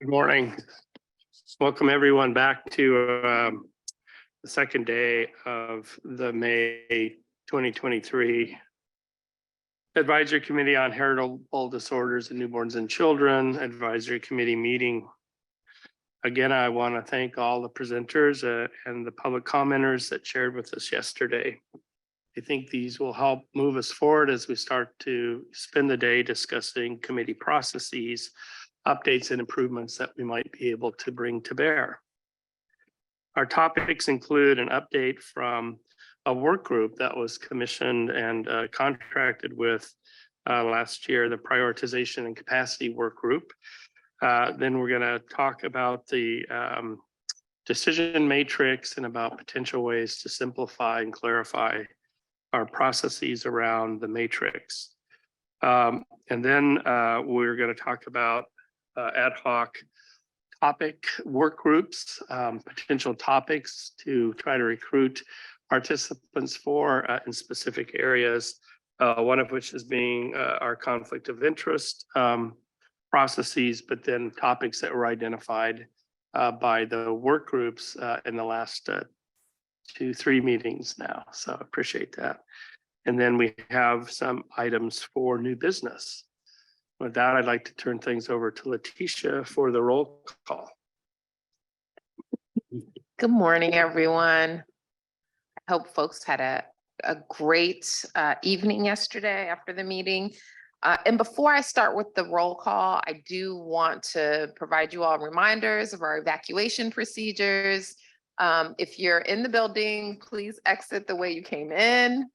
Good morning. Welcome everyone back to the second day of the May 2023 Advisory Committee on Heritable Disorders in Newborns and Children Advisory Committee meeting. Again, I want to thank all the presenters and the public commenters that shared with us yesterday. I think these will help move us forward as we start to spend the day discussing committee processes, updates and improvements that we might be able to bring to bear. Our topics include an update from a work group that was commissioned and contracted with last year, the Prioritization and Capacity Work Group. Then we're going to talk about the decision matrix and about potential ways to simplify and clarify our processes around the matrix. And then we're going to talk about ad hoc topic work groups, potential topics to try to recruit participants for in specific areas, one of which is being our conflict of interest processes, but then topics that were identified by the work groups in the last 2-3 meetings now. So I appreciate that. And then we have some items for new business. With that, I'd like to turn things over to Letitia for the roll call. Good morning, everyone. I hope folks had a great evening yesterday after the meeting. And before I start with the roll call, I do want to provide you all reminders of our evacuation procedures. If you're in the building, please exit the way you came in,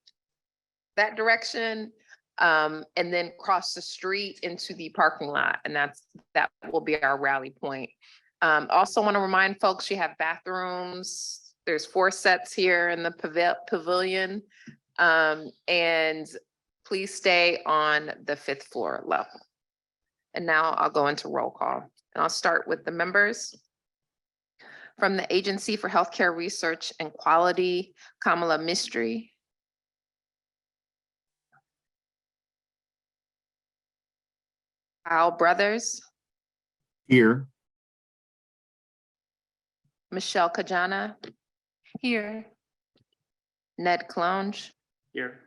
that direction. And then cross the street into the parking lot, and that will be our rally point. Also want to remind folks you have bathrooms. There's 4 sets here in the pavilion, and please stay on the 5th floor level. And now I'll go into roll call, and I'll start with the members. From the Agency for Healthcare Research and Quality, Kamala Mistry. Al Brothers. Here. Michelle Kajana. Here. Ned Clonge. Here.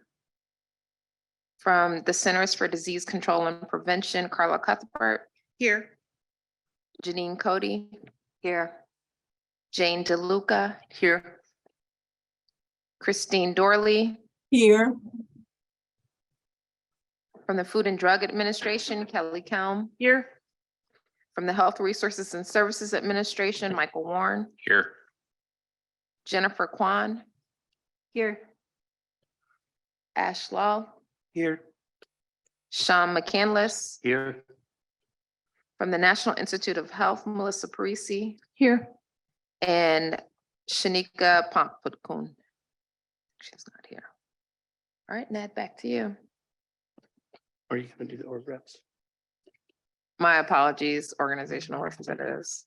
From the Centers for Disease Control and Prevention, Carla Cuthbert. Here. Janine Cody. Here. Jane DeLuca. Here. Christine Dorley. Here. From the Food and Drug Administration, Kelly Kelm. Here. From the Health Resources and Services Administration, Michael Warren. Here. Jennifer Kwan. Here. Ash Law. Here. Sean McCandless. Here. From the National Institute of Health, Melissa Parisi. Here. And Shanika Pompakun. She's not here. All right, Ned, back to you. Are you going to do the org reps? My apologies, organizational representatives.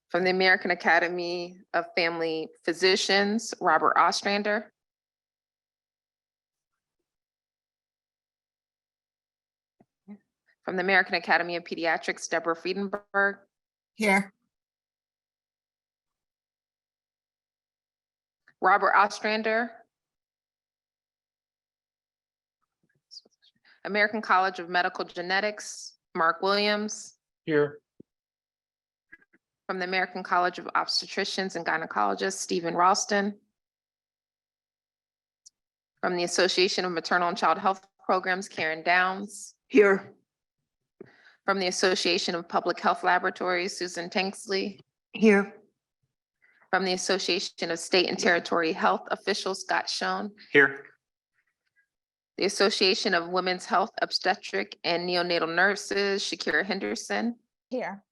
From the American Academy of Family Physicians, Robert Ostrander. From the American Academy of Pediatrics, Deborah Friedenberg. Here. Robert Ostrander. American College of Medical Genetics, Mark Williams. Here. From the American College of Obstetricians and Gynecologists, Stephen Ralston. From the Association of Maternal and Child Health Programs, Karen Downs. Here. From the Association of Public Health Laboratories, Susan Tanksley. Here. From the Association of State and Territory Health Officials, Scott Schoen. Here. The Association of Women's Health Obstetric and Neonatal Nurses, Shakira Henderson. Here.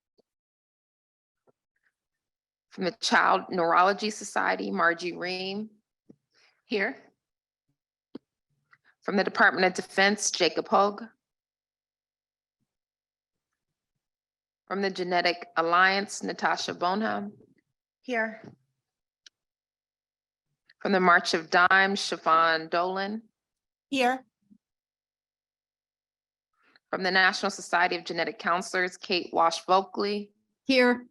From the Child Neurology Society, Margie Ream. Here. From the Department of Defense, Jacob Hogue. From the Genetic Alliance, Natasha Bonham. Here. From the March of Dimes, Siobhan Dolan. Here. From the National Society of Genetic Counselors, Kate Walsh-Volkley. Here.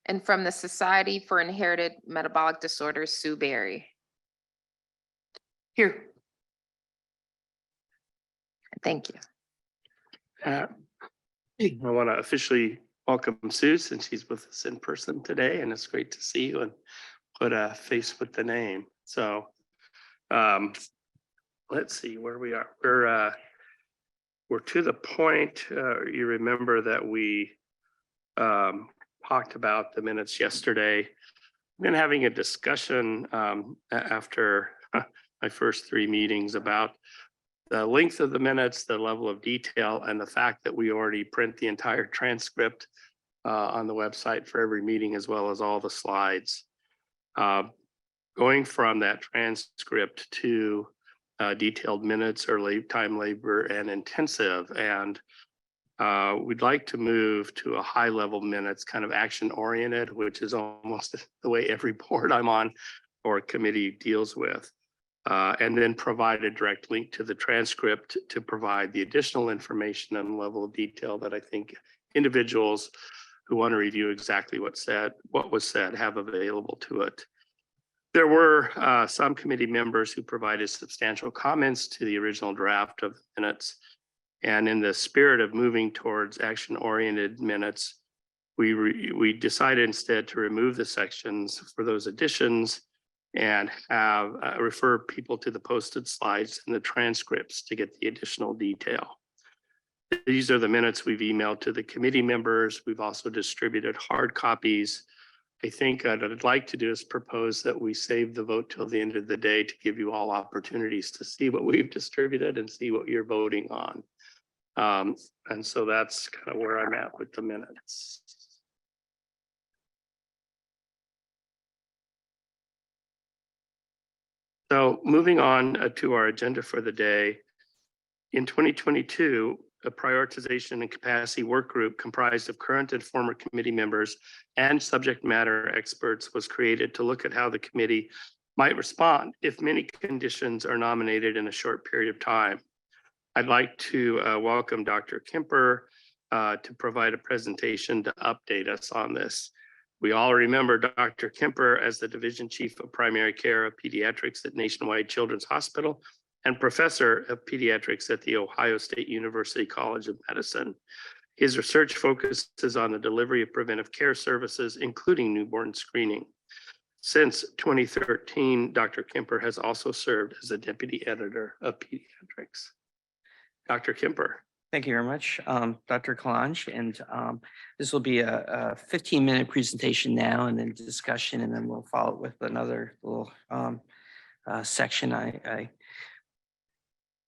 And from the Society for Inherited Metabolic Disorders, Sue Berry. Here. Thank you. I want to officially welcome Sue since she's with us in person today, and it's great to see you and put a face with the name. So let's see where we are. We're to the point, you remember that we talked about the minutes yesterday. I've been having a discussion after my first 3 meetings about the length of the minutes, the level of detail, and the fact that we already print the entire transcript on the website for every meeting, as well as all the slides. Going from that transcript to detailed minutes or time, labor, and intensive. And we'd like to move to a high level minutes, kind of action oriented, which is almost the way every board I'm on or committee deals with. And then provide a direct link to the transcript to provide the additional information and level of detail that I think individuals who want to review exactly what was said have available to it. There were some committee members who provided substantial comments to the original draft of the minutes. And in the spirit of moving towards action-oriented minutes, we decided instead to remove the sections for those additions and have refer people to the posted slides and the transcripts to get the additional detail. These are the minutes we've emailed to the committee members. We've also distributed hard copies. I think what I'd like to do is propose that we save the vote till the end of the day to give you all opportunities to see what we've distributed and see what you're voting on. And so that's kind of where I'm at with the minutes. So moving on to our agenda for the day. In 2022, a prioritization and capacity work group comprised of current and former committee members and subject matter experts was created to look at how the committee might respond if many conditions are nominated in a short period of time. I'd like to welcome Dr. Kemper to provide a presentation to update us on this. We all remember Dr. Kemper as the Division Chief of Primary Care of Pediatrics at Nationwide Children's Hospital and Professor of Pediatrics at the Ohio State University College of Medicine. His research focuses on the delivery of preventive care services, including newborn screening. Since 2013, Dr. Kemper has also served as a Deputy Editor of Pediatrics. Dr. Kemper. Thank you very much, Dr. Kalanj. And this will be a 15-minute presentation now and then discussion, and then we'll follow it with another little section. I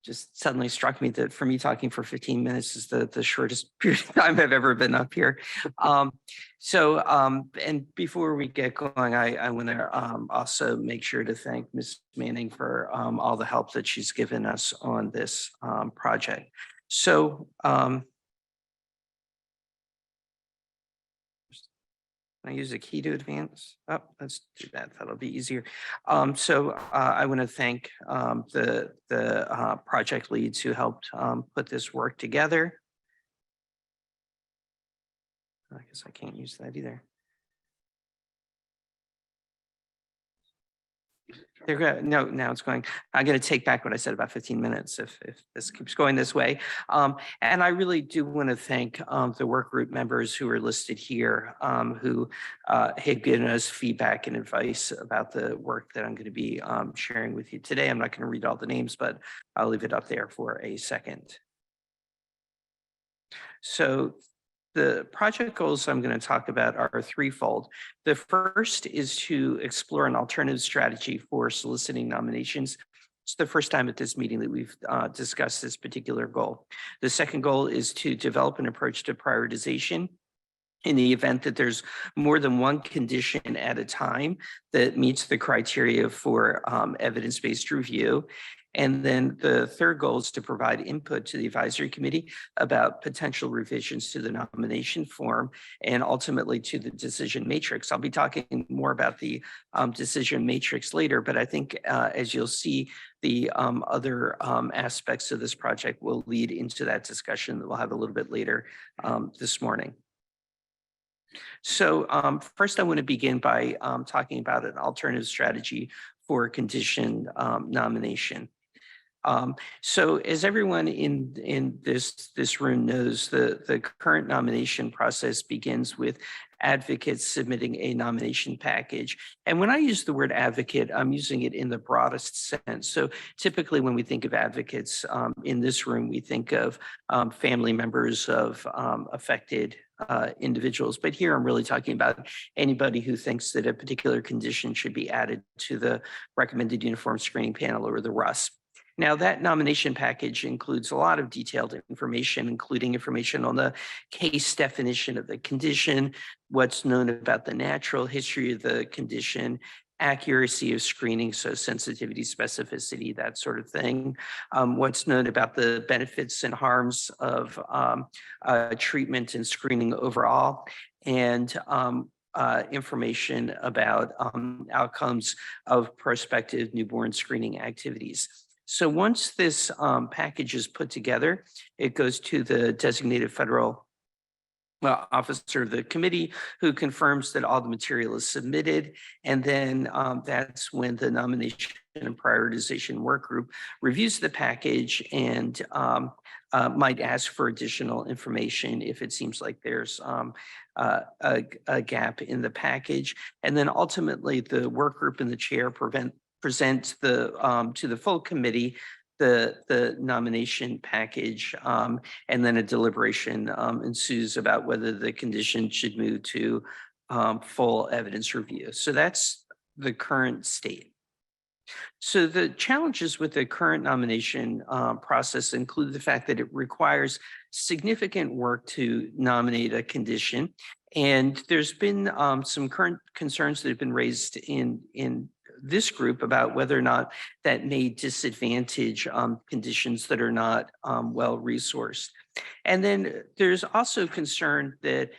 just suddenly struck me that for me talking for 15 minutes is the shortest period of time I've ever been up here. And before we get going, I want to also make sure to thank Ms. Manning for all the help that she's given us on this project. So can I use a key to advance? Oh, let's do that. That'll be easier. I want to thank the project leads who helped put this work together. I guess I can't use that either. They're good. No, now it's going. I'm going to take back what I said about 15 minutes if this keeps going this way. And I really do want to thank the work group members who are listed here who have given us feedback and advice about the work that I'm going to be sharing with you today. I'm not going to read all the names, but I'll leave it up there for a second. So the project goals I'm going to talk about are threefold. The first is to explore an alternative strategy for soliciting nominations. It's the first time at this meeting that we've discussed this particular goal. The second goal is to develop an approach to prioritization in the event that there's more than one condition at a time that meets the criteria for evidence-based review. And then the third goal is to provide input to the advisory committee about potential revisions to the nomination form and ultimately to the decision matrix. I'll be talking more about the decision matrix later, but I think as you'll see, the other aspects of this project will lead into that discussion that we'll have a little bit later this morning. So first I want to begin by talking about an alternative strategy for condition nomination. So as everyone in this room knows, the current nomination process begins with advocates submitting a nomination package. And when I use the word advocate, I'm using it in the broadest sense. So typically when we think of advocates in this room, we think of family members of affected individuals. But here I'm really talking about anybody who thinks that a particular condition should be added to the recommended uniform screening panel or the RUS. Now, that nomination package includes a lot of detailed information, including information on the case definition of the condition, what's known about the natural history of the condition, accuracy of screening, so sensitivity, specificity, that sort of thing, what's known about the benefits and harms of treatment and screening overall, and information about outcomes of prospective newborn screening activities. So once this package is put together, it goes to the designated federal officer of the committee who confirms that all the material is submitted. And then that's when the nomination and prioritization work group reviews the package and might ask for additional information if it seems like there's a gap in the package. And then ultimately the work group and the chair present to the full committee the nomination package, and then a deliberation ensues about whether the condition should move to full evidence review. So that's the current state. So the challenges with the current nomination process include the fact that it requires significant work to nominate a condition. And there's been some current concerns that have been raised in this group about whether or not that may disadvantage conditions that are not well resourced. And then there's also concern that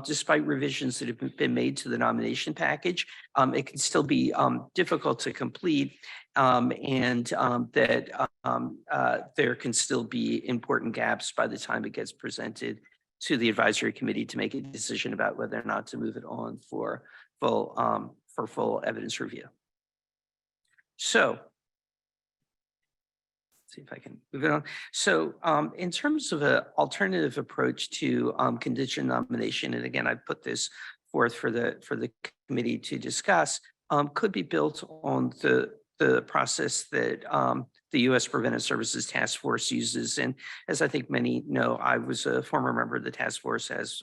despite revisions that have been made to the nomination package, it can still be difficult to complete, and that there can still be important gaps by the time it gets presented to the advisory committee to make a decision about whether or not to move it on for full evidence review. So let's see if I can move it on. So in terms of an alternative approach to condition nomination, and again, I put this forth for the committee to discuss, could be built on the process that the U.S. Preventive Services Task Force uses. And as I think many know, I was a former member of the task force, as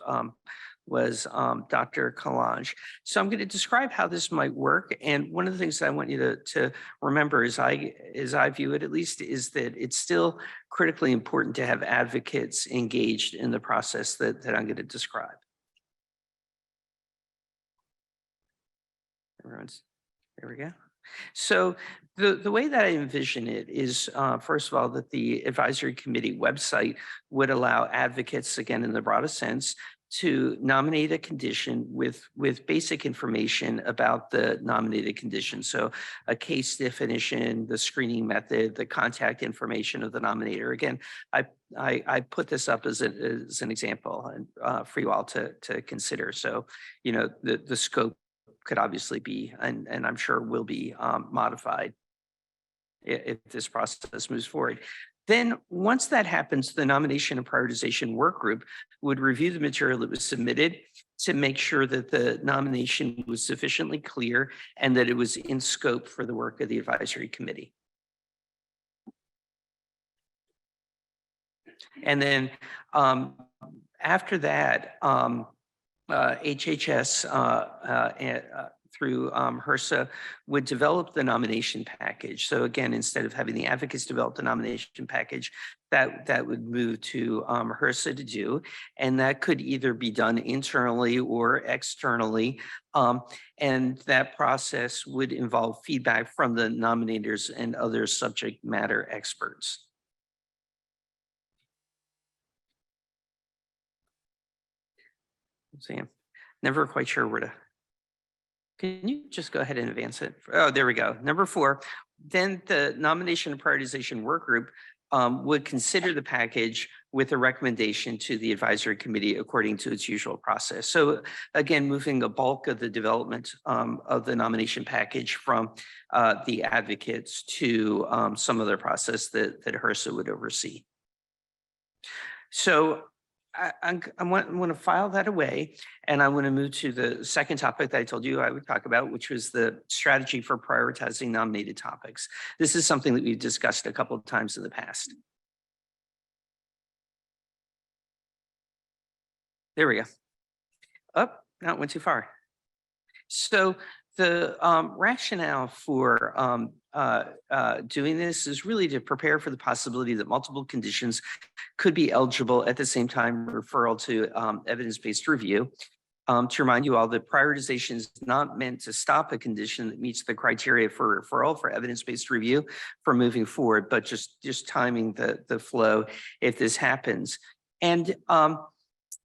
was Dr. Kalange. So I'm going to describe how this might work. And one of the things that I want you to remember, as I view it at least, is that it's still critically important to have advocates engaged in the process that I'm going to describe. There we go. So the way that I envision it is, first of all, that the advisory committee website would allow advocates, again, in the broadest sense, to nominate a condition with basic information about the nominated condition. So a case definition, the screening method, the contact information of the nominator. Again, I put this up as an example and for you all to consider. So, you know, the scope could obviously be, and I'm sure will be modified if this process moves forward. Then once that happens, the nomination and prioritization work group would review the material that was submitted to make sure that the nomination was sufficiently clear and that it was in scope for the work of the advisory committee. And then after that, HHS through HRSA would develop the nomination package. So again, instead of having the advocates develop the nomination package, that would move to HRSA to do, and that could either be done internally or externally. And that process would involve feedback from the nominators and other subject matter experts. See, I'm never quite sure where to. Can you just go ahead and advance it? Oh, there we go. Number 4, then the nomination and prioritization work group would consider the package with a recommendation to the advisory committee according to its usual process. So again, moving the bulk of the development of the nomination package from the advocates to some other process that HRSA would oversee. So I want to file that away, and I want to move to the second topic that I told you I would talk about, which was the strategy for prioritizing nominated topics. This is something that we've discussed a couple of times in the past. There we go. Oh, no, it went too far. So the rationale for doing this is really to prepare for the possibility that multiple conditions could be eligible at the same time referral to evidence-based review. To remind you all, that prioritization is not meant to stop a condition that meets the criteria for referral for evidence-based review from moving forward, but just timing the flow if this happens. And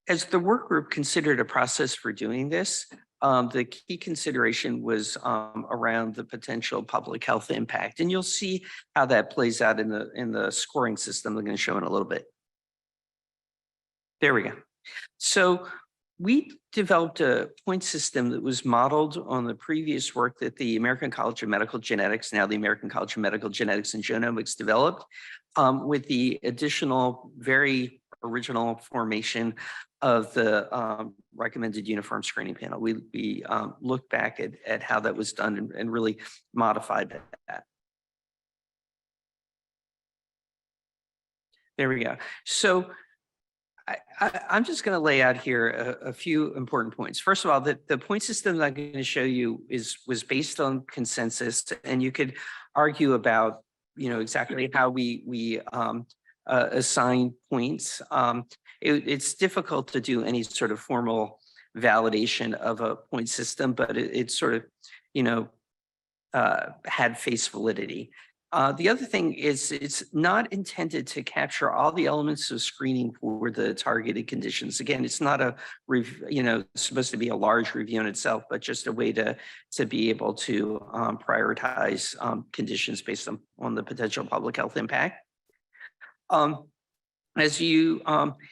as the work group considered a process for doing this, the key consideration was around the potential public health impact. And you'll see how that plays out in the scoring system I'm going to show in a little bit. There we go. So we developed a point system that was modeled on the previous work that the American College of Medical Genetics, now the American College of Medical Genetics and Genomics, developed, with the additional very original formation of the recommended uniform screening panel. We looked back at how that was done and really modified that. There we go. So I'm just going to lay out here a few important points. First of all, the point system that I'm going to show you was based on consensus, and you could argue about exactly how we assign points. It's difficult to do any sort of formal validation of a point system, but it sort of had face validity. The other thing is it's not intended to capture all the elements of screening for the targeted conditions. Again, it's not supposed to be a large review in itself, but just a way to be able to prioritize conditions based on the potential public health impact. As you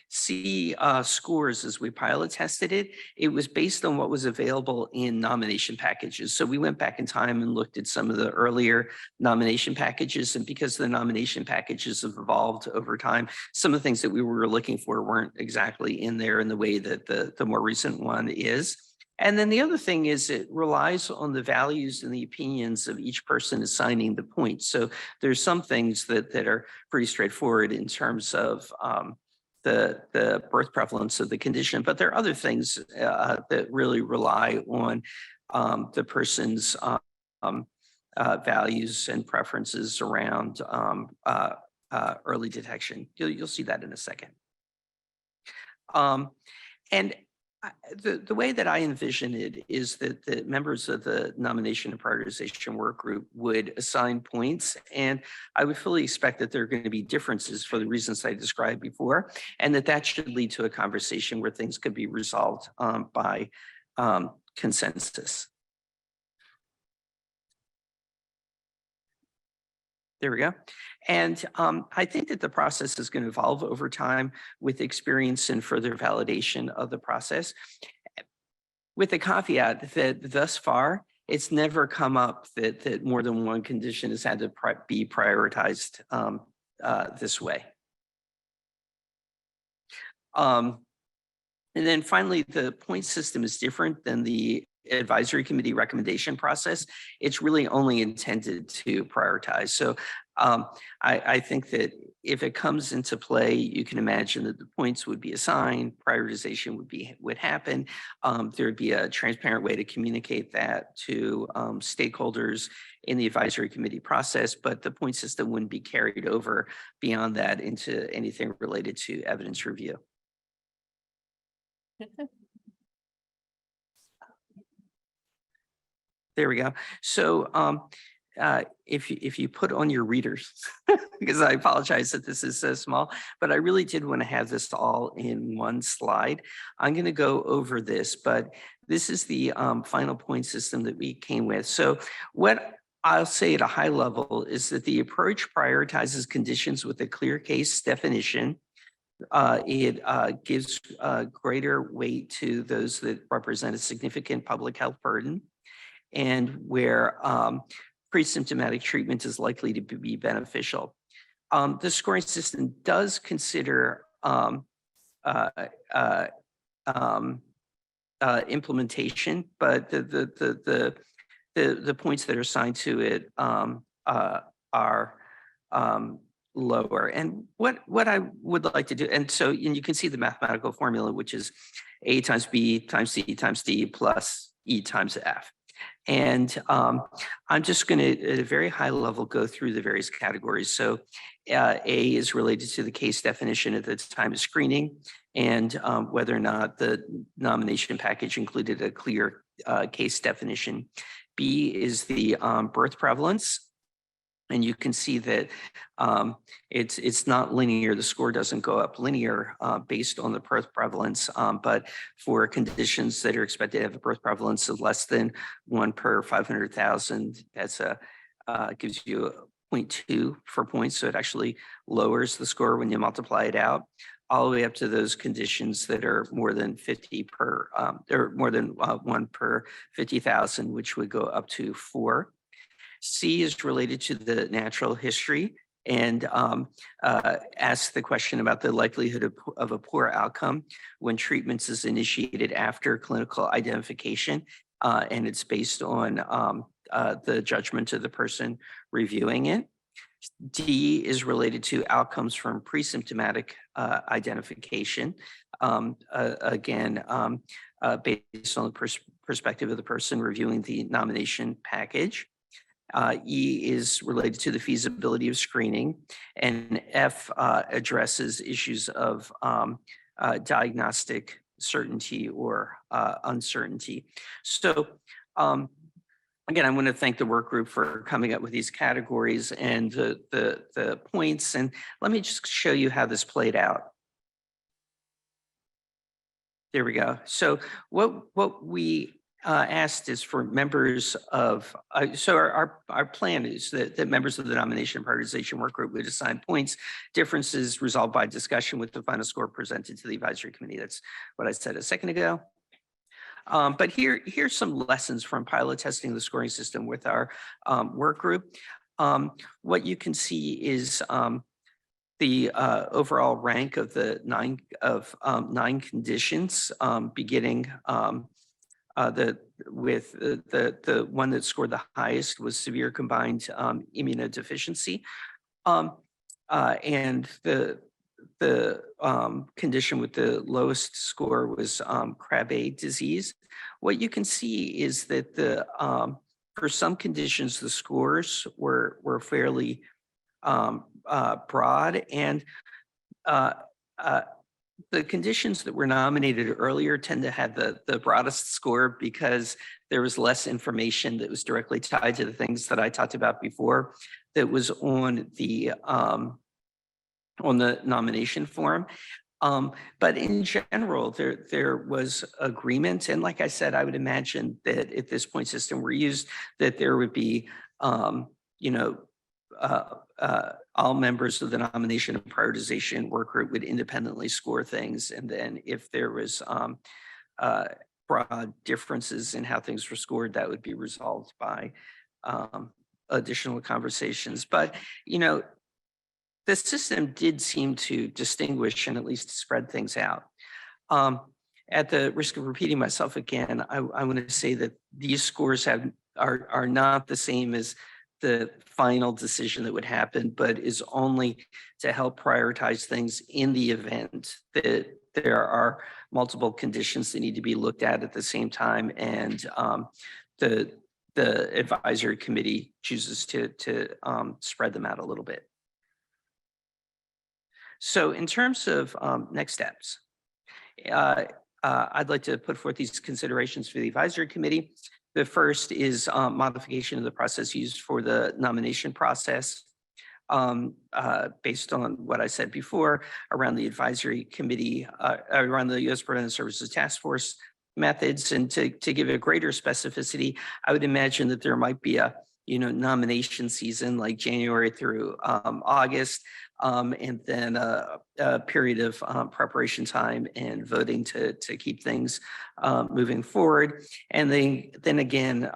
see scores as we pilot tested it, it was based on what was available in nomination packages. So we went back in time and looked at some of the earlier nomination packages, and because the nomination packages have evolved over time, some of the things that we were looking for weren't exactly in there in the way that the more recent one is. And then the other thing is it relies on the values and the opinions of each person assigning the points. So there's some things that are pretty straightforward in terms of the birth prevalence of the condition, but there are other things that really rely on the person's values and preferences around early detection. You'll see that in a second. And the way that I envision it is that the members of the nomination and prioritization work group would assign points, and I would fully expect that there are going to be differences for the reasons I described before, and that should lead to a conversation where things could be resolved by consensus. There we go. And I think that the process is going to evolve over time with experience and further validation of the process, with the caveat that thus far, it's never come up that more than one condition has had to be prioritized this way. And then finally, the point system is different than the advisory committee recommendation process, it's really only intended to prioritize. So I think that if it comes into play, you can imagine that the points would be assigned, prioritization would happen. There'd be a transparent way to communicate that to stakeholders in the advisory committee process, but the point system wouldn't be carried over beyond that into anything related to evidence review. There we go. So if you put on your readers, because I apologize that this is so small, but I really did want to have this all in one slide. I'm going to go over this, but this is the final point system that we came with. So what I'll say at a high level is that the approach prioritizes conditions with a clear case definition. It gives greater weight to those that represent a significant public health burden and where pre-symptomatic treatment is likely to be beneficial. The scoring system does consider implementation, but the points that are assigned to it are lower. And what I would like to do, and you can see the mathematical formula, which is A times B times C times D plus E times F. And I'm just going to, at a very high level, go through the various categories. So A is related to the case definition at the time of screening and whether or not the nomination package included a clear case definition. B is the birth prevalence. And you can see that it's not linear. The score doesn't go up linear based on the birth prevalence, but for conditions that are expected to have a birth prevalence of less than 1 per 500,000, that's gives you a 0.2 for points. So it actually lowers the score when you multiply it out, all the way up to those conditions that are more than 50 per, or more than 1 per 50,000, which would go up to 4. C is related to the natural history and asks the question about the likelihood of a poor outcome when treatments is initiated after clinical identification. And it's based on the judgment of the person reviewing it. D is related to outcomes from pre-symptomatic identification. Again, based on the perspective of the person reviewing the nomination package. E is related to the feasibility of screening, and F addresses issues of diagnostic certainty or uncertainty. So again, I want to thank the work group for coming up with these categories and the points. And let me just show you how this played out. There we go. So what we asked is for members of, so our plan is that members of the nomination and prioritization work group would assign points, differences resolved by discussion with the final score presented to the advisory committee. That's what I said a second ago. But here's some lessons from pilot testing the scoring system with our work group. What you can see is the overall rank of the 9 conditions, beginning with the one that scored the highest was severe combined immunodeficiency, and the condition with the lowest score was Krabbe disease. What you can see is that for some conditions the scores were fairly broad, and the conditions that were nominated earlier tend to have the broadest score because there was less information that was directly tied to the things that I talked about before that was on the nomination form. But in general, there was agreement. And like I said, I would imagine that if this point system were used, that there would be, all members of the nomination and prioritization work group would independently score things. And then if there was broad differences in how things were scored, that would be resolved by additional conversations. But, the system did seem to distinguish and at least spread things out. At the risk of repeating myself again, I want to say that these scores are not the same as the final decision that would happen, but is only to help prioritize things in the event that there are multiple conditions that need to be looked at the same time, and the advisory committee chooses to spread them out a little bit. So in terms of next steps, I'd like to put forth these considerations for the advisory committee. The first is modification of the process used for the nomination process. Based on what I said before around the advisory committee, around the U.S. Preventive Services Task Force methods, and to give it greater specificity, I would imagine that there might be a nomination season like January through August, and then a period of preparation time and voting to keep things moving forward. And then again,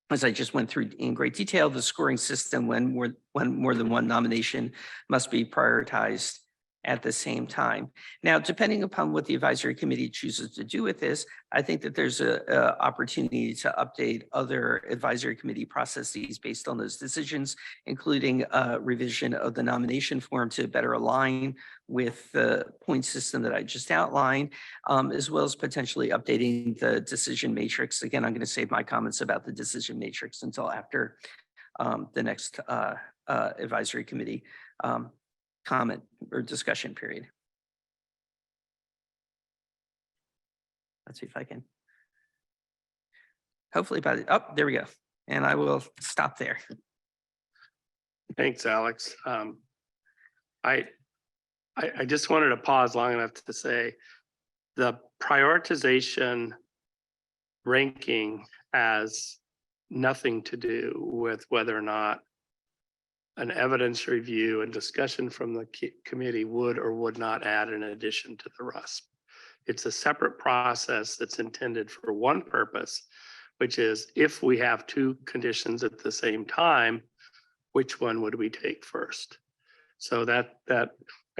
as I just went through in great detail, the scoring system when more than one nomination must be prioritized at the same time. Now, depending upon what the advisory committee chooses to do with this, I think that there's a opportunity to update other advisory committee processes based on those decisions, including revision of the nomination form to better align with the point system that I just outlined, as well as potentially updating the decision matrix. Again, I'm going to save my comments about the decision matrix until after the next advisory committee comment or discussion period. Let's see if I can. Hopefully by the, there we go. And I will stop there. Thanks, Alex. I just wanted to pause long enough to say the prioritization ranking has nothing to do with whether or not an evidence review and discussion from the committee would or would not add an addition to the RUSP. It's a separate process that's intended for one purpose, which is if we have two conditions at the same time, which one would we take first? So that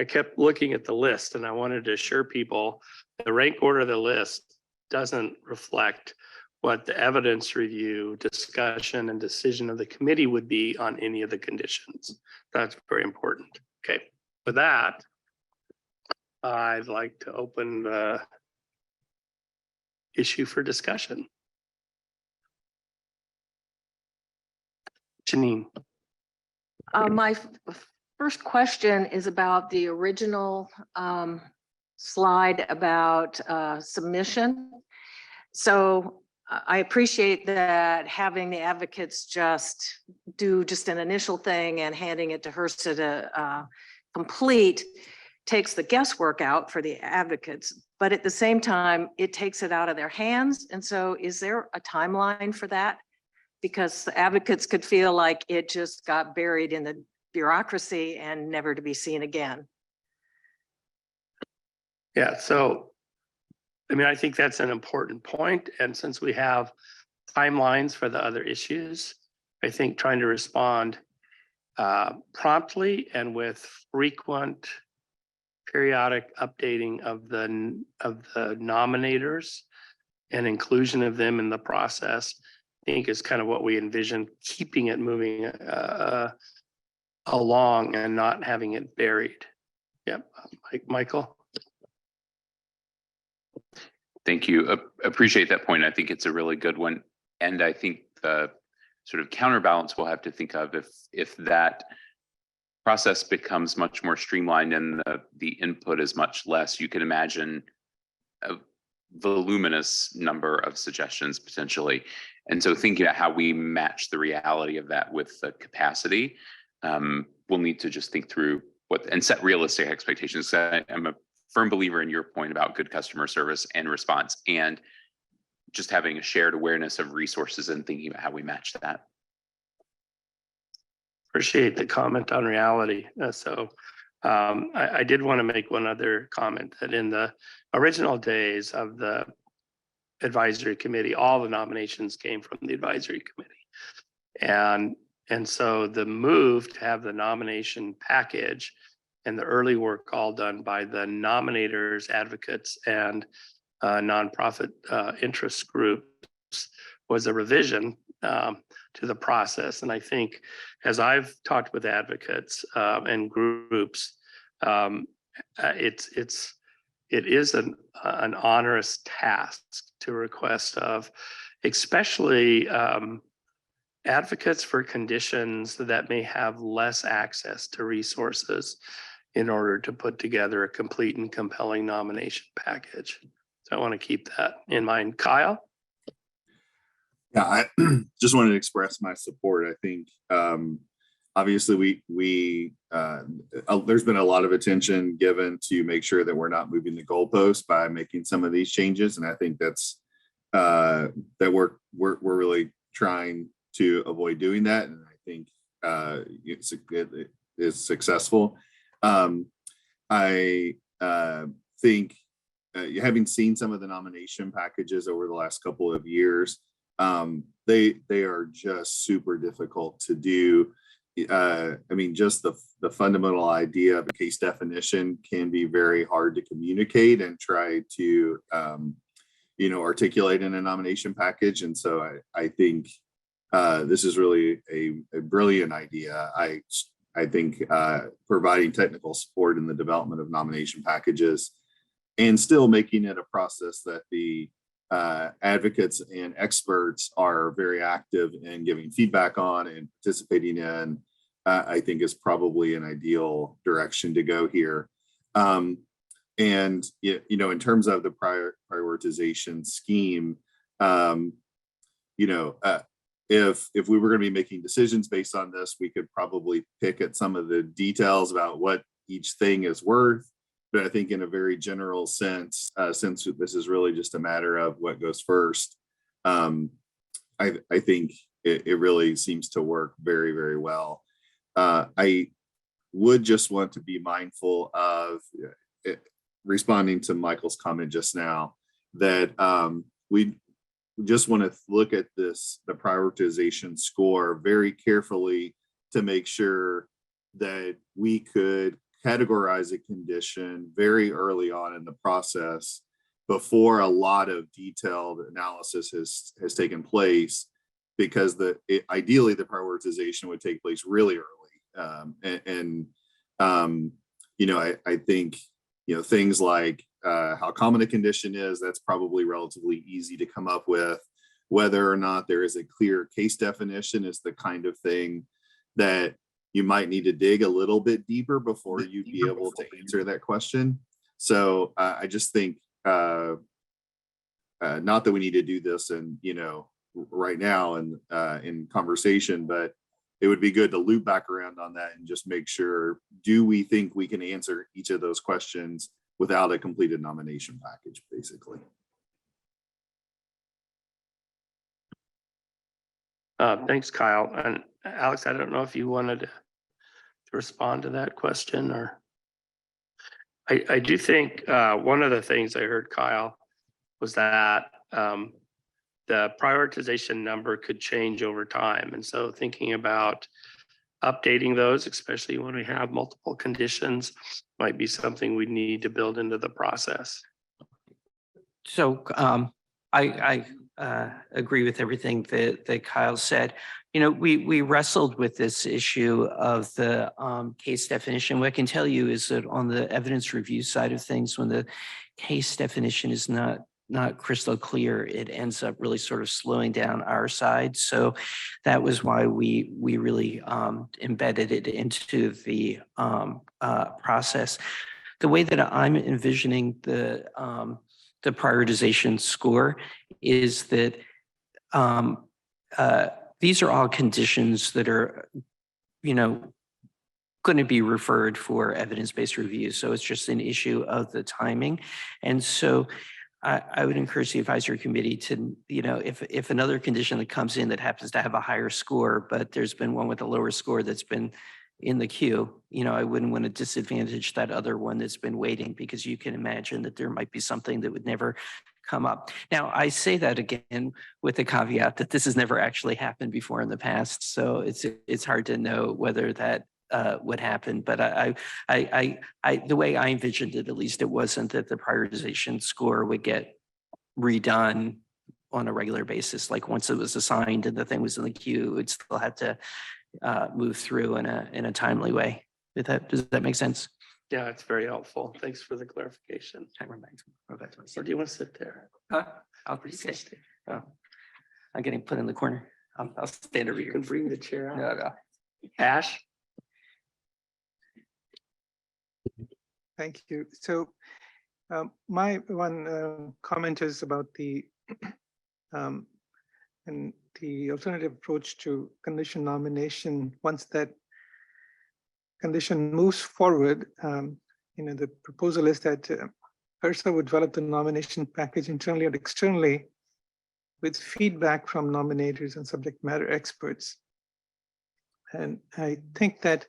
I kept looking at the list, and I wanted to assure people the rank order of the list doesn't reflect what the evidence review, discussion, and decision of the committee would be on any of the conditions. That's very important. Okay, with that, I'd like to open the issue for discussion. Janine. My first question is about the original slide about submission. So I appreciate that having the advocates just do just an initial thing and handing it to HRSA to complete takes the guesswork out for the advocates, but at the same time, it takes it out of their hands. And so is there a timeline for that? Because the advocates could feel like it just got buried in the bureaucracy and never to be seen again. Yeah, so I mean, I think that's an important point. And since we have timelines for the other issues, I think trying to respond promptly and with frequent periodic updating of the nominators and inclusion of them in the process, I think is kind of what we envision, keeping it moving along and not having it buried. Yep, Michael. Thank you. Appreciate that point. I think it's a really good one. And I think the sort of counterbalance we'll have to think of if that process becomes much more streamlined and the input is much less, you can imagine a voluminous number of suggestions potentially. And so thinking about how we match the reality of that with the capacity, we'll need to just think through and set realistic expectations. I'm a firm believer in your point about good customer service and response, and just having a shared awareness of resources and thinking about how we match that. Appreciate the comment on reality. I did want to make one other comment, that in the original days of the advisory committee, all the nominations came from the advisory committee. And so the move to have the nomination package and the early work all done by the nominators, advocates, and nonprofit interest groups was a revision to the process. And I think as I've talked with advocates and groups, it is an onerous task to request of, especially advocates for conditions that may have less access to resources in order to put together a complete and compelling nomination package. So I want to keep that in mind. Kyle? Yeah, I just wanted to express my support. I think obviously there's been a lot of attention given to make sure that we're not moving the goalpost by making some of these changes, and I think that's that we're really trying to avoid doing that, and I think it is successful. I think having seen some of the nomination packages over the last couple of years, they are just super difficult to do. I mean, just the fundamental idea of a case definition can be very hard to communicate and try to articulate in a nomination package. And so I think this is really a brilliant idea. I think providing technical support in the development of nomination packages and still making it a process that the advocates and experts are very active in giving feedback on and participating in, I think is probably an ideal direction to go here. And, in terms of the prioritization scheme, if we were going to be making decisions based on this, we could probably pick at some of the details about what each thing is worth. But I think in a very general sense, since this is really just a matter of what goes first, I think it really seems to work very, very well. I would just want to be mindful of responding to Michael's comment just now that we just want to look at the prioritization score very carefully to make sure that we could categorize a condition very early on in the process before a lot of detailed analysis has taken place, because ideally the prioritization would take place really early. I think things like how common a condition is, that's probably relatively easy to come up with. Whether or not there is a clear case definition is the kind of thing that you might need to dig a little bit deeper before you'd be able to answer that question. So I just think not that we need to do this right now in conversation, but it would be good to loop back around on that and just make sure, do we think we can answer each of those questions without a completed nomination package, basically? Thanks, Kyle. And Alex, I don't know if you wanted to respond to that question, or I do think one of the things I heard, Kyle, was that the prioritization number could change over time. And so thinking about updating those, especially when we have multiple conditions, might be something we need to build into the process. So I agree with everything that Kyle said. We wrestled with this issue of the case definition. What I can tell you is that on the evidence review side of things, when the case definition is not crystal clear, it ends up really sort of slowing down our side. So that was why we really embedded it into the process. The way that I'm envisioning the prioritization score is that these are all conditions that are, going to be referred for evidence-based review. So it's just an issue of the timing. And so I would encourage the advisory committee to, if another condition that comes in that happens to have a higher score, but there's been one with a lower score that's been in the queue, I wouldn't want to disadvantage that other one that's been waiting, because you can imagine that there might be something that would never come up. Now, I say that again with the caveat that this has never actually happened before in the past. So it's hard to know whether that would happen. But the way I envisioned it, at least, it wasn't that the prioritization score would get redone on a regular basis. Like once it was assigned and the thing was in the queue, it still had to move through in a timely way. Does that make sense? Yeah, it's very helpful. Thanks for the clarification. Or do you want to sit there? I'll stay. Oh, I'm getting put in the corner. I'll stand over You here. can bring the chair out. No, no. Ash? Thank you. So my one comment is about the and the alternative approach to condition nomination. Once that condition moves forward, the proposal is that HRSA would develop the nomination package internally and externally with feedback from nominators and subject matter experts. And I think that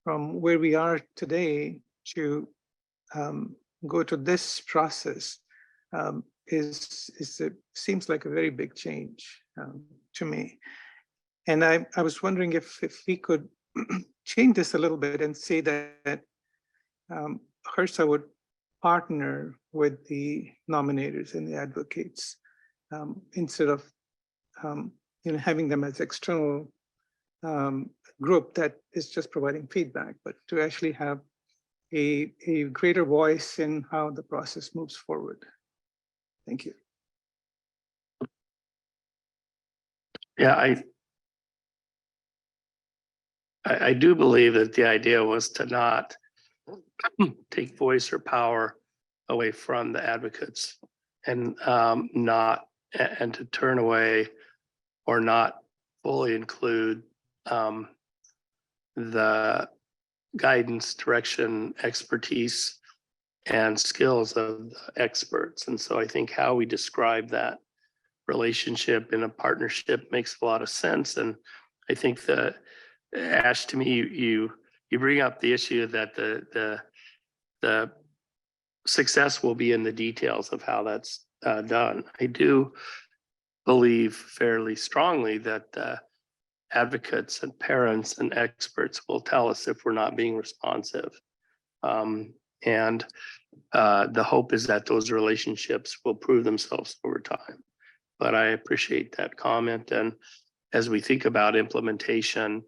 from where we are today to go to this process seems like a very big change to me. And I was wondering if we could change this a little bit and say that HRSA would partner with the nominators and the advocates instead of having them as external group that is just providing feedback, but to actually have a greater voice in how the process moves forward. Thank you. Yeah, I do believe that the idea was to not take voice or power away from the advocates and and to turn away or not fully include the guidance, direction, expertise, and skills of the experts. And so I think how we describe that relationship in a partnership makes a lot of sense. And I think that, Ash, to me, you bring up the issue that the success will be in the details of how that's done. I do believe fairly strongly that advocates and parents and experts will tell us if we're not being responsive. And the hope is that those relationships will prove themselves over time. But I appreciate that comment. And as we think about implementation,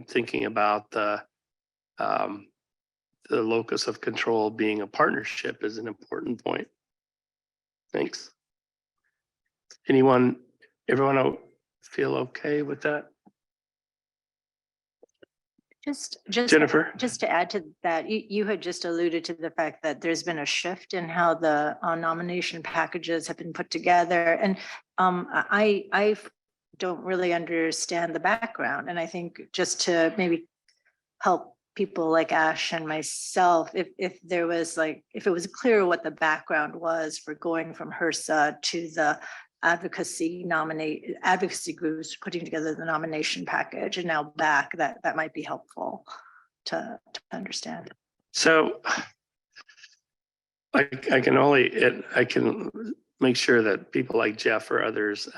thinking about the locus of control being a partnership is an important point. Thanks. Everyone feel okay with that? Just Jennifer? just to add to that, you had just alluded to the fact that there's been a shift in how the nomination packages have been put together. And I don't really understand the background. And I think just to maybe help people like Ash and myself, if it was clear what the background was for going from HRSA to the advocacy groups putting together the nomination package and now back, that might be helpful to understand. So I can make sure that people like Jeff or others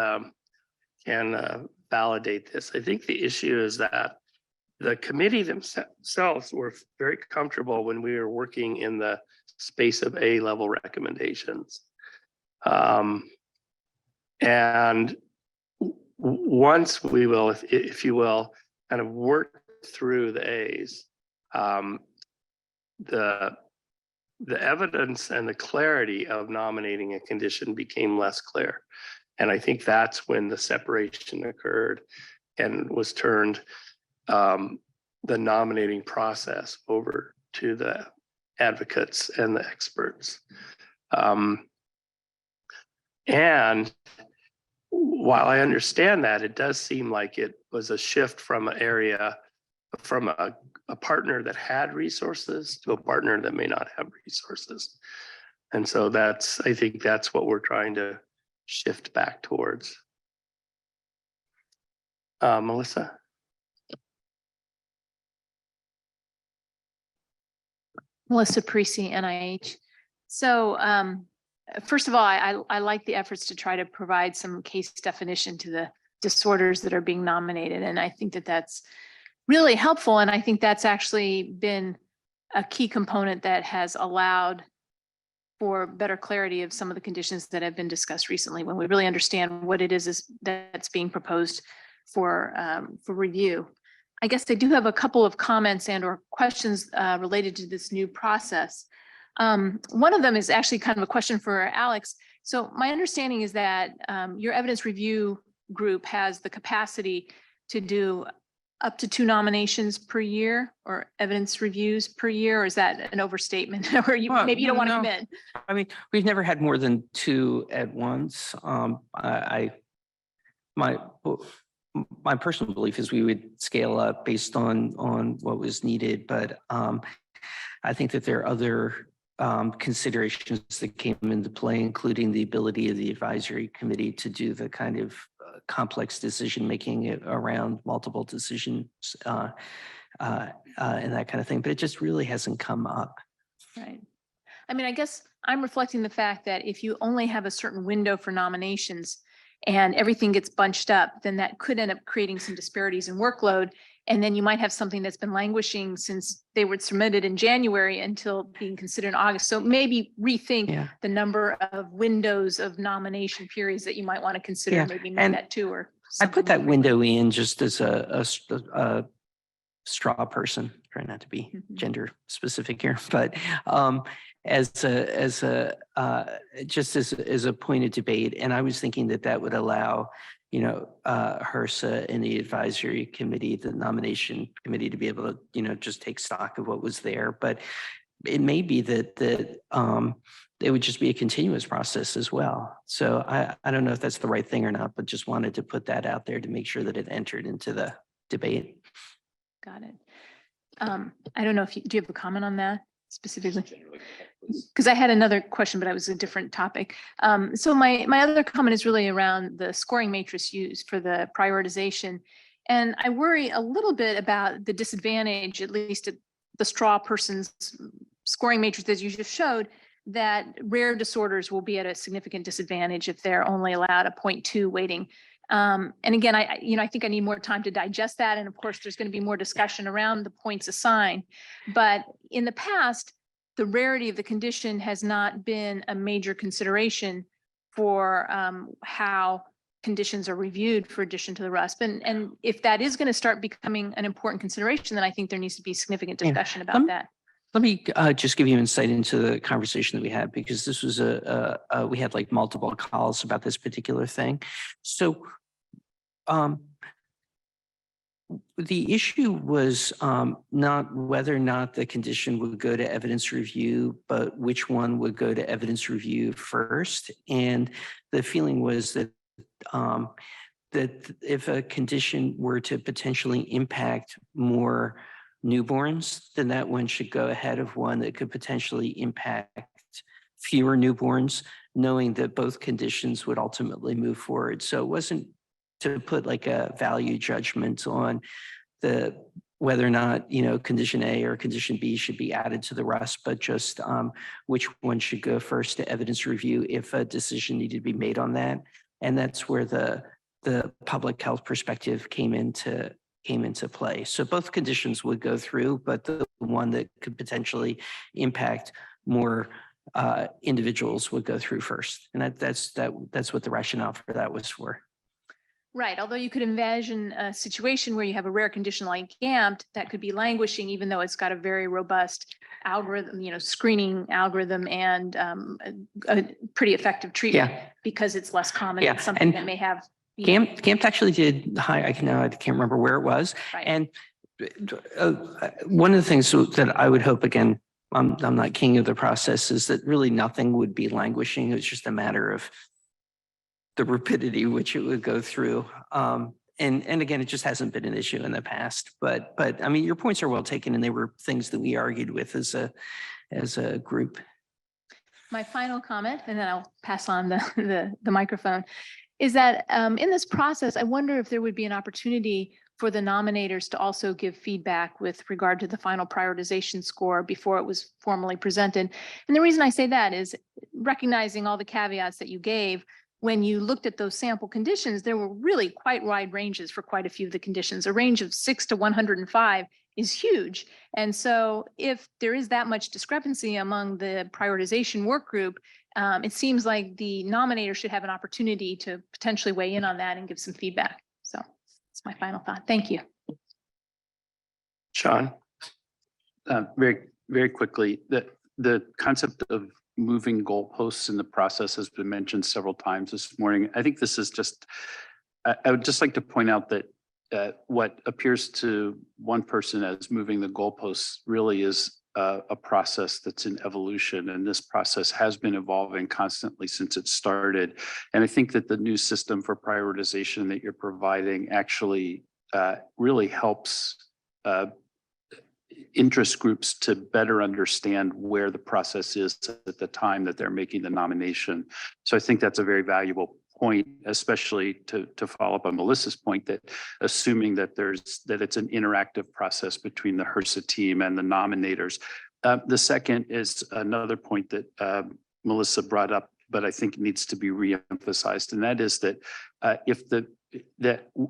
can validate this. I think the issue is that the committee themselves were very comfortable when we were working in the space of A-level recommendations. And once we will, if you will, kind of work through the A's, the evidence and the clarity of nominating a condition became less clear. And I think that's when the separation occurred and was turned the nominating process over to the advocates and the experts. And while I understand that, it does seem like it was a shift from an area, from a partner that had resources to a partner that may not have resources. And so I think that's what we're trying to shift back towards. Melissa? Melissa Parisi, NIH. So first of all, I like the efforts to try to provide some case definition to the disorders that are being nominated. And I think that that's really helpful. And I think that's actually been a key component that has allowed for better clarity of some of the conditions that have been discussed recently, when we really understand what it is that's being proposed for review. I guess I do have a couple of comments and or questions related to this new process. One of them is actually kind of a question for Alex. So my understanding is that your evidence review group has the capacity to do up to 2 nominations per year or evidence reviews per year, or is that an overstatement? Or Well, maybe you don't want to no. commit? I mean, we've never had more than 2 at once. My personal belief is we would scale up based on what was needed, but I think that there are other considerations that came into play, including the ability of the advisory committee to do the kind of complex decision making around multiple decisions and that kind of thing. But it just really hasn't come up. Right. I mean, I guess I'm reflecting the fact that if you only have a certain window for nominations and everything gets bunched up, then that could end up creating some disparities in workload. And then you might have something that's been languishing since they were submitted in January until being considered in August. So maybe rethink the number of windows of nomination periods that you might want to consider, Yeah, maybe make and that 2 or I put something that more window in just as a straw person, try not to be Mhm. gender specific here, but just as a point of debate. And I was thinking that would allow, HRSA and the advisory committee, the nomination committee, to be able to, just take stock of what was there. But it may be that it would just be a continuous process as well. So I don't know if that's the right thing or not, but just wanted to put that out there to make sure that it entered into the debate. Got it. I don't know if do you have a comment on that specifically? Because I had another question, but it was a different topic. So my other comment is really around the scoring matrix used for the prioritization. And I worry a little bit about the disadvantage, at least at the straw person's scoring matrix that you just showed, that rare disorders will be at a significant disadvantage if they're only allowed a 0.2 weighting. And again, I think I need more time to digest that. And of course, there's going to be more discussion around the points assigned. But in the past, the rarity of the condition has not been a major consideration for how conditions are reviewed for addition to the RUSP. And if that is going to start becoming an important consideration, then I think there needs to be significant discussion about that. Let me just give you insight into the conversation that we had, because this was we had like multiple calls about this particular thing. So the issue was not whether or not the condition would go to evidence review, but which one would go to evidence review first. And the feeling was that that if a condition were to potentially impact more newborns, then that one should go ahead of one that could potentially impact fewer newborns, knowing that both conditions would ultimately move forward. So it wasn't to put like a value judgment on whether or not, condition A or condition B should be added to the RUSP, but just which one should go first to evidence review if a decision needed to be made on that. And that's where the public health perspective came into play. So both conditions would go through, but the one that could potentially impact more individuals would go through first. And that's what the rationale for that was for. Right. Although you could envision a situation where you have a rare condition like GAMT that could be languishing, even though it's got a very robust algorithm, screening algorithm and a pretty effective treatment because it's less common. It's something that may have. GAMT actually did I can't remember where it was. Right. And one of the things that I would hope, again, I'm not king of the process, is that really nothing would be languishing. It was just a matter of the rapidity which it would go through. And again, it just hasn't been an issue in the past. But I mean, your points are well taken, and they were things that we argued with as a group. My final comment, and then I'll pass on the microphone, is that in this process, I wonder if there would be an opportunity for the nominators to also give feedback with regard to the final prioritization score before it was formally presented. And the reason I say that is recognizing all the caveats that you gave. when you looked at those sample conditions, there were really quite wide ranges for quite a few of the conditions. A range of 6 to 105 is huge. And so if there is that much discrepancy among the prioritization work group, it seems like the nominator should have an opportunity to potentially weigh in on that and give some feedback. So that's my final thought. Thank you. Sean? Very quickly, the concept of moving goalposts in the process has been mentioned several times this morning. I think this is just, I would just like to point out that what appears to one person as moving the goalposts really is a process that's in evolution, and this process has been evolving constantly since it started. And I think that the new system for prioritization that you're providing actually really helps interest groups to better understand where the process is at the time that they're making the nomination. So I think that's a very valuable point, especially to follow up on Melissa's point, that assuming that it's an interactive process between the HRSA team and the nominators. The second is another point that Melissa brought up, but I think needs to be reemphasized, and that is that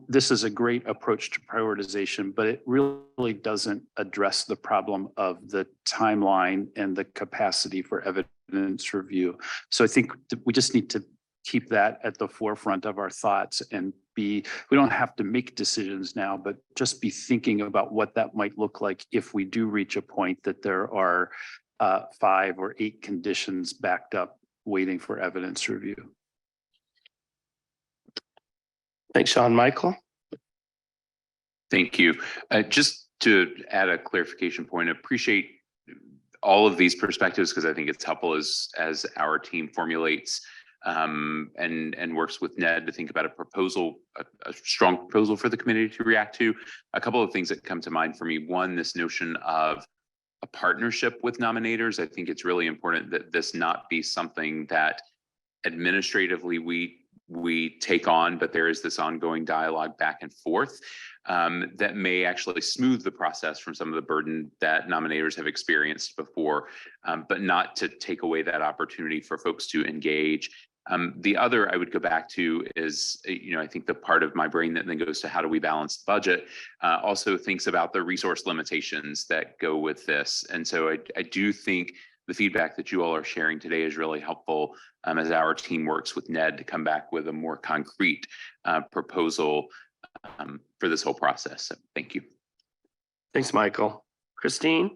this is a great approach to prioritization, but it really doesn't address the problem of the timeline and the capacity for evidence review. So I think we just need to keep that at the forefront of our thoughts and we don't have to make decisions now, but just be thinking about what that might look like if we do reach a point that there are 5 or 8 conditions backed up waiting for evidence review. Thanks, Sean. Michael? Thank you. Just to add a clarification point, I appreciate all of these perspectives because I think it's helpful as our team formulates and works with Ned to think about a proposal, a strong proposal for the committee to react to. A couple of things that come to mind for me. One, this notion of a partnership with nominators. I think it's really important that this not be something that administratively we take on, but there is this ongoing dialogue back and forth that may actually smooth the process from some of the burden that nominators have experienced before, but not to take away that opportunity for folks to engage. The other I would go back to is, I think the part of my brain that then goes to how do we balance the budget also thinks about the resource limitations that go with this. And so I do think the feedback that you all are sharing today is really helpful as our team works with Ned to come back with a more concrete proposal for this whole process. So thank you. Thanks, Michael. Christine?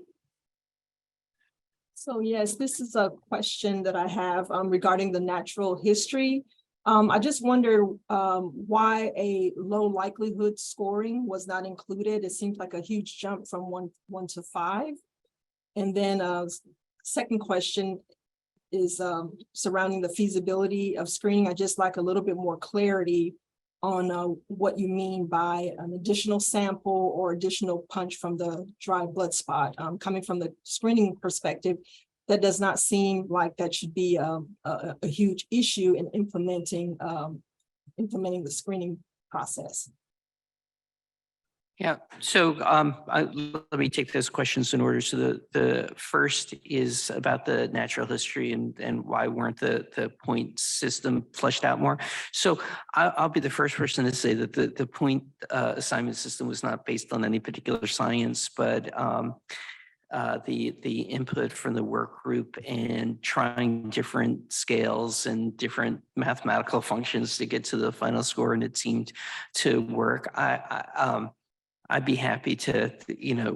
So yes, this is a question that I have regarding the natural history. I just wonder why a low likelihood scoring was not included. It seems like a huge jump from 1 to 5. And then second question is surrounding the feasibility of screening. I just like a little bit more clarity on what you mean by an additional sample or additional punch from the dry blood spot. Coming from the screening perspective, that does not seem like that should be a huge issue in implementing the screening process. Yeah, so let me take those questions in order. So the first is about the natural history and why weren't the point system fleshed out more. So I'll be the first person to say that the point assignment system was not based on any particular science, but the input from the work group and trying different scales and different mathematical functions to get to the final score, and it seemed to work. I'd be happy to,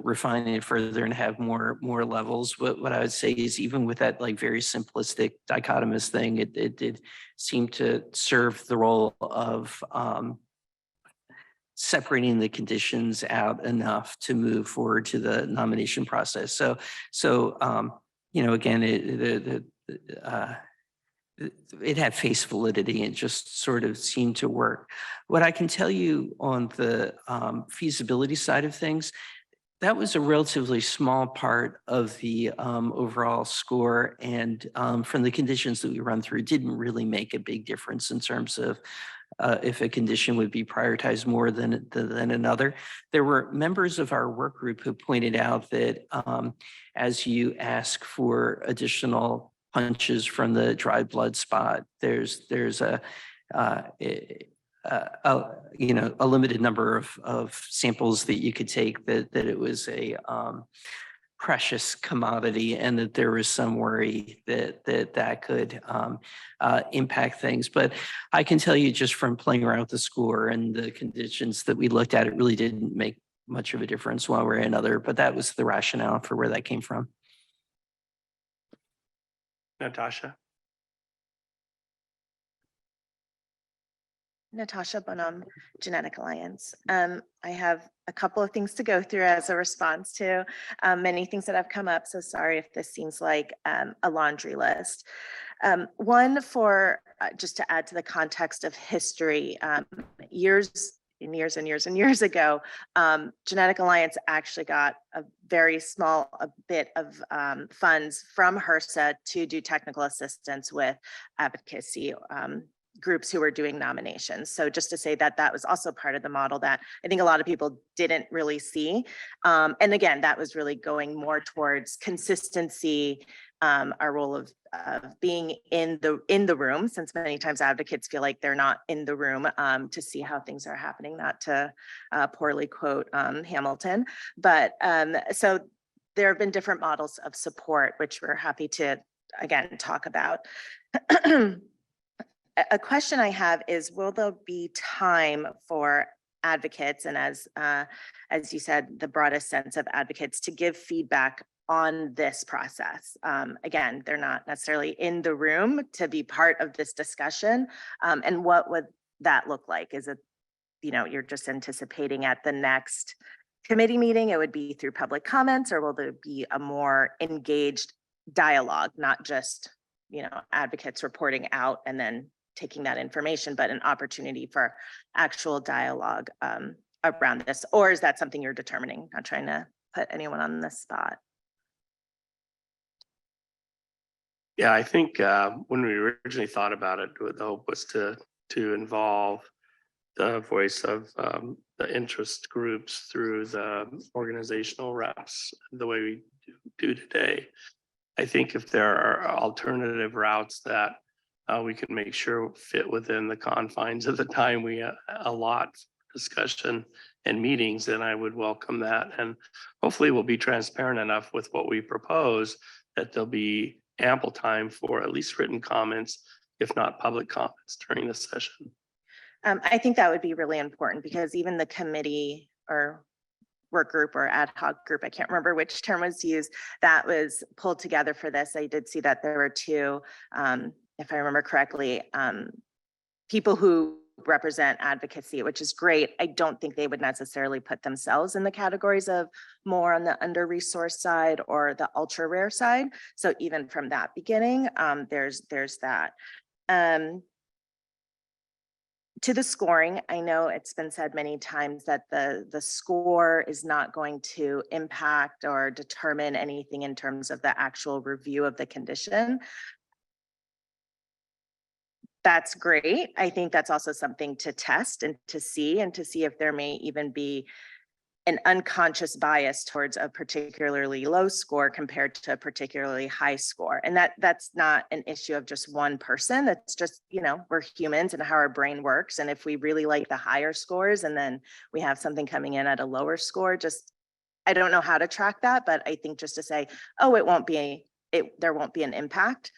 refine it further and have more levels. But what I would say is even with that like very simplistic dichotomous thing, it did seem to serve the role of separating the conditions out enough to move forward to the nomination process. So again, it had face validity and just sort of seemed to work. What I can tell you on the feasibility side of things, that was a relatively small part of the overall score. And from the conditions that we run through, it didn't really make a big difference in terms of if a condition would be prioritized more than another. There were members of our work group who pointed out that as you ask for additional punches from the dry blood spot, there's a you know, a limited number of samples that you could take, that it was a precious commodity, and that there was some worry that could impact things. But I can tell you, just from playing around with the score and the conditions that we looked at, it really didn't make much of a difference one way or another. But that was the rationale for where that came from. Natasha? Natasha Bonham, Genetic Alliance. I have a couple of things to go through as a response to many things that have come up. So sorry if this seems like a laundry list. One for just to add to the context of history, years ago, Genetic Alliance actually got a very small bit of funds from HRSA to do technical assistance with advocacy groups who were doing nominations. So just to say that that was also part of the model that I think a lot of people didn't really see. And again, that was really going more towards consistency, our role of being in the room, since many times advocates feel like they're not in the room to see how things are happening, not to poorly quote Hamilton. But so there have been different models of support, which we're happy to, again, talk about. A question I have is, will there be time for advocates, and as you said, the broadest sense of advocates, to give feedback on this process? Again, they're not necessarily in the room to be part of this discussion. And what would that look like? Is it, you know, you're just anticipating at the next committee meeting, it would be through public comments, or will there be a more engaged dialogue, not just, you know, advocates reporting out and then taking that information, but an opportunity for actual dialogue around this? Or is that something you're determining? Not trying to put anyone on the spot. Yeah, I think when we originally thought about it, the hope was to involve the voice of the interest groups through the organizational reps, the way we do today. I think if there are alternative routes that we can make sure fit within the confines of the time we allot for discussion and meetings, then I would welcome that. And hopefully we'll be transparent enough with what we propose that there'll be ample time for at least written comments, if not public comments, during the session. I think that would be really important, because even the committee or work group or ad hoc group, I can't remember which term was used, that was pulled together for this. I did see that there were two, if I remember correctly, people who represent advocacy, which is great. I don't think they would necessarily put themselves in the categories of more on the under-resourced side or the ultra rare side. So even from that beginning, there's that. To the scoring, I know it's been said many times that the score is not going to impact or determine anything in terms of the actual review of the condition. That's great. I think that's also something to test and to see if there may even be an unconscious bias towards a particularly low score compared to a particularly high score. And that's not an issue of just one person. That's just, you know, we're humans and how our brain works. And if we really like the higher scores and then we have something coming in at a lower score, just, I don't know how to track that, but I think just to say, oh, there won't be an impact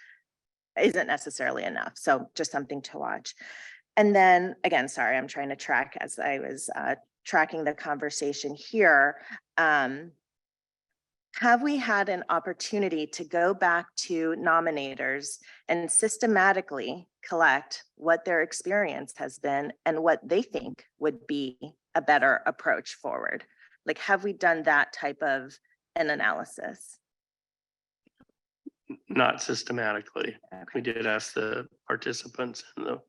isn't necessarily enough. So just something to watch. And then again, sorry, I'm trying to track as I was tracking the conversation here. Have we had an opportunity to go back to nominators and systematically collect what their experience has been and what they think would be a better approach forward? Like, have we done that type of an analysis? Not systematically. Okay. We did ask the participants in the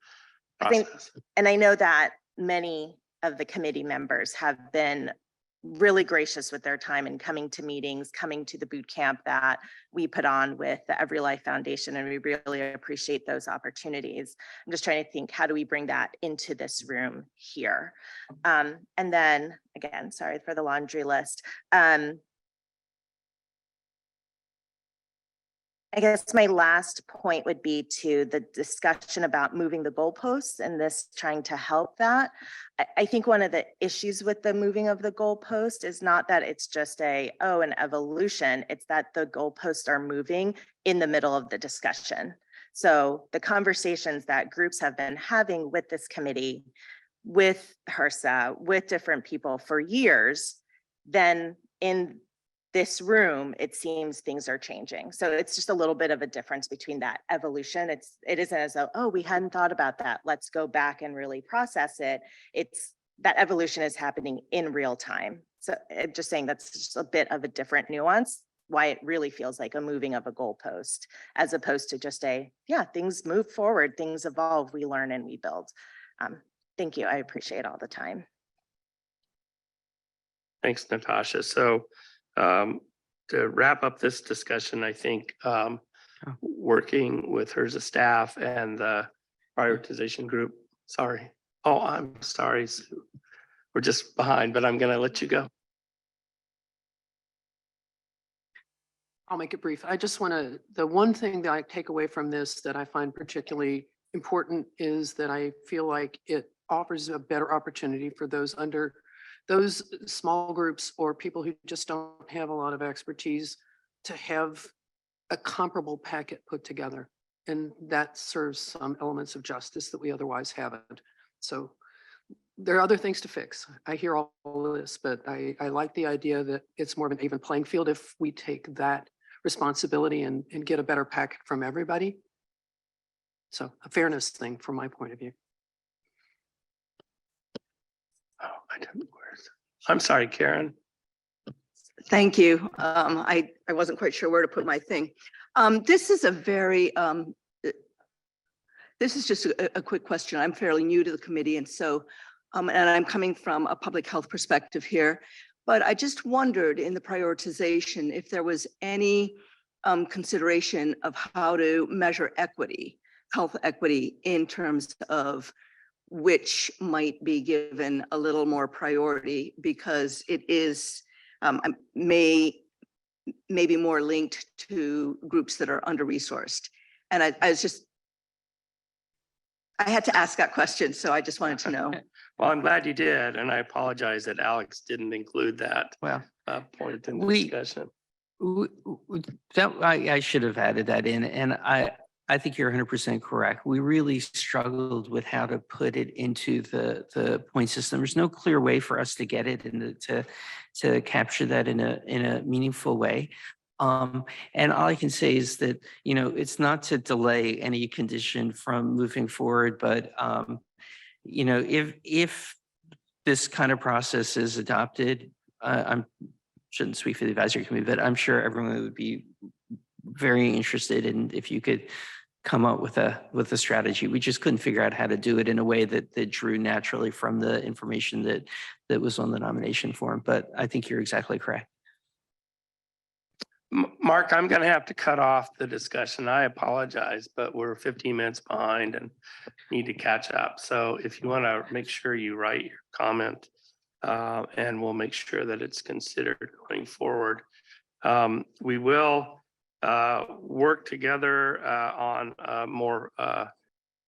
I think, process. and I know that many of the committee members have been really gracious with their time and coming to meetings, coming to the boot camp that we put on with the Every Life Foundation, and we really appreciate those opportunities. I'm just trying to think, how do we bring that into this room here? And then again, sorry for the laundry list. I guess my last point would be to the discussion about moving the goalposts and this trying to help that. I think one of the issues with the moving of the goalpost is not that it's just an evolution, it's that the goalposts are moving in the middle of the discussion. So the conversations that groups have been having with this committee, with HRSA, with different people for years, then in this room, it seems things are changing. So it's just a little bit of a difference between that evolution. It isn't as though, oh, we hadn't thought about that, let's go back and really process it. It's that evolution is happening in real time. So I'm just saying that's just a bit of a different nuance, why it really feels like a moving of a goalpost, as opposed to just things move forward, things evolve, we learn and we build. Thank you, I appreciate all the time. Thanks, Natasha. So to wrap up this discussion, I think working with HRSA staff and the prioritization group, sorry. Oh, I'm sorry, Sue. We're just behind, but I'm gonna let you go. I'll make it brief. I just want to, the one thing that I take away from this that I find particularly important is that I feel like it offers a better opportunity for those small groups or people who just don't have a lot of expertise to have a comparable packet put together. And that serves some elements of justice that we otherwise haven't. So there are other things to fix. I hear all of this, but I like the idea that it's more of an even playing field if we take that responsibility and get a better packet from everybody. So a fairness thing from my point of view. Oh, I'm sorry, Karen. Thank you. I wasn't quite sure where to put my thing. This is a very, this is just a quick question. I'm fairly new to the committee, and so, and I'm coming from a public health perspective here, but I just wondered in the prioritization if there was any consideration of how to measure equity, health equity, in terms of which might be given a little more priority because it is may be more linked to groups that are under-resourced. And I had to ask that question, so I just wanted to know. Well, I'm glad you did, and I apologize that Alex didn't include that point in the discussion. I should have added that in, and I think you're 100% correct. We really struggled with how to put it into the point system. There's no clear way for us to get it and to capture that in a meaningful way. And all I can say is that, it's not to delay any condition from moving forward, but if this kind of process is adopted, I shouldn't speak for the advisory committee, but I'm sure everyone would be very interested in if you could come up with a strategy. We just couldn't figure out how to do it in a way that drew naturally from the information that was on the nomination form. But I think you're exactly correct. Mark, I'm going to have to cut off the discussion. I apologize, but we're 15 minutes behind and need to catch up. So if you want to make sure you write your comment, and we'll make sure that it's considered going forward. We will work together on a more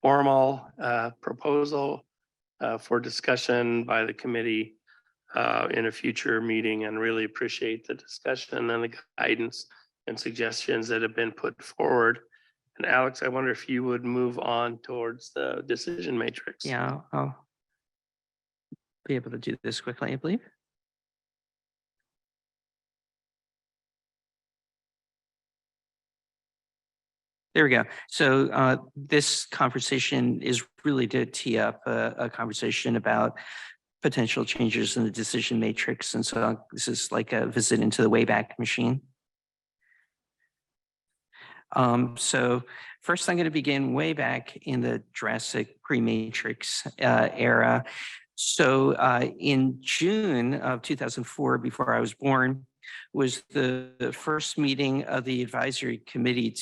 formal proposal for discussion by the committee in a future meeting, and really appreciate the discussion and the guidance and suggestions that have been put forward. And Alex, I wonder if you would move on towards the decision matrix. Yeah, I'll be able to do this quickly, I believe. There we go. So this conversation is really to tee up a conversation about potential changes in the decision matrix. And so this is like a visit into the Wayback Machine. So first I'm going to begin way back in the Jurassic pre-matrix era. So in June of 2004, before I was born, was the first meeting of the advisory committee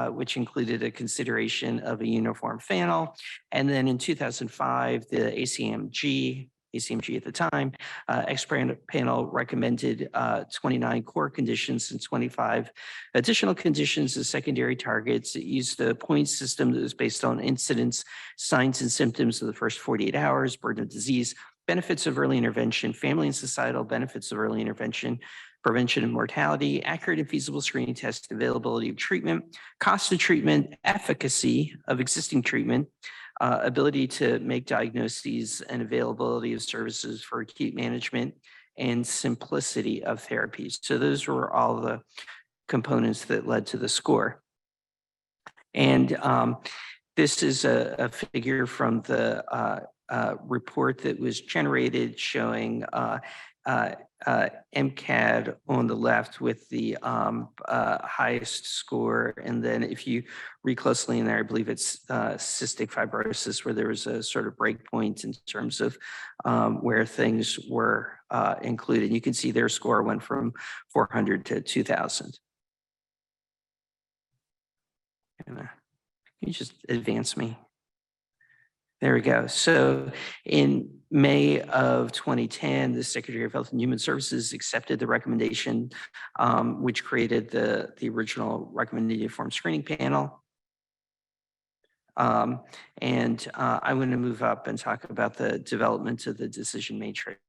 which included a consideration of a uniform panel. And then in 2005, the ACMG ACMG at the time. Expert panel recommended 29 core conditions and 25 additional conditions as secondary targets. It used a point system that was based on incidence, signs and symptoms of the first 48 hours, burden of disease, benefits of early intervention, family and societal benefits of early intervention, prevention of mortality, accurate and feasible screening tests, availability of treatment, cost of treatment, efficacy of existing treatment, ability to make diagnoses and availability of services for acute management, and simplicity of therapies. So those were all the components that led to the score. And this is a figure from the report that was generated showing MCAD on the left with the highest score. And then if you read closely in there, I believe it's cystic fibrosis, where there was a sort of break point in terms of where things were included. You can see their score went from 400 to 2000. Can you just advance me? There we go. So in May of 2010, the Secretary of Health and Human Services accepted the recommendation, which created the original recommended uniform screening panel. And I'm going to move up and talk about the development of the decision matrix.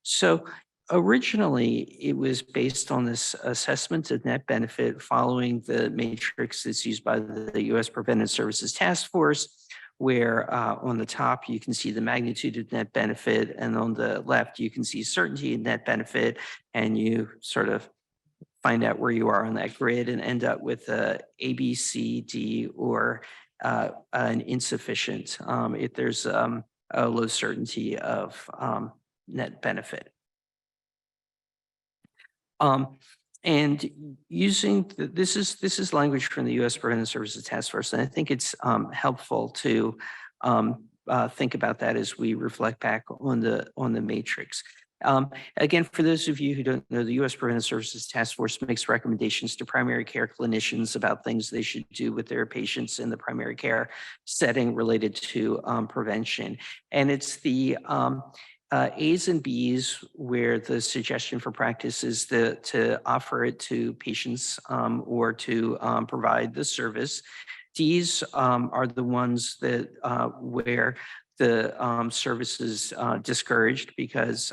So originally, it was based on this assessment of net benefit following the matrix that's used by the U.S. Preventive Services Task Force, where on the top, you can see the magnitude of net benefit, and on the left, you can see certainty of net benefit, and you sort of find out where you are on that grid and end up with a B, C, D, or an insufficient if there's a low certainty of net benefit. And using this is language from the U.S. Preventive Services Task Force, and I think it's helpful to think about that as we reflect back on the matrix. Again, for those of you who don't know, the U.S. Preventive Services Task Force makes recommendations to primary care clinicians about things they should do with their patients in the primary care setting related to prevention, and it's the A's and B's where the suggestion for practice is to offer it to patients or to provide the service. D's are the ones that where the service is discouraged because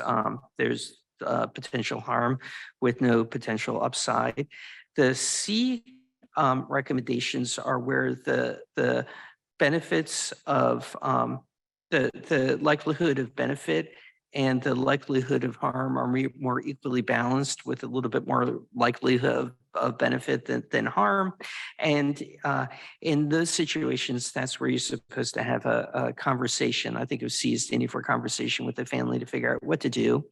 there's potential harm with no potential upside. The C recommendations are where the benefits of the likelihood of benefit and the likelihood of harm are more equally balanced, with a little bit more likelihood of benefit than harm. And in those situations, that's where you're supposed to have a conversation. I think of C as standing for conversation with the family to figure out what to do.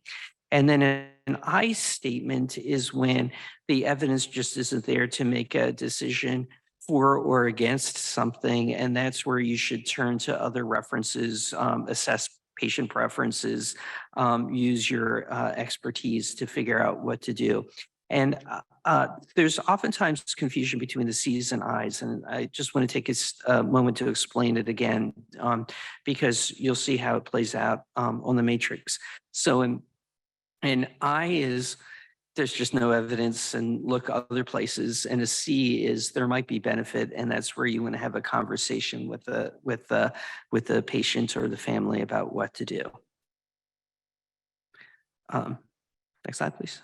And then an I statement is when the evidence just isn't there to make a decision for or against something. And that's where you should turn to other references, assess patient preferences, use your expertise to figure out what to do. And there's oftentimes confusion between the C's and I's, and I just want to take a moment to explain it again, because you'll see how it plays out on the matrix. So an I is there's just no evidence and look other places, and a C is there might be benefit, and that's where you want to have a conversation with the patient or the family about what to do. Next slide, please.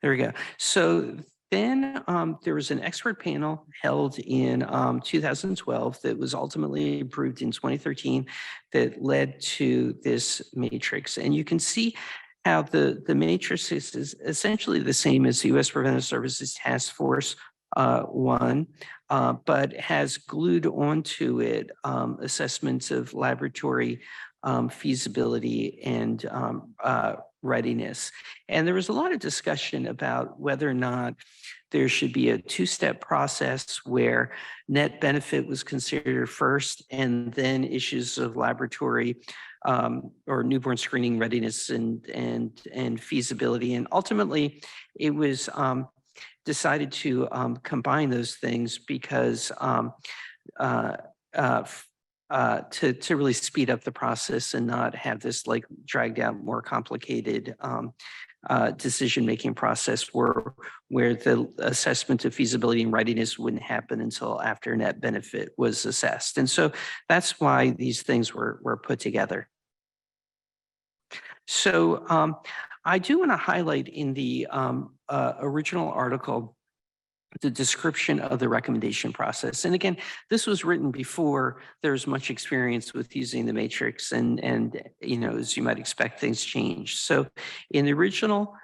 There we go. So then there was an expert panel held in 2012 that was ultimately approved in 2013 that led to this matrix. And you can see how the matrix is essentially the same as the U.S. Preventive Services Task Force one, but has glued onto it assessments of laboratory feasibility and readiness. And there was a lot of discussion about whether or not there should be a two-step process where net benefit was considered first, and then issues of laboratory or newborn screening readiness and feasibility. And ultimately, it was decided to combine those things because to really speed up the process and not have this like dragged out, more complicated decision-making process where the assessment of feasibility and readiness wouldn't happen until after net benefit was assessed. And so that's why these things were put together. So I do want to highlight in the original article the description of the recommendation process. And again, this was written before there's much experience with using the matrix, and you know, as you might expect, things change. So in the original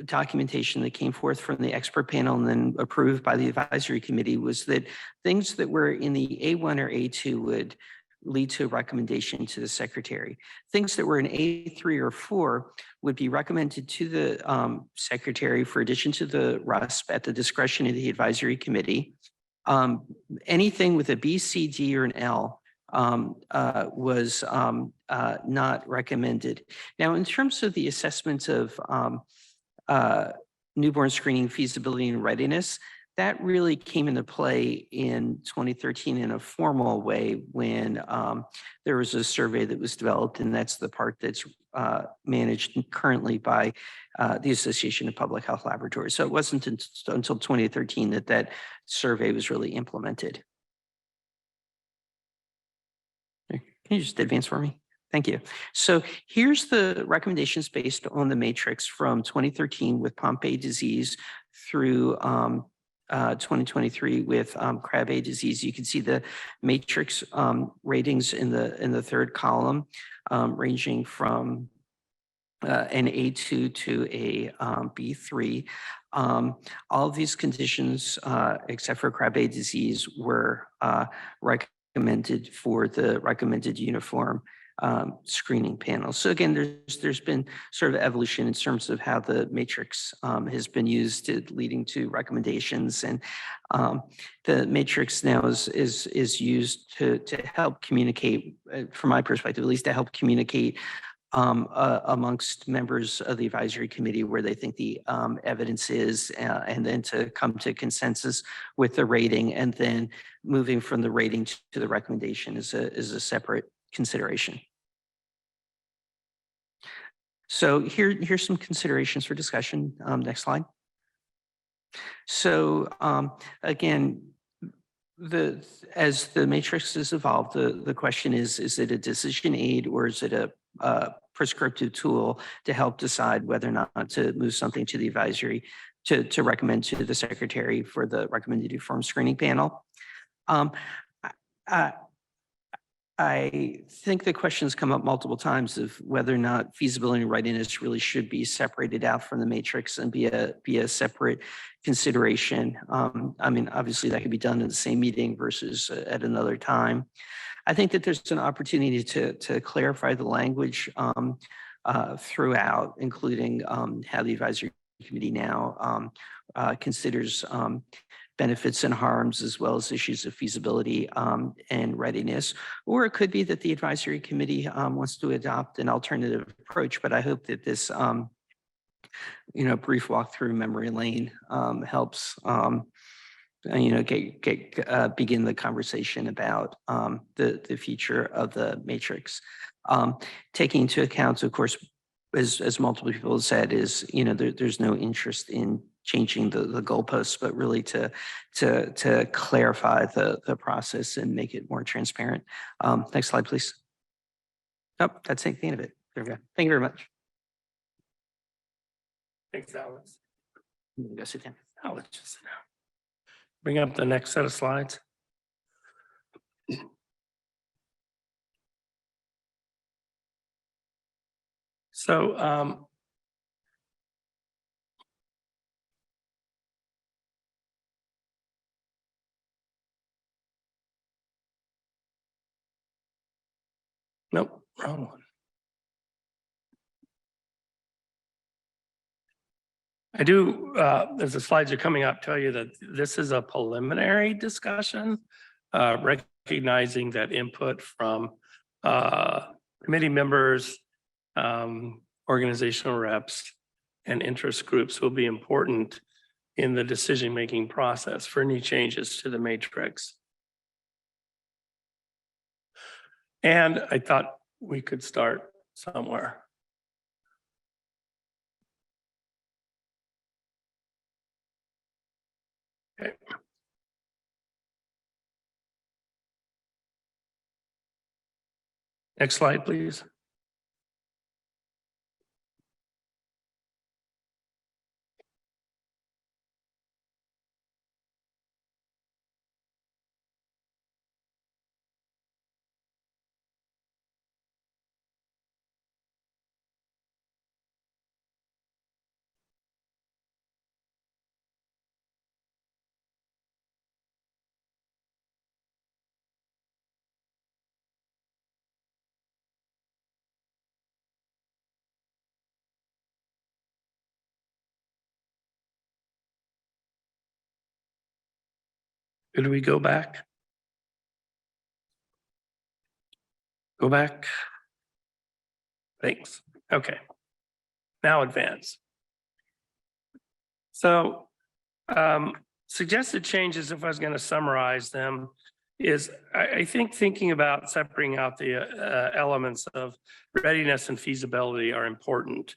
documentation that came forth from the expert panel and then approved by the advisory committee was that things that were in the A1 or A2 would lead to a recommendation to the secretary. Things that were in A3 or 4 would be recommended to the secretary for addition to the RUSP at the discretion of the advisory committee. Anything with a B, C, D, or an L was not recommended. Now, in terms of the assessment of newborn screening feasibility and readiness, that really came into play in 2013 in a formal way when there was a survey that was developed, and that's the part that's managed currently by the Association of Public Health Laboratories. So it wasn't until 2013 that that survey was really implemented. Can you just advance for me? Thank you. So here's the recommendations based on the matrix from 2013 with Pompe disease through 2023 with Crab A disease. You can see the matrix ratings in the third column, ranging from an A2 to a B3. All of these conditions, except for Crab A disease, were recommended for the recommended uniform screening panel. So again, there's been sort of evolution in terms of how the matrix has been used, leading to recommendations, and the matrix now is used to help communicate, from my perspective, at least to help communicate amongst members of the advisory committee where they think the evidence is, and then to come to consensus with the rating, and then moving from the rating to the recommendation is a separate consideration. So here's some considerations for discussion. Next slide. So again, as the matrix has evolved, the question is it a decision aid or is it a prescriptive tool to help decide whether or not to move something to the advisory to recommend to the secretary for the recommended uniform screening panel? I think the questions come up multiple times of whether or not feasibility and readiness really should be separated out from the matrix and be a separate consideration. I mean, obviously that could be done in the same meeting versus at another time. I think that there's an opportunity to clarify the language throughout, including how the advisory committee now considers benefits and harms, as well as issues of feasibility and readiness. Or it could be that the advisory committee wants to adopt an alternative approach, but I hope that this brief walk through memory lane helps begin the conversation about the future of the matrix. Taking into account, of course, as multiple people have said, is there's no interest in changing the goalposts, but really to clarify the process and make it more transparent. Next slide, please. Oh, that's the end of it. There we go. Thank you very much. Thanks, Alex. Go sit down. Alex, just sit down. Bring up the next set of slides. So nope, wrong one. I do, as the slides are coming up, tell you that this is a preliminary discussion, recognizing that input from committee members, organizational reps, and interest groups will be important in the decision-making process for any changes to the matrix. And I thought we could start somewhere. Okay. Next slide, please. Could we go back? Go back. Thanks. Okay. Now advance. So suggested changes, if I was going to summarize them, is I think thinking about separating out the elements of readiness and feasibility are important.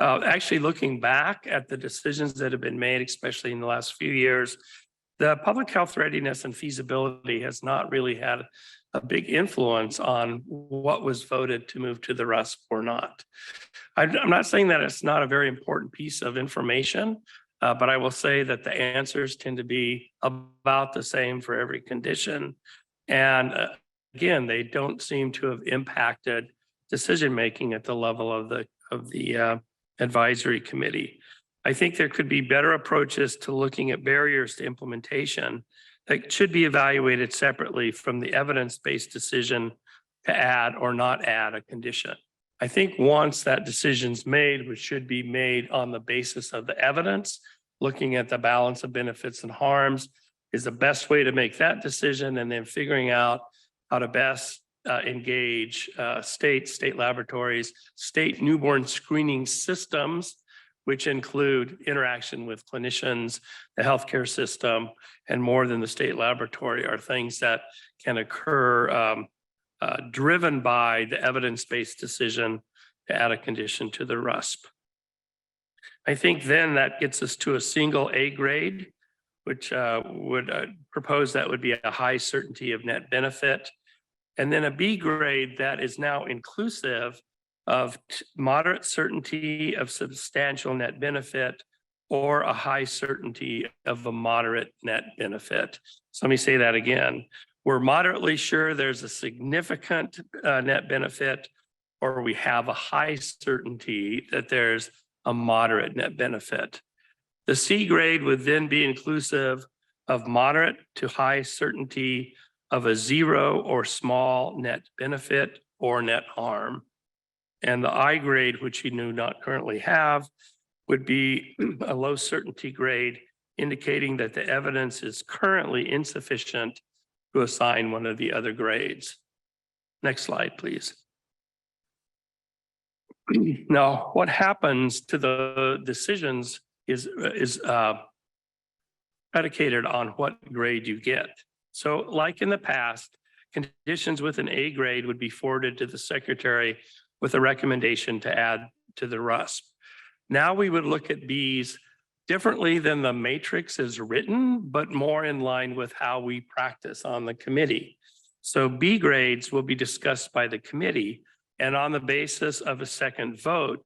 Actually looking back at the decisions that have been made, especially in the last few years, the public health readiness and feasibility has not really had a big influence on what was voted to move to the RUSP or not. I'm not saying that it's not a very important piece of information, but I will say that the answers tend to be about the same for every condition. And again, they don't seem to have impacted decision-making at the level of the advisory committee. I think there could be better approaches to looking at barriers to implementation that should be evaluated separately from the evidence-based decision to add or not add a condition. I think once that decision's made, which should be made on the basis of the evidence, looking at the balance of benefits and harms is the best way to make that decision, and then figuring out how to best engage state laboratories, state newborn screening systems, which include interaction with clinicians, the healthcare system, and more than the state laboratory, are things that can occur driven by the evidence-based decision to add a condition to the RUSP. I think then that gets us to a single A grade, which would propose that would be a high certainty of net benefit. And then a B grade that is now inclusive of moderate certainty of substantial net benefit or a high certainty of a moderate net benefit. So let me say that again. We're moderately sure there's a significant net benefit, or we have a high certainty that there's a moderate net benefit. The C grade would then be inclusive of moderate to high certainty of a zero or small net benefit or net harm. And the I grade, which you do not currently have, would be a low certainty grade, indicating that the evidence is currently insufficient to assign one of the other grades. Next slide, please. Now, what happens to the decisions is predicated on what grade you get. So like in the past, conditions with an A grade would be forwarded to the secretary with a recommendation to add to the RUSP. Now we would look at Bs differently than the matrix is written, but more in line with how we practice on the committee. So B grades will be discussed by the committee, and on the basis of a second vote,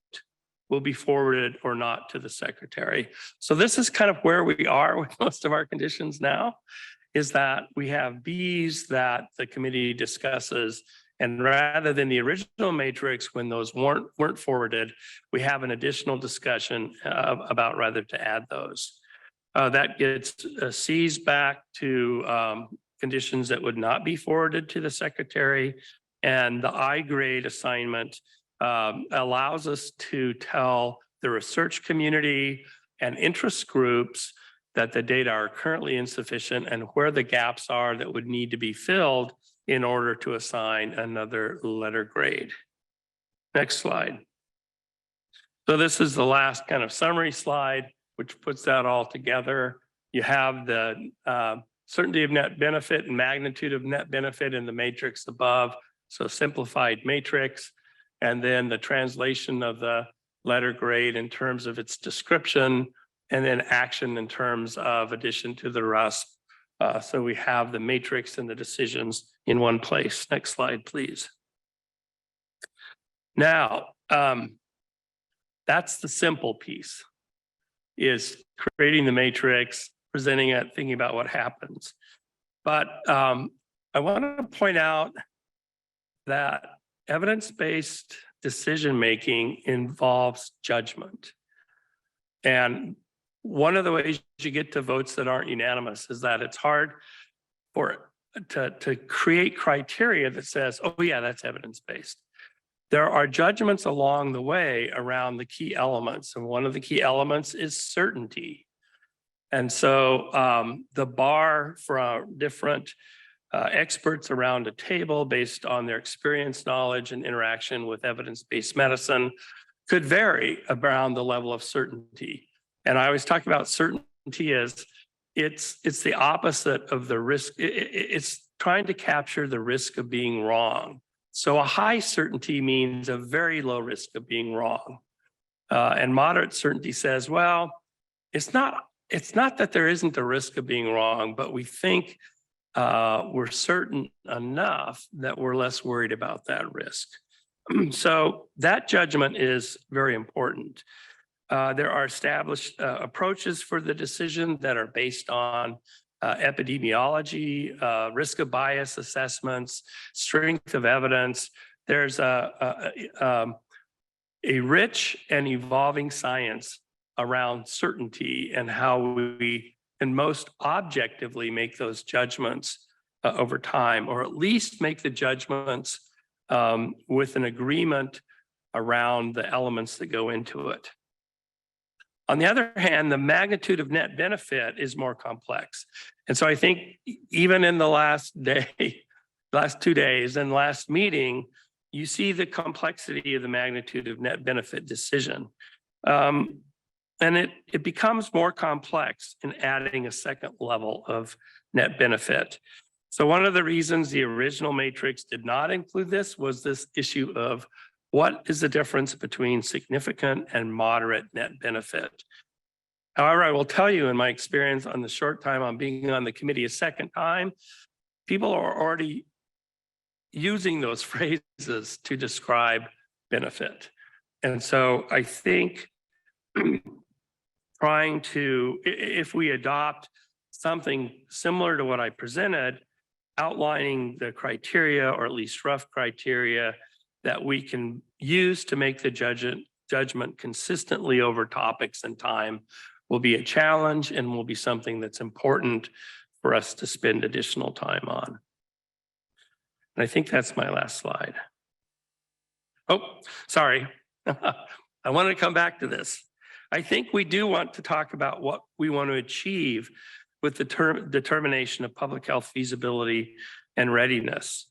will be forwarded or not to the secretary. So this is kind of where we are with most of our conditions now, is that we have Bs that the committee discusses, and rather than the original matrix, when those weren't forwarded, we have an additional discussion about whether to add those. That gets Cs back to conditions that would not be forwarded to the secretary. And the I grade assignment allows us to tell the research community and interest groups that the data are currently insufficient and where the gaps are that would need to be filled in order to assign another letter grade. Next slide. So this is the last kind of summary slide, which puts that all together. You have the certainty of net benefit and magnitude of net benefit in the matrix above. So simplified matrix, and then the translation of the letter grade in terms of its description, and then action in terms of addition to the RUSP. So we have the matrix and the decisions in one place. Next slide, please. Now, that's the simple piece, is creating the matrix, presenting it, thinking about what happens. But I want to point out that evidence-based decision-making involves judgment. And one of the ways you get to votes that aren't unanimous is that it's hard to create criteria that says, oh yeah, that's evidence-based. There are judgments along the way around the key elements. And one of the key elements is certainty. And so the bar for different experts around a table based on their experience, knowledge, and interaction with evidence-based medicine could vary around the level of certainty. And I always talk about certainty as it's the opposite of the risk. It's trying to capture the risk of being wrong. So a high certainty means a very low risk of being wrong. And moderate certainty says, well, it's not that there isn't a risk of being wrong, but we think we're certain enough that we're less worried about that risk. So that judgment is very important. There are established approaches for the decision that are based on epidemiology, risk of bias assessments, strength of evidence. There's a rich and evolving science around certainty and how we can most objectively make those judgments over time, or at least make the judgments with an agreement around the elements that go into it. On the other hand, the magnitude of net benefit is more complex. And so I think even in the last 2 days and last meeting, you see the complexity of the magnitude of net benefit decision. And it becomes more complex in adding a second level of net benefit. So one of the reasons the original matrix did not include this was this issue of what is the difference between significant and moderate net benefit. However, I will tell you in my experience on the short time I'm being on the committee a second time, people are already using those phrases to describe benefit. And so I think trying to, if we adopt something similar to what I presented, outlining the criteria, or at least rough criteria, that we can use to make the judgment consistently over topics and time will be a challenge and will be something that's important for us to spend additional time on. And I think that's my last slide. Oh, sorry. I wanted to come back to this. I think we do want to talk about what we want to achieve with the determination of public health feasibility and readiness.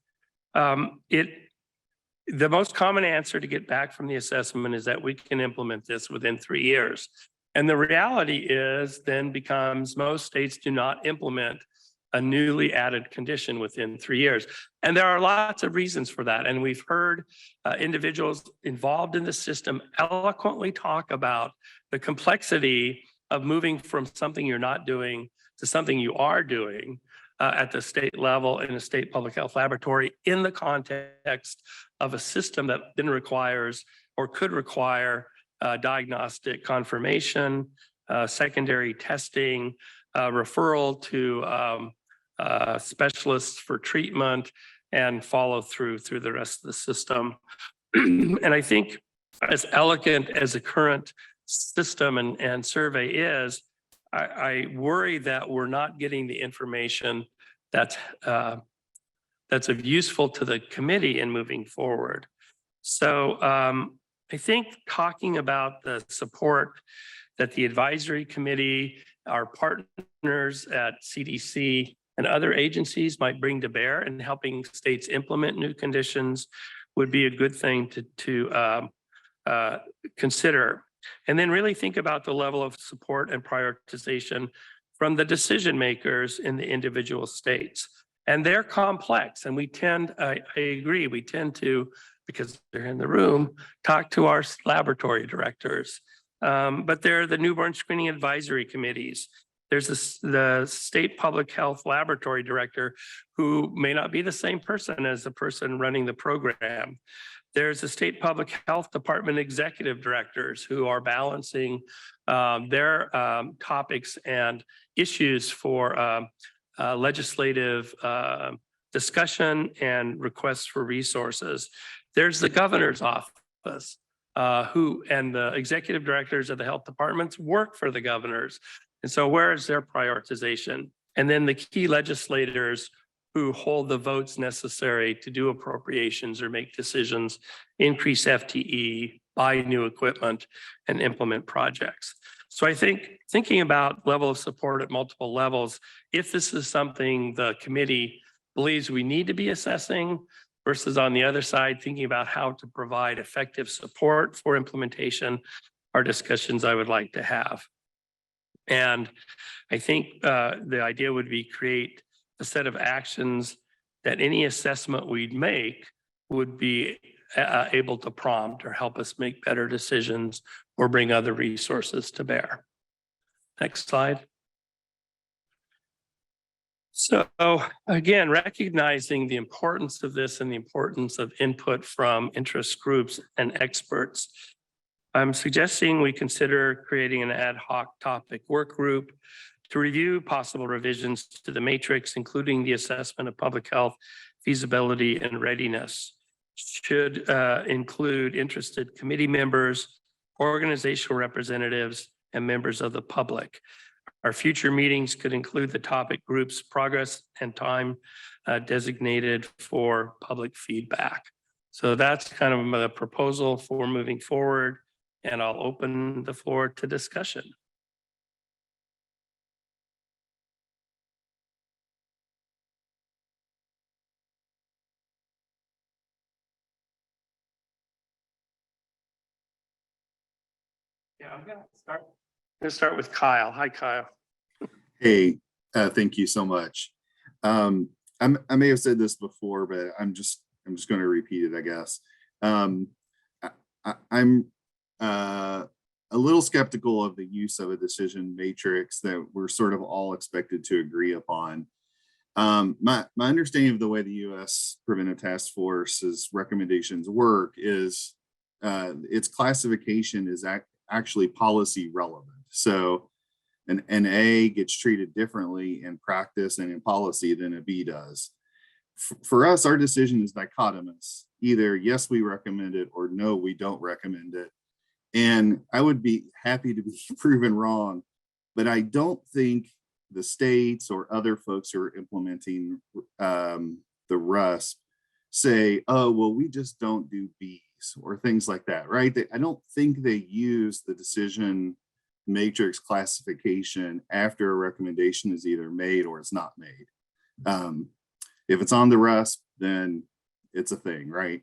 The most common answer to get back from the assessment is that we can implement this within 3 years. And the reality is then becomes most states do not implement a newly added condition within 3 years. And there are lots of reasons for that. And we've heard individuals involved in the system eloquently talk about the complexity of moving from something you're not doing to something you are doing at the state level in a state public health laboratory in the context of a system that then requires or could require diagnostic confirmation, secondary testing, referral to specialists for treatment, and follow through the rest of the system. And I think as elegant as the current system and survey is, I worry that we're not getting the information that's of useful to the committee in moving forward. So I think talking about the support that the advisory committee, our partners at CDC and other agencies might bring to bear in helping states implement new conditions would be a good thing to consider. And then really think about the level of support and prioritization from the decision makers in the individual states. And they're complex, and we tend, I agree, we tend to, because they're in the room, talk to our laboratory directors. But there are the newborn screening advisory committees. There's the state public health laboratory director who may not be the same person as the person running the program. There's the state public health department executive directors who are balancing their topics and issues for legislative discussion and requests for resources. There's the governor's office who and the executive directors of the health departments work for the governors. And so where is their prioritization? And then the key legislators who hold the votes necessary to do appropriations or make decisions, increase FTE, buy new equipment, and implement projects. So I think thinking about level of support at multiple levels, if this is something the committee believes we need to be assessing, versus on the other side, thinking about how to provide effective support for implementation, are discussions I would like to have. And I think the idea would be create a set of actions that any assessment we'd make would be able to prompt or help us make better decisions or bring other resources to bear. Next slide. So again, recognizing the importance of this and the importance of input from interest groups and experts, I'm suggesting we consider creating an ad hoc topic work group to review possible revisions to the matrix, including the assessment of public health feasibility and readiness. Should include interested committee members, organizational representatives, and members of the public. Our future meetings could include the topic group's progress and time designated for public feedback. So that's kind of the proposal for moving forward, and I'll open the floor to discussion. Yeah, I'm gonna start with Kyle. Hi, Kyle. Hey, thank you so much. I may have said this before, but I'm just going to repeat it, I guess. I'm a little skeptical of the use of a decision matrix that we're sort of all expected to agree upon. My understanding of the way the U.S. Preventive Task Force's recommendations work is its classification is actually policy relevant. So an A gets treated differently in practice and in policy than a B does. For us, our decision is dichotomous. Either yes, we recommend it, or no, we don't recommend it. And I would be happy to be proven wrong, but I don't think the states or other folks who are implementing the RUSP say, oh, well, we just don't do Bs or things like that, right? I don't think they use the decision matrix classification after a recommendation is either made or it's not made. If it's on the RUSP, then it's a thing, right?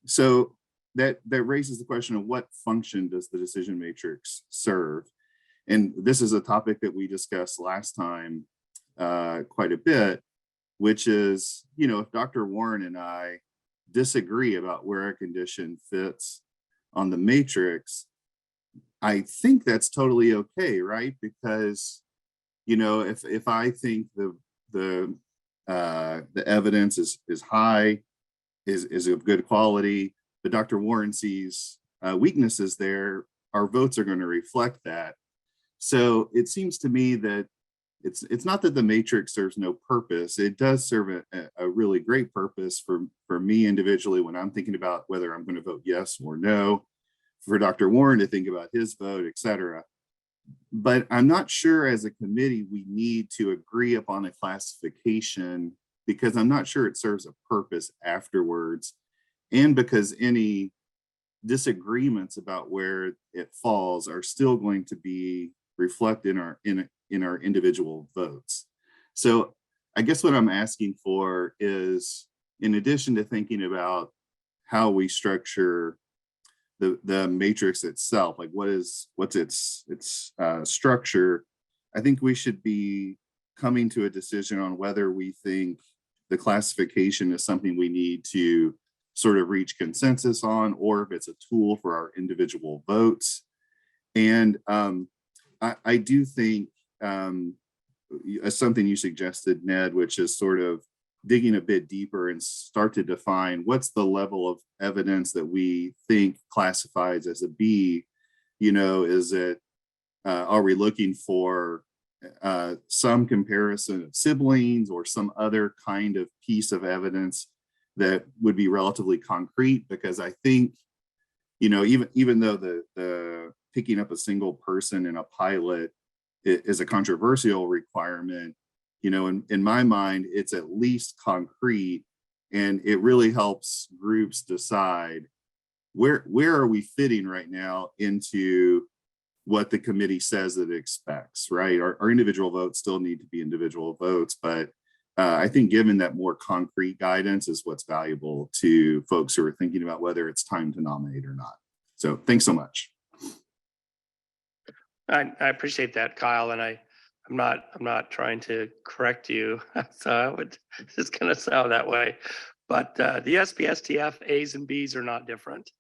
So that raises the question of what function does the decision matrix serve? And this is a topic that we discussed last time quite a bit, which is, you know, if Dr. Warren and I disagree about where a condition fits on the matrix, I think that's totally okay, right? Because, you know, if I think the evidence is high, is of good quality, but Dr. Warren sees weaknesses there, our votes are going to reflect that. So it seems to me that it's not that the matrix serves no purpose. It does serve a really great purpose for me individually when I'm thinking about whether I'm going to vote yes or no, for Dr. Warren to think about his vote, et cetera. But I'm not sure as a committee we need to agree upon a classification, because I'm not sure it serves a purpose afterwards, and because any disagreements about where it falls are still going to be reflected in our individual votes. So I guess what I'm asking for is, in addition to thinking about how we structure the matrix itself, like what's its structure, I think we should be coming to a decision on whether we think the classification is something we need to sort of reach consensus on, or if it's a tool for our individual votes. And I do think something you suggested, Ned, which is sort of digging a bit deeper and start to define what's the level of evidence that we think classifies as a B. You know, is it, are we looking for some comparison of siblings or some other kind of piece of evidence that would be relatively concrete? Because I think, you know, even though the picking up a single person in a pilot is a controversial requirement, you know, in my mind, it's at least concrete, and it really helps groups decide where are we fitting right now into what the committee says it expects, right? Our individual votes still need to be individual votes, but I think given that more concrete guidance is what's valuable to folks who are thinking about whether it's time to nominate or not. So thanks so much. I appreciate that, Kyle, and I'm not trying to correct you. So it's going to sound that way, but the SPSTF A's and B's are not different.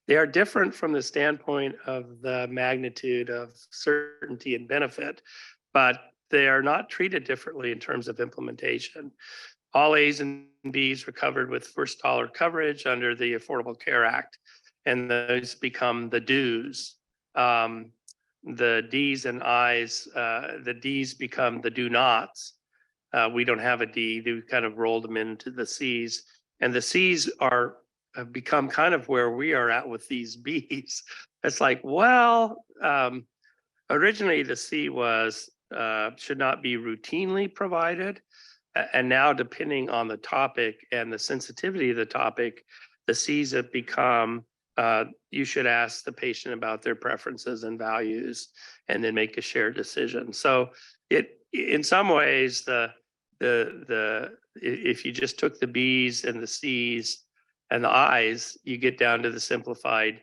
They are different from the standpoint of the magnitude of certainty and benefit, but they are not treated differently in terms of implementation. All A's and B's are covered with first dollar coverage under the Affordable Care Act, and those become the dues. The D's and I's, the D's become the do nots. We don't have a D, we kind of rolled them into the C's, and the C's have become kind of where we are at with these B's. It's like, well, originally the C was should not be routinely provided. And now, depending on the topic and the sensitivity of the topic, the C's have become you should ask the patient about their preferences and values and then make a shared decision. So it, in some ways, if you just took the B's and the C's and the I's, you get down to the simplified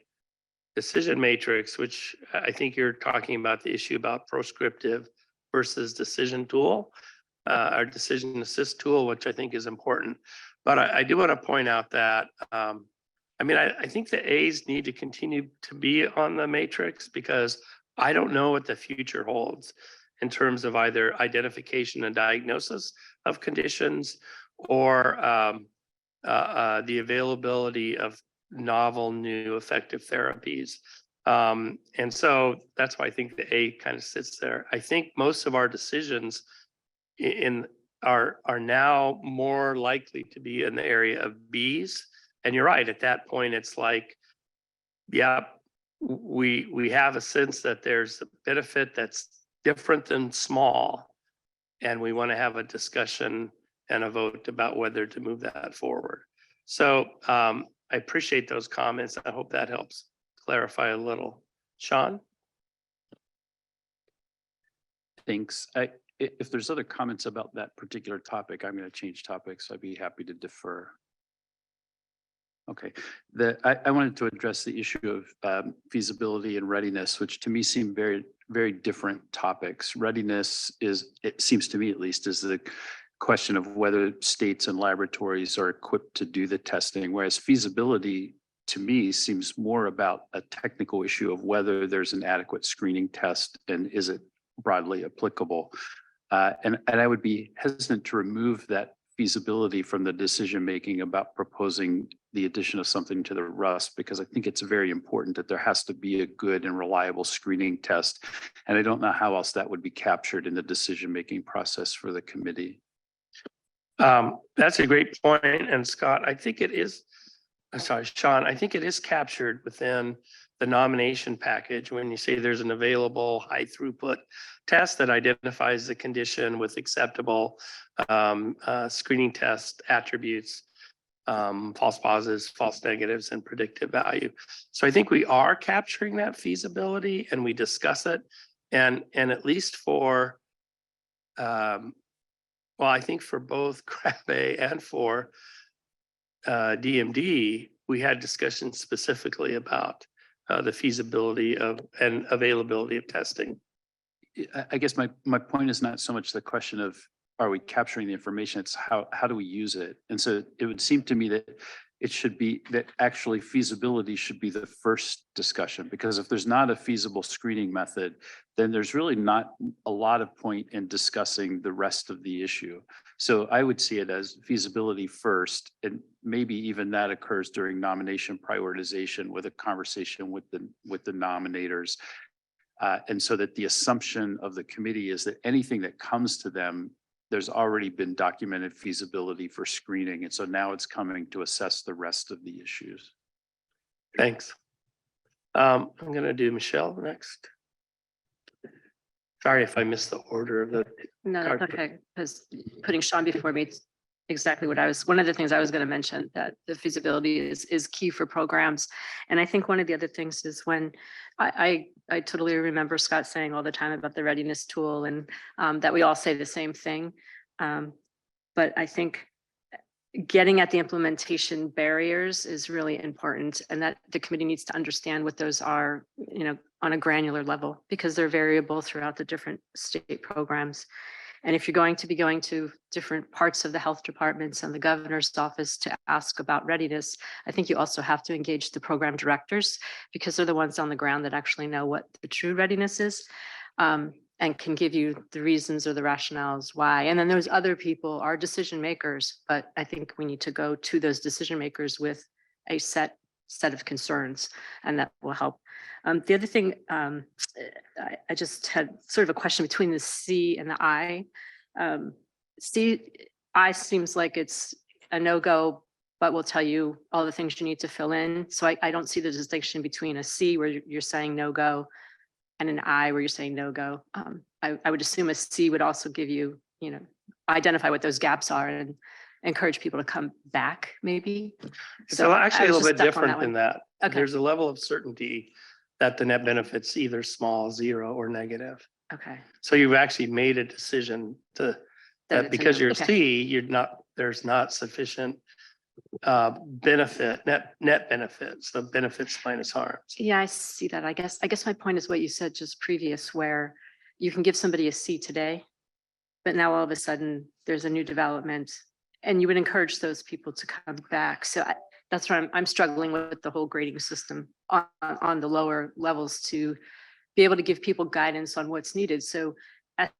decision matrix, which I think you're talking about the issue about proscriptive versus decision tool, our decision assist tool, which I think is important. But I do want to point out that, I mean, I think the A's need to continue to be on the matrix, because I don't know what the future holds in terms of either identification and diagnosis of conditions or the availability of novel, new, effective therapies. And so that's why I think the A kind of sits there. I think most of our decisions are now more likely to be in the area of B's. And you're right, at that point, it's like, yeah, we have a sense that there's a benefit that's different than small, and we want to have a discussion and a vote about whether to move that forward. So I appreciate those comments. I hope that helps clarify a little. Sean? Thanks. If there's other comments about that particular topic, I'm going to change topics. I'd be happy to defer. Okay, I wanted to address the issue of feasibility and readiness, which to me seem very, very different topics. Readiness is, it seems to me at least, is the question of whether states and laboratories are equipped to do the testing, whereas feasibility to me seems more about a technical issue of whether there's an adequate screening test and is it broadly applicable. And I would be hesitant to remove that feasibility from the decision-making about proposing the addition of something to the RUS, because I think it's very important that there has to be a good and reliable screening test. And I don't know how else that would be captured in the decision-making process for the committee. That's a great point. And Scott, I think it is, I'm sorry, Sean, I think it is captured within the nomination package when you say there's an available high throughput test that identifies the condition with acceptable screening test attributes, false positives, false negatives, and predictive value. So I think we are capturing that feasibility and we discuss it. And at least for, well, I think for both CRAB-A and for DMD, we had discussions specifically about the feasibility of and availability of testing. I guess my point is not so much the question of are we capturing the information, it's how do we use it? And so it would seem to me that it should be that actually feasibility should be the first discussion, because if there's not a feasible screening method, then there's really not a lot of point in discussing the rest of the issue. So I would see it as feasibility first, and maybe even that occurs during nomination prioritization with a conversation with the nominators. And so that the assumption of the committee is that anything that comes to them, there's already been documented feasibility for screening. And so now it's coming to assess the rest of the issues. Thanks. I'm going to do Michelle next. Sorry if I missed the order of the. No, card. that's okay, because putting Sean before me, it's exactly what one of the things I was going to mention, that the feasibility is key for programs. And I think one of the other things is when I totally remember Scott saying all the time about the readiness tool, and that we all say the same thing. But I think getting at the implementation barriers is really important, and that the committee needs to understand what those are, on a granular level, because they're variable throughout the different state programs. And if you're going to be going to different parts of the health departments and the governor's office to ask about readiness, I think you also have to engage the program directors, because they're the ones on the ground that actually know what the true readiness is, and can give you the reasons or the rationales why. And then those other people are decision makers, but I think we need to go to those decision makers with a set of concerns, and that will help. The other thing, I just had sort of a question between the C and the I. I seems like it's a no-go, but will tell you all the things you need to fill in. So I don't see the distinction between a C where you're saying no-go and an I where you're saying no-go. I would assume a C would also give you, identify what those gaps are and encourage people to come back, maybe. So actually a little bit different than one. that. Okay. There's a level of certainty that the net benefit's either small, zero, or negative. Okay. So you've actually made a decision That that it's a because no. you're Okay. C, there's not sufficient benefit, net benefits, the benefits minus harms. Yeah, I see that. I guess my point is what you said just previous, where you can give somebody a C today, but now all of a sudden there's a new development, and you would encourage those people to come back. So that's why I'm struggling with the whole grading system on the lower levels, to be able to give people guidance on what's needed. So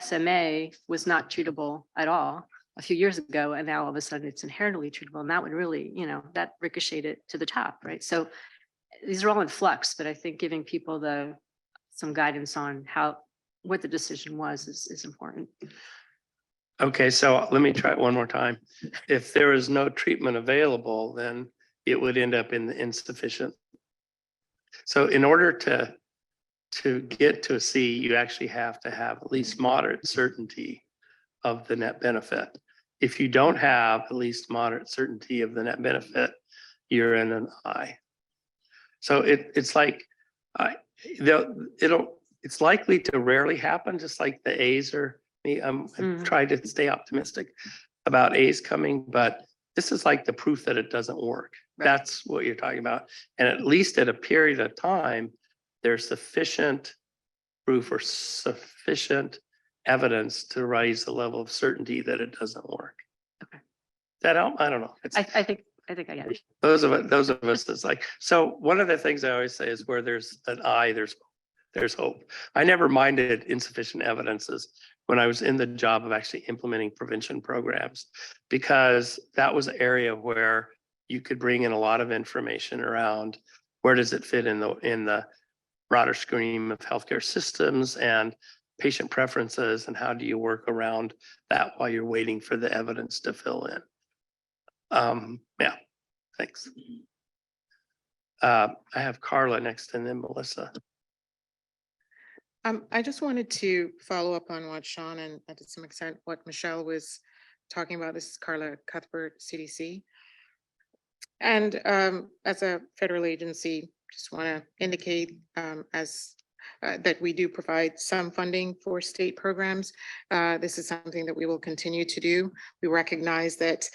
SMA was not treatable at all a few years ago, and now all of a sudden it's inherently treatable, and that would really, that ricocheted it to the top, right? So these are all in flux, but I think giving people some guidance on what the decision was is important. Okay, so let me try it one more time. If there is no treatment available, then it would end up in the insufficient. So in order to get to a C, you actually have to have at least moderate certainty of the net benefit. If you don't have at least moderate certainty of the net benefit, you're in an I. So it's like, it's likely to rarely happen, just like the A's are. I'm trying to stay optimistic about A's coming, but this is like the proof that it doesn't work. Right. That's what you're talking about. And at least at a period of time, there's sufficient proof or sufficient evidence to raise the level of certainty that it doesn't work. Okay. That help? I don't know. I think I get it. Those of us that's like, so one of the things I always say is where there's an I, there's hope. I never minded insufficient evidences when I was in the job of actually implementing prevention programs, because that was an area where you could bring in a lot of information around where does it fit in the broader scheme of healthcare systems and patient preferences, and how do you work around that while you're waiting for the evidence to fill in. Yeah, thanks. I have Carla next and then Melissa. I just wanted to follow up on what Sean and to some extent what Michelle was talking about. This is Carla Cuthbert, CDC. And as a federal agency, just want to indicate that we do provide some funding for state programs. This is something that we will continue to do. We recognize that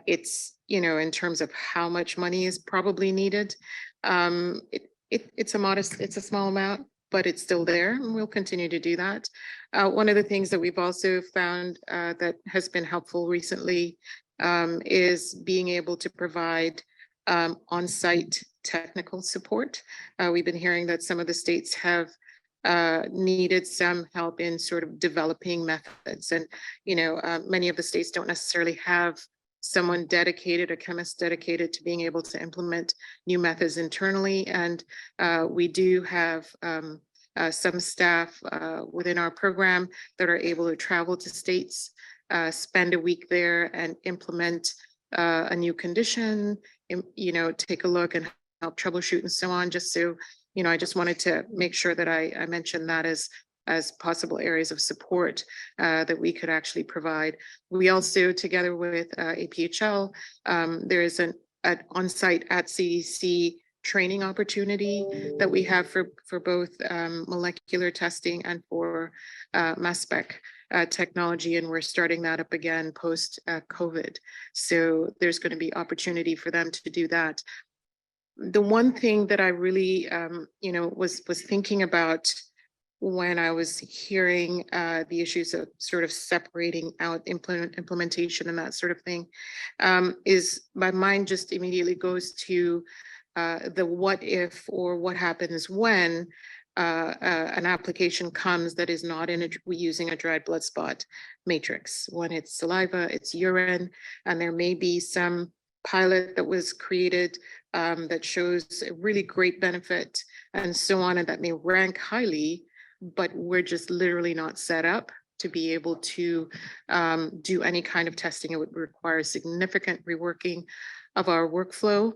it's, in terms of how much money is probably needed, it's a small amount. but it's still there, and we'll continue to do that. One of the things that we've also found that has been helpful recently is being able to provide on-site technical support. We've been hearing that some of the states have needed some help in sort of developing methods, and many of the states don't necessarily have someone dedicated, a chemist dedicated to being able to implement new methods internally. And we do have some staff within our program that are able to travel to states, spend a week there and implement a new condition, take a look and help troubleshoot and so on. Just so, I just wanted to make sure that I mentioned that as possible areas of support that we could actually provide. We also, together with APHL, there is an on-site at CDC training opportunity that we have for both molecular testing and for mass spec technology, and we're starting that up again post COVID. So there's going to be opportunity for them to do that. The one thing that I really, was thinking about when I was hearing the issues of sort of separating out implementation and that sort of thing, is my mind just immediately goes to the what if or what happens when an application comes that is not using a dried blood spot matrix. When it's saliva, it's urine, and there may be some pilot that was created that shows a really great benefit and so on, and that may rank highly, but we're just literally not set up to be able to do any kind of testing. It would require significant reworking of our workflow.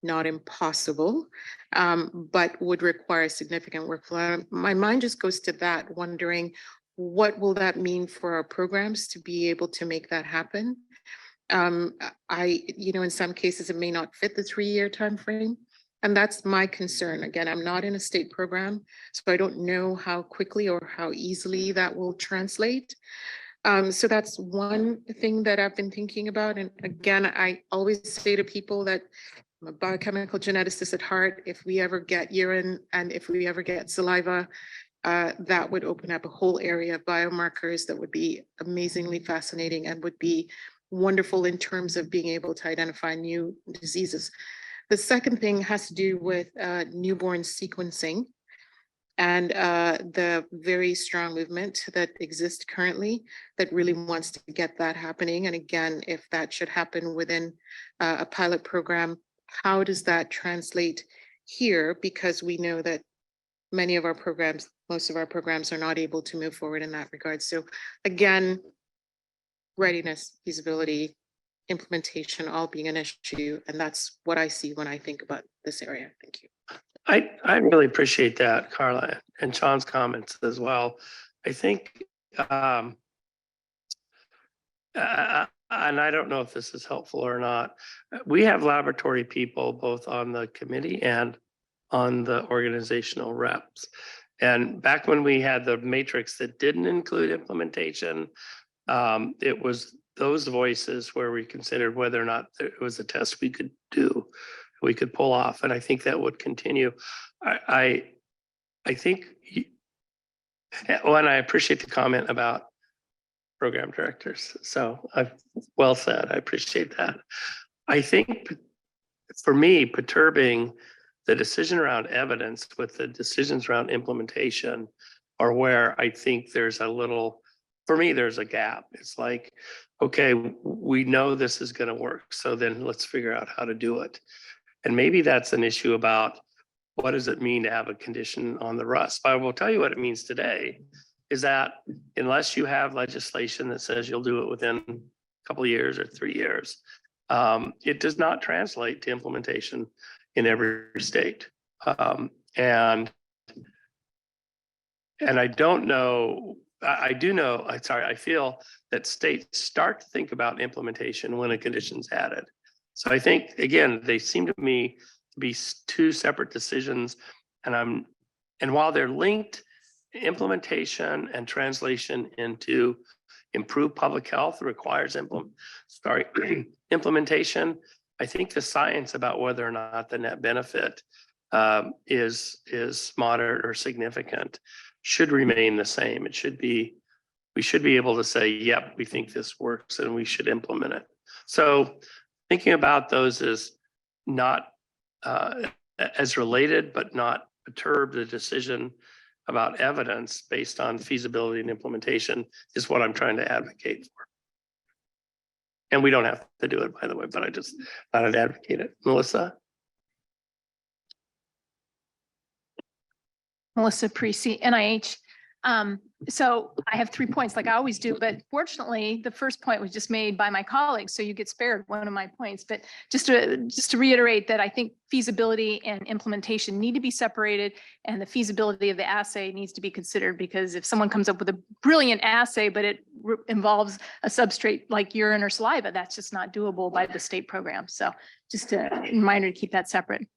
Not impossible, but would require significant workflow. My mind just goes to that, wondering what will that mean for our programs to be able to make that happen. In some cases, it may not fit the 3-year time frame. And that's my concern. Again, I'm not in a state program, so I don't know how quickly or how easily that will translate. So that's one thing that I've been thinking about. And again, I always say to people that I'm a biochemical geneticist at heart. If we ever get urine and if we ever get saliva, that would open up a whole area of biomarkers that would be amazingly fascinating and would be wonderful in terms of being able to identify new diseases. The second thing has to do with newborn sequencing and the very strong movement that exists currently that really wants to get that happening. And again, if that should happen within a pilot program, how does that translate here? Because we know that many of our programs, most of our programs are not able to move forward in that regard. So again, readiness, feasibility, implementation all being an issue. And that's what I see when I think about this area. Thank you. I really appreciate that, Carla, and Sean's comments as well. I think, and I don't know if this is helpful or not, we have laboratory people both on the committee and on the organizational reps. And back when we had the matrix that didn't include implementation, it was those voices where we considered whether or not it was a test we could do, we could pull off. And I think that would continue. I think, and I appreciate the comment about program directors. So well said, I appreciate that. I think for me, perturbing the decision around evidence with the decisions around implementation are where I think there's a little, for me, there's a gap. It's like, okay, we know this is going to work, so then let's figure out how to do it. And maybe that's an issue about what does it mean to have a condition on the RUSP. I will tell you what it means today is that unless you have legislation that says you'll do it within a couple of years or 3 years, it does not translate to implementation in every state. And I don't know, I do know, I feel that states start to think about implementation when a condition's added. So I think, again, they seem to me to be two separate decisions. And while they're linked, implementation and translation into improved public health requires implementation. I think the science about whether or not the net benefit is moderate or significant should remain the same. It should be, we should be able to say, yep, we think this works and we should implement it. So thinking about those as not as related, but not perturb the decision about evidence based on feasibility and implementation is what I'm trying to advocate for. And we don't have to do it, by the way, but I just thought I'd advocate it. Melissa? Melissa Parisi, NIH. So I have 3 points like I always do, but fortunately, the first point was just made by my colleagues, so you get spared one of my points. But just to reiterate that I think feasibility and implementation need to be separated, and the feasibility of the assay needs to be considered, because if someone comes up with a brilliant assay, but it involves a substrate like urine or saliva, that's just not doable by the state program. So just a reminder to keep that separate.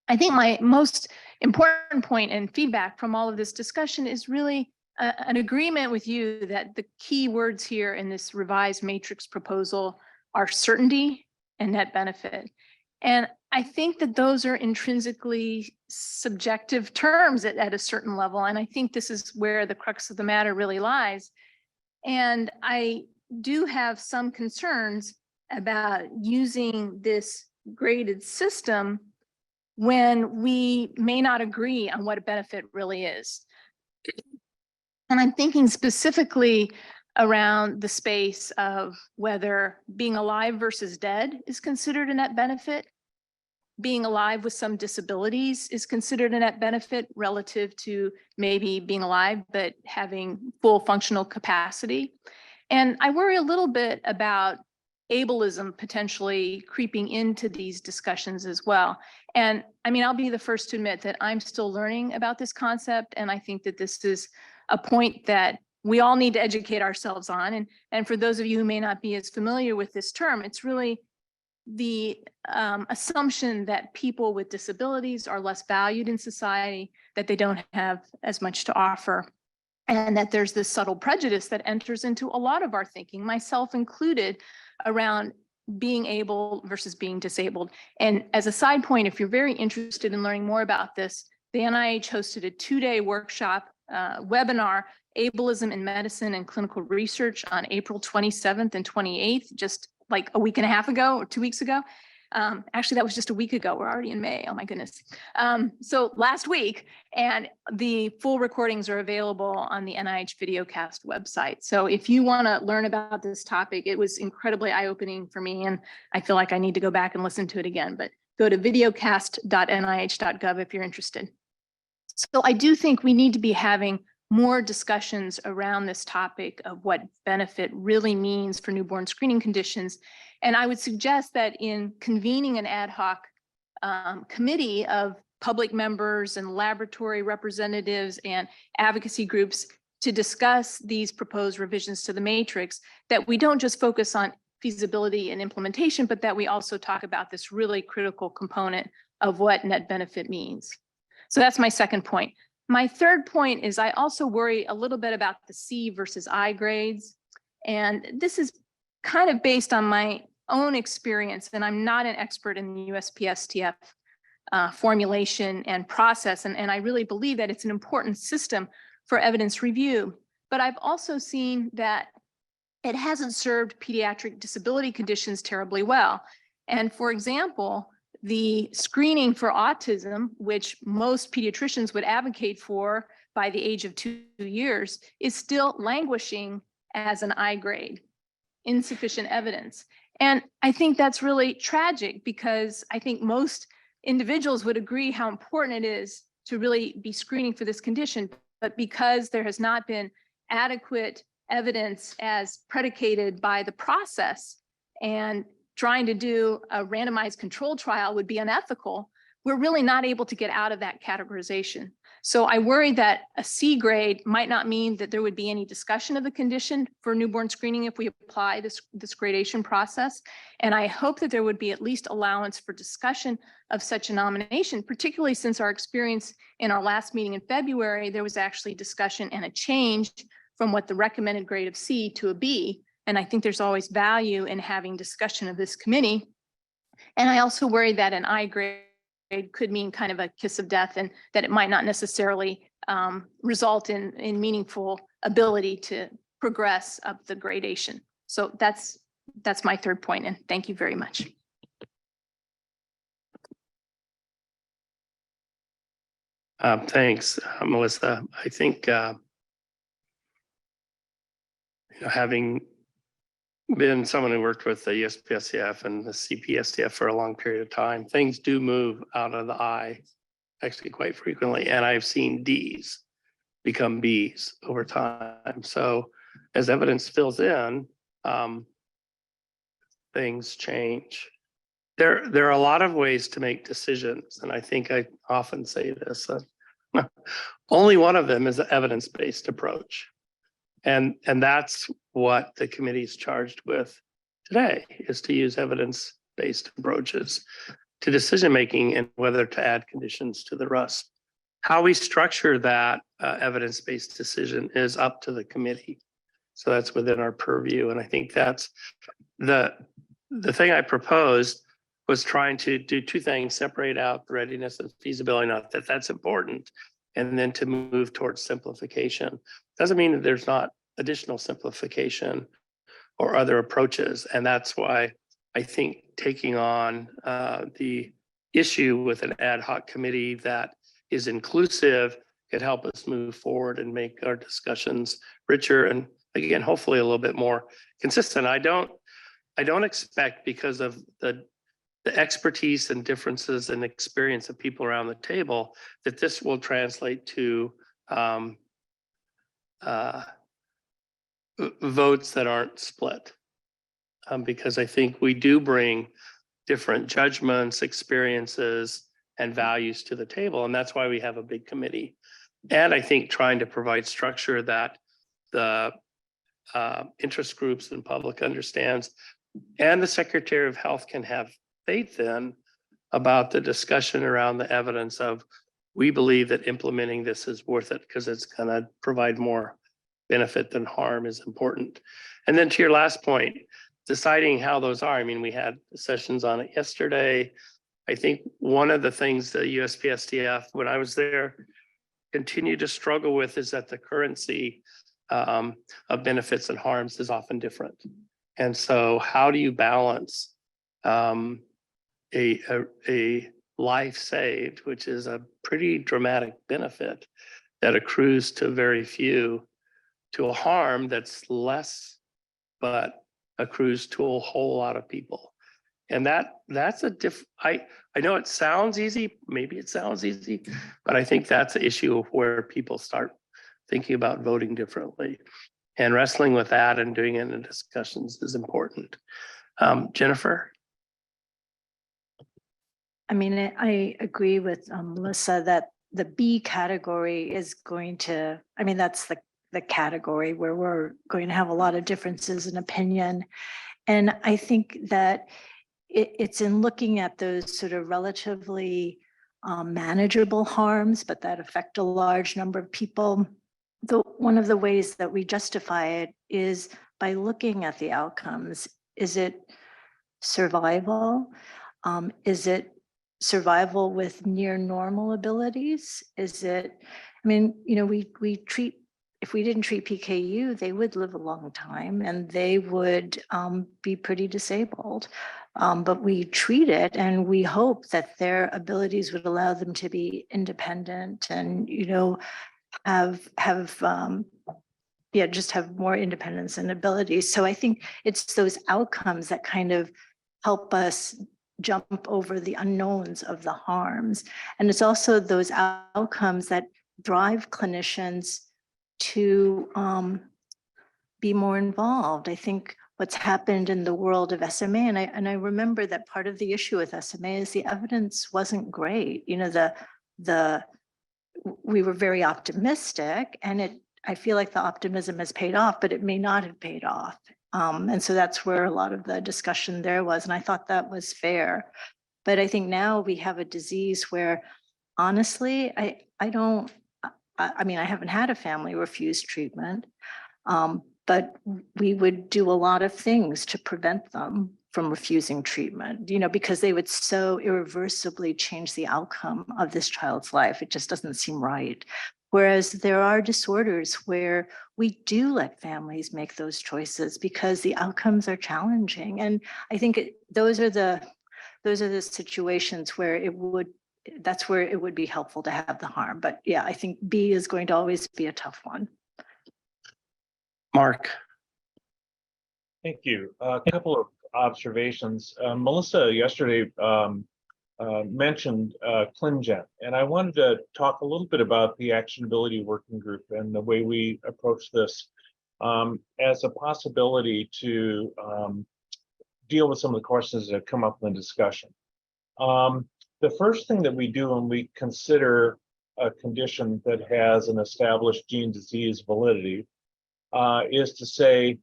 I think my most important point and feedback from all of this discussion is really an agreement with you that the key words here in this revised matrix proposal are certainty and net benefit. And I think that those are intrinsically subjective terms at a certain level. And I think this is where the crux of the matter really lies. And I do have some concerns about using this graded system when we may not agree on what a benefit really is. And I'm thinking specifically around the space of whether being alive versus dead is considered a net benefit. Being alive with some disabilities is considered a net benefit relative to maybe being alive but having full functional capacity. And I worry a little bit about ableism potentially creeping into these discussions as well. And I mean, I'll be the first to admit that I'm still learning about this concept. And I think that this is a point that we all need to educate ourselves on. And for those of you who may not be as familiar with this term, it's really the assumption that people with disabilities are less valued in society, that they don't have as much to offer, and that there's this subtle prejudice that enters into a lot of our thinking, myself included, around being able versus being disabled. And as a side point, if you're very interested in learning more about this, the NIH hosted a 2-day workshop webinar, Ableism in Medicine and Clinical Research, on April 27th and 28th, just like a week and a half ago or 2 weeks ago. Actually, that was just a week ago. We're already in May. Oh my goodness. So last week, and the full recordings are available on the NIH Videocast website. So if you want to learn about this topic, it was incredibly eye-opening for me, and I feel like I need to go back and listen to it again. But go to videocast.nih.gov if you're interested. So I do think we need to be having more discussions around this topic of what benefit really means for newborn screening conditions. And I would suggest that in convening an ad hoc committee of public members and laboratory representatives and advocacy groups to discuss these proposed revisions to the matrix, that we don't just focus on feasibility and implementation, but that we also talk about this really critical component of what net benefit means. So that's my second point. My third point is I also worry a little bit about the C versus I grades. And this is kind of based on my own experience, and I'm not an expert in the USPSTF formulation and process. And I really believe that it's an important system for evidence review. But I've also seen that it hasn't served pediatric disability conditions terribly well. And for example, the screening for autism, which most pediatricians would advocate for by the age of 2 years, is still languishing as an I grade, insufficient evidence. And I think that's really tragic, because I think most individuals would agree how important it is to really be screening for this condition. But because there has not been adequate evidence as predicated by the process, and trying to do a randomized control trial would be unethical, we're really not able to get out of that categorization. So I worry that a C grade might not mean that there would be any discussion of the condition for newborn screening if we apply this gradation process. And I hope that there would be at least allowance for discussion of such a nomination, particularly since our experience in our last meeting in February, there was actually discussion and a change from what the recommended grade of C to a B. And I think there's always value in having discussion of this committee. And I also worry that an I grade could mean kind of a kiss of death, and that it might not necessarily result in meaningful ability to progress up the gradation. So that's my third point, and thank you very much. Thanks, Melissa. I think having been someone who worked with the USPSTF and the CPSTF for a long period of time, things do move out of the eye actually quite frequently. And I've seen Ds become Bs over time. So as evidence fills in, things change. There are a lot of ways to make decisions. And I think I often say this, only one of them is an evidence-based approach. And that's what the committee is charged with today, is to use evidence-based approaches to decision-making and whether to add conditions to the RUS. How we structure that evidence-based decision is up to the committee. So that's within our purview. And I think that's the thing I proposed was trying to do two things: separate out the readiness and feasibility, not that that's important, and then to move towards simplification. Doesn't mean that there's not additional simplification or other approaches. And that's why I think taking on the issue with an ad hoc committee that is inclusive could help us move forward and make our discussions richer and, again, hopefully a little bit more consistent. I don't expect, because of the expertise and differences and experience of people around the table, that this will translate to votes that aren't split. Because I think we do bring different judgments, experiences, and values to the table. And that's why we have a big committee. And I think trying to provide structure that the interest groups and public understands, and the Secretary of Health can have faith in, about the discussion around the evidence of, we believe that implementing this is worth it because it's going to provide more benefit than harm, is important. And then to your last point, deciding how those are. I mean, we had sessions on it yesterday. I think one of the things the USPSTF, when I was there, continued to struggle with is that the currency of benefits and harms is often different. And so how do you balance a life saved, which is a pretty dramatic benefit that accrues to very few, to a harm that's less, but accrues to a whole lot of people. And that's a I know it sounds easy, maybe it sounds easy, but I think that's an issue of where people start thinking about voting differently. And wrestling with that and doing it in discussions is important. Jennifer? I mean, I agree with Melissa that the B category is going to, I mean, that's the category where we're going to have a lot of differences in opinion. And I think that it's in looking at those sort of relatively manageable harms, but that affect a large number of people. One of the ways that we justify it is by looking at the outcomes. Is it survival? Is it survival with near normal abilities? Is it, I mean, you know, we treat, if we didn't treat PKU, they would live a long time and they would be pretty disabled. But we treat it and we hope that their abilities would allow them to be independent and, you know, just have more independence and abilities. So I think it's those outcomes that kind of help us jump over the unknowns of the harms. And it's also those outcomes that drive clinicians to be more involved. I think what's happened in the world of SMA, and I remember that part of the issue with SMA is the evidence wasn't great. You know, we were very optimistic, and I feel like the optimism has paid off, but it may not have paid off. And so that's where a lot of the discussion there was, and I thought that was fair. But I think now we have a disease where, honestly, I mean, I haven't had a family refuse treatment, but we would do a lot of things to prevent them from refusing treatment, because they would so irreversibly change the outcome of this child's life. It just doesn't seem right. Whereas there are disorders where we do let families make those choices because the outcomes are challenging. And I think those are the situations where that's where it would be helpful to have the harm. But yeah, I think B is going to always be a tough one. Mark. Thank you. A couple of observations. Melissa yesterday mentioned ClinGen, and I wanted to talk a little bit about the actionability working group and the way we approach this as a possibility to deal with some of the questions that have come up in the discussion. The first thing that we do when we consider a condition that has an established gene disease validity is to say,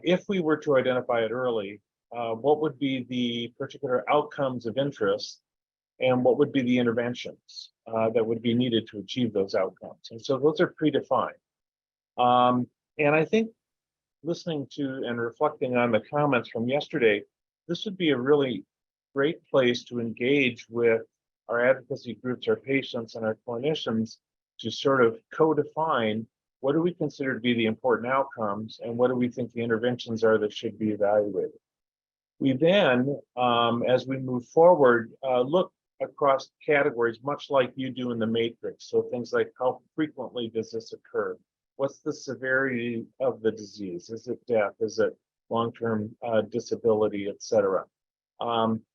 if we were to identify it early, what would be the particular outcomes of interest and what would be the interventions that would be needed to achieve those outcomes? And so those are predefined. And I think listening to and reflecting on the comments from yesterday, this would be a really great place to engage with our advocacy groups, our patients, and our clinicians to sort of co-define what do we consider to be the important outcomes and what do we think the interventions are that should be evaluated. We then, as we move forward, look across categories, much like you do in the matrix. So things like how frequently does this occur? What's the severity of the disease? Is it death? Is it long-term disability, et cetera?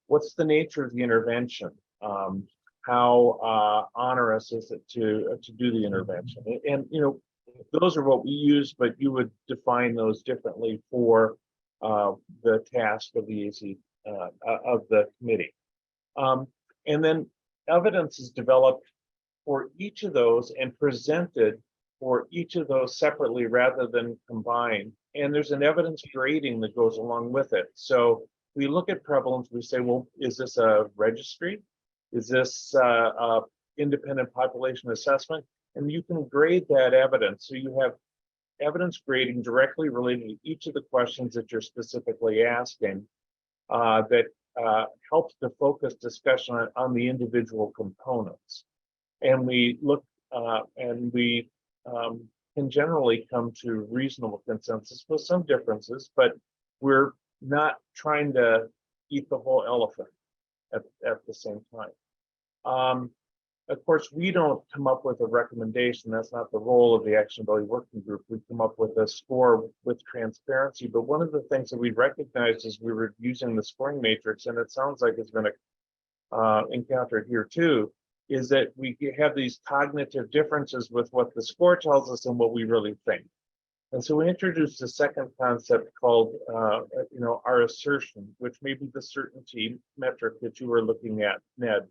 What's the nature of the intervention? How onerous is it to do the intervention? And those are what we use, but you would define those differently for the task of the AC of the committee. And then evidence is developed for each of those and presented for each of those separately rather than combined. And there's an evidence grading that goes along with it. So we look at prevalence, we say, well, is this a registry? Is this a independent population assessment? And you can grade that evidence. So you have evidence grading directly related to each of the questions that you're specifically asking that helps to focus discussion on the individual components. And we look and we can generally come to reasonable consensus with some differences, but we're not trying to eat the whole elephant at the same time. Of course, we don't come up with a recommendation. That's not the role of the Actionability Working Group. We come up with a score with transparency. But one of the things that we recognized as we were using the scoring matrix, and it sounds like it's been encountered here too, is that we have these cognitive differences with what the score tells us and what we really think. And so we introduced a second concept called, our assertion, which may be the certainty metric that you were looking at, Ned,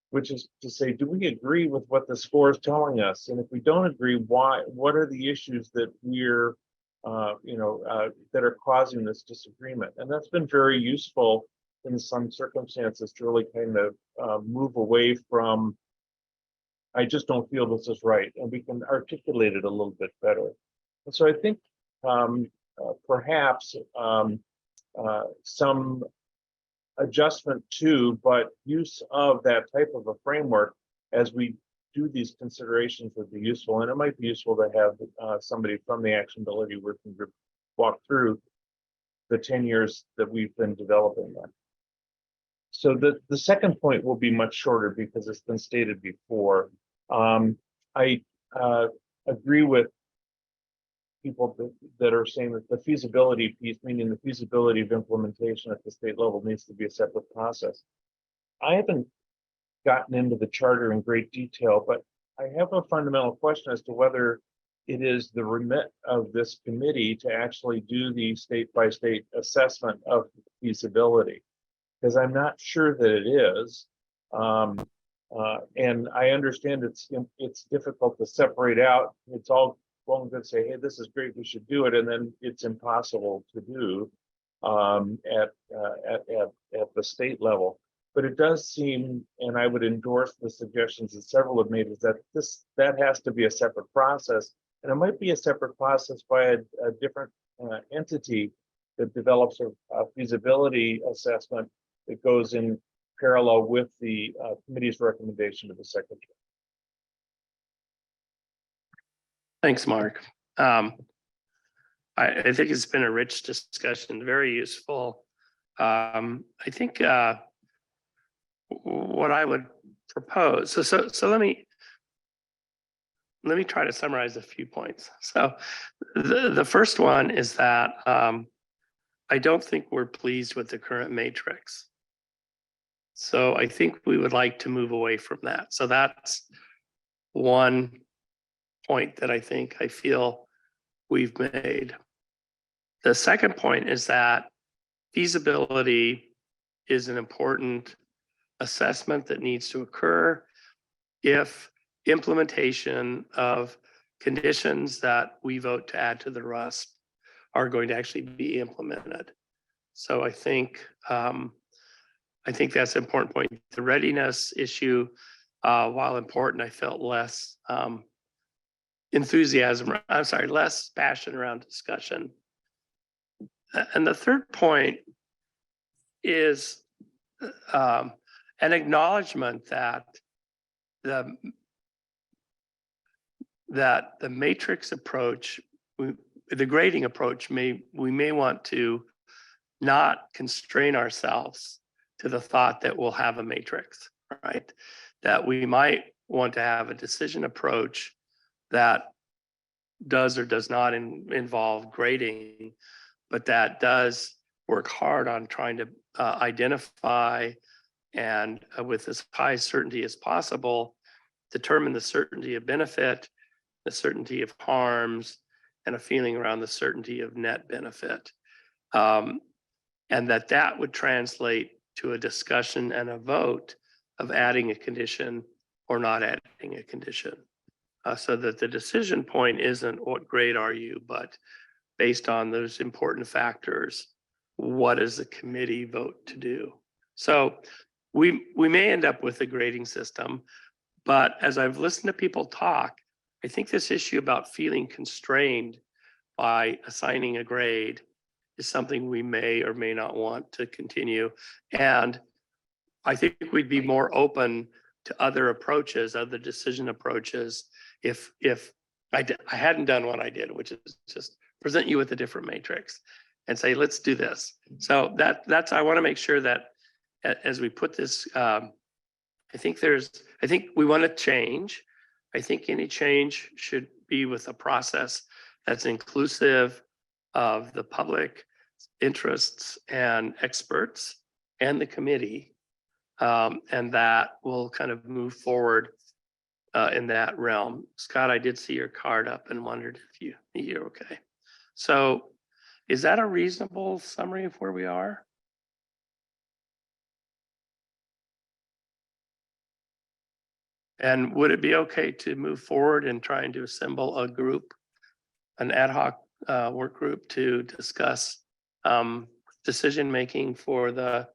which is to say, do we agree with what the score is telling us? And if we don't agree, why? What are the issues that we're, that are causing this disagreement? And that's been very useful in some circumstances to really kind of move away from, I just don't feel this is right, and we can articulate it a little bit better. And so I think perhaps some adjustment to, but use of that type of a framework as we do these considerations would be useful. And it might be useful to have somebody from the Actionability Working Group walk through the 10 years that we've been developing that. So the second point will be much shorter because it's been stated before. I agree with people that are saying that the feasibility piece, meaning the feasibility of implementation at the state level, needs to be a separate process. I haven't gotten into the charter in great detail, but I have a fundamental question as to whether it is the remit of this committee to actually do the state-by-state assessment of feasibility, because I'm not sure that it is. And I understand it's difficult to separate out. It's all well and good to say, hey, this is great, we should do it, and then it's impossible to do at the state level. But it does seem, and I would endorse the suggestions that several have made, is that that has to be a separate process And it might be a separate process by a different entity that develops a feasibility assessment that goes in parallel with the committee's recommendation to the secretary. Thanks, Mark. I think it's been a rich discussion, very useful. I think what I would propose, so let me try to summarize a few points. So the first one is that I don't think we're pleased with the current matrix. So I think we would like to move away from that. So that's one point that I feel we've made. The second point is that feasibility is an important assessment that needs to occur if implementation of conditions that we vote to add to the RUSP are going to actually be implemented. So I think that's an important point. The readiness issue, while important, I felt less less passion around discussion. And the third point is an acknowledgement that the matrix approach, the grading approach, we may want to not constrain ourselves to the thought that we'll have a matrix, right? That we might want to have a decision approach that does or does not involve grading, but that does work hard on trying to identify and with as high certainty as possible, determine the certainty of benefit, the certainty of harms, and a feeling around the certainty of net benefit. And that would translate to a discussion and a vote of adding a condition or not adding a condition. So that the decision point isn't what grade are you, but based on those important factors, what does the committee vote to do? So we may end up with a grading system, but as I've listened to people talk, I think this issue about feeling constrained by assigning a grade is something we may or may not want to continue. And I think we'd be more open to other approaches, other decision approaches, if I hadn't done what I did, which is just present you with a different matrix and say, let's do this. So that's, I want to make sure that as we put this, I think we want to change. I think any change should be with a process that's inclusive of the public interests and experts and the committee. And that will kind of move forward in that realm. Scott, I did see your card up and wondered if you're okay. So is that a reasonable summary of where we are? And would it be okay to move forward and trying to assemble a group, an ad hoc work group to discuss decision-making for the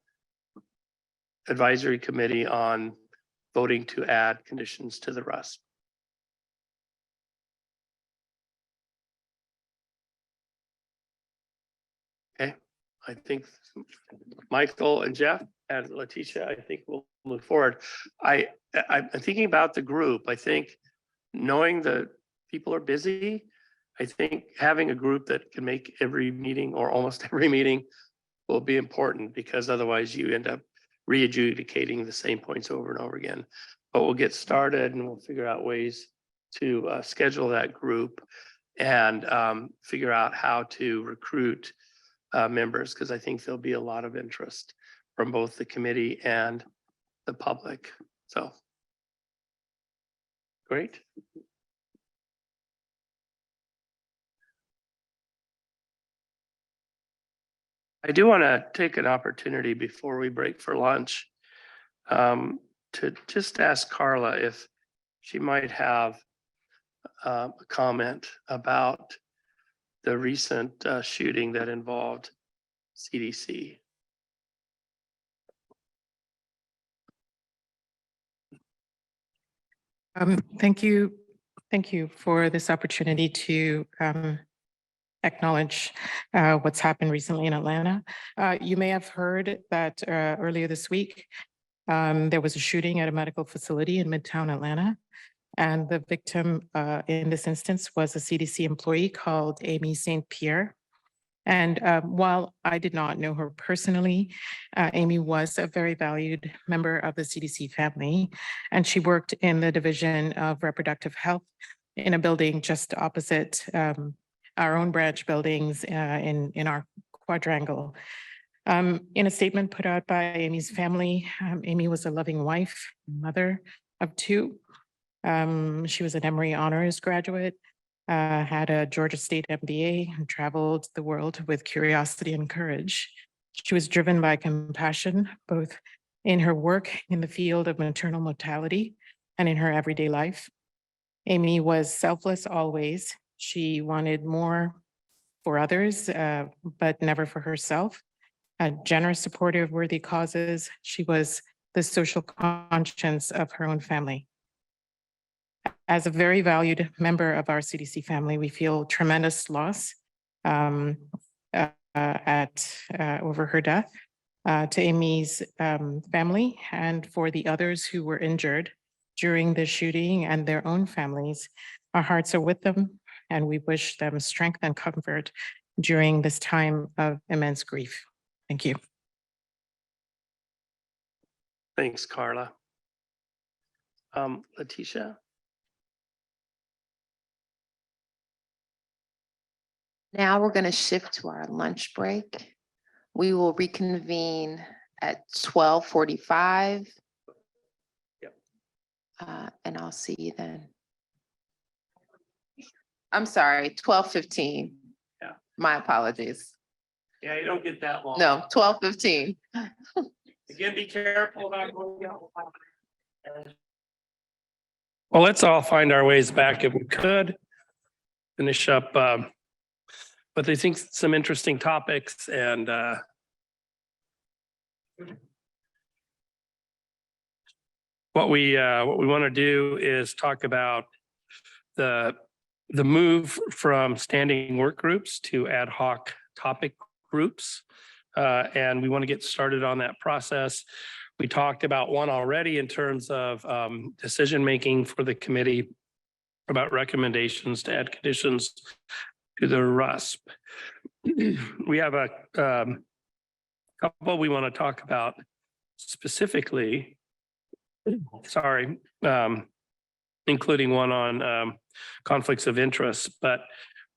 advisory committee on voting to add conditions to the RUSP? Okay, I think Michael and Jeff and Letitia, I think we'll move forward. I'm thinking about the group. I think knowing that people are busy, I think having a group that can make every meeting or almost every meeting will be important, because otherwise you end up re-adjudicating the same points over and over again. But we'll get started and we'll figure out ways to schedule that group and figure out how to recruit members, because I think there'll be a lot of interest from both the committee and the public. So, great. I do want to take an opportunity before we break for lunch to just ask Carla if she might have a comment about the recent shooting that involved CDC. Thank you, Thank you for this opportunity to acknowledge what's happened recently in Atlanta. You may have heard that earlier this week, there was a shooting at a medical facility in Midtown Atlanta. And the victim in this instance was a CDC employee called Amy St. Pierre. And while I did not know her personally, Amy was a very valued member of the CDC family, and she worked in the Division of Reproductive Health in a building just opposite our own branch buildings in our quadrangle. In a statement put out by Amy's family, Amy was a loving wife, mother of two. She was an Emory Honors graduate, had a Georgia State MBA, and traveled the world with curiosity and courage. She was driven by compassion, both in her work in the field of maternal mortality and in her everyday life. Amy was selfless always. She wanted more for others, but never for herself. A generous supporter of worthy causes. She was the social conscience of her own family. As a very valued member of our CDC family, we feel tremendous loss over her death. To Amy's family and for the others who were injured during the shooting and their own families, our hearts are with them and we wish them strength and comfort during this time of immense grief. Thank you. Thanks, Carla. Letitia? Now we're going to shift to our lunch break. We will reconvene at 12:45. Yep. And I'll see you then. I'm sorry, 12:15. Yeah. My apologies. Yeah, you don't get that long. No, 12:15. Again, be careful about going out. Well, let's all find our ways back if we could. Finish up, but I think some interesting topics and what we want to do is talk about the move from standing work groups to ad hoc topic groups. And we want to get started on that process. We talked about one already in terms of decision-making for the committee about recommendations to add conditions to the RUSP. We have a couple we want to talk about specifically, including one on conflicts of interest, but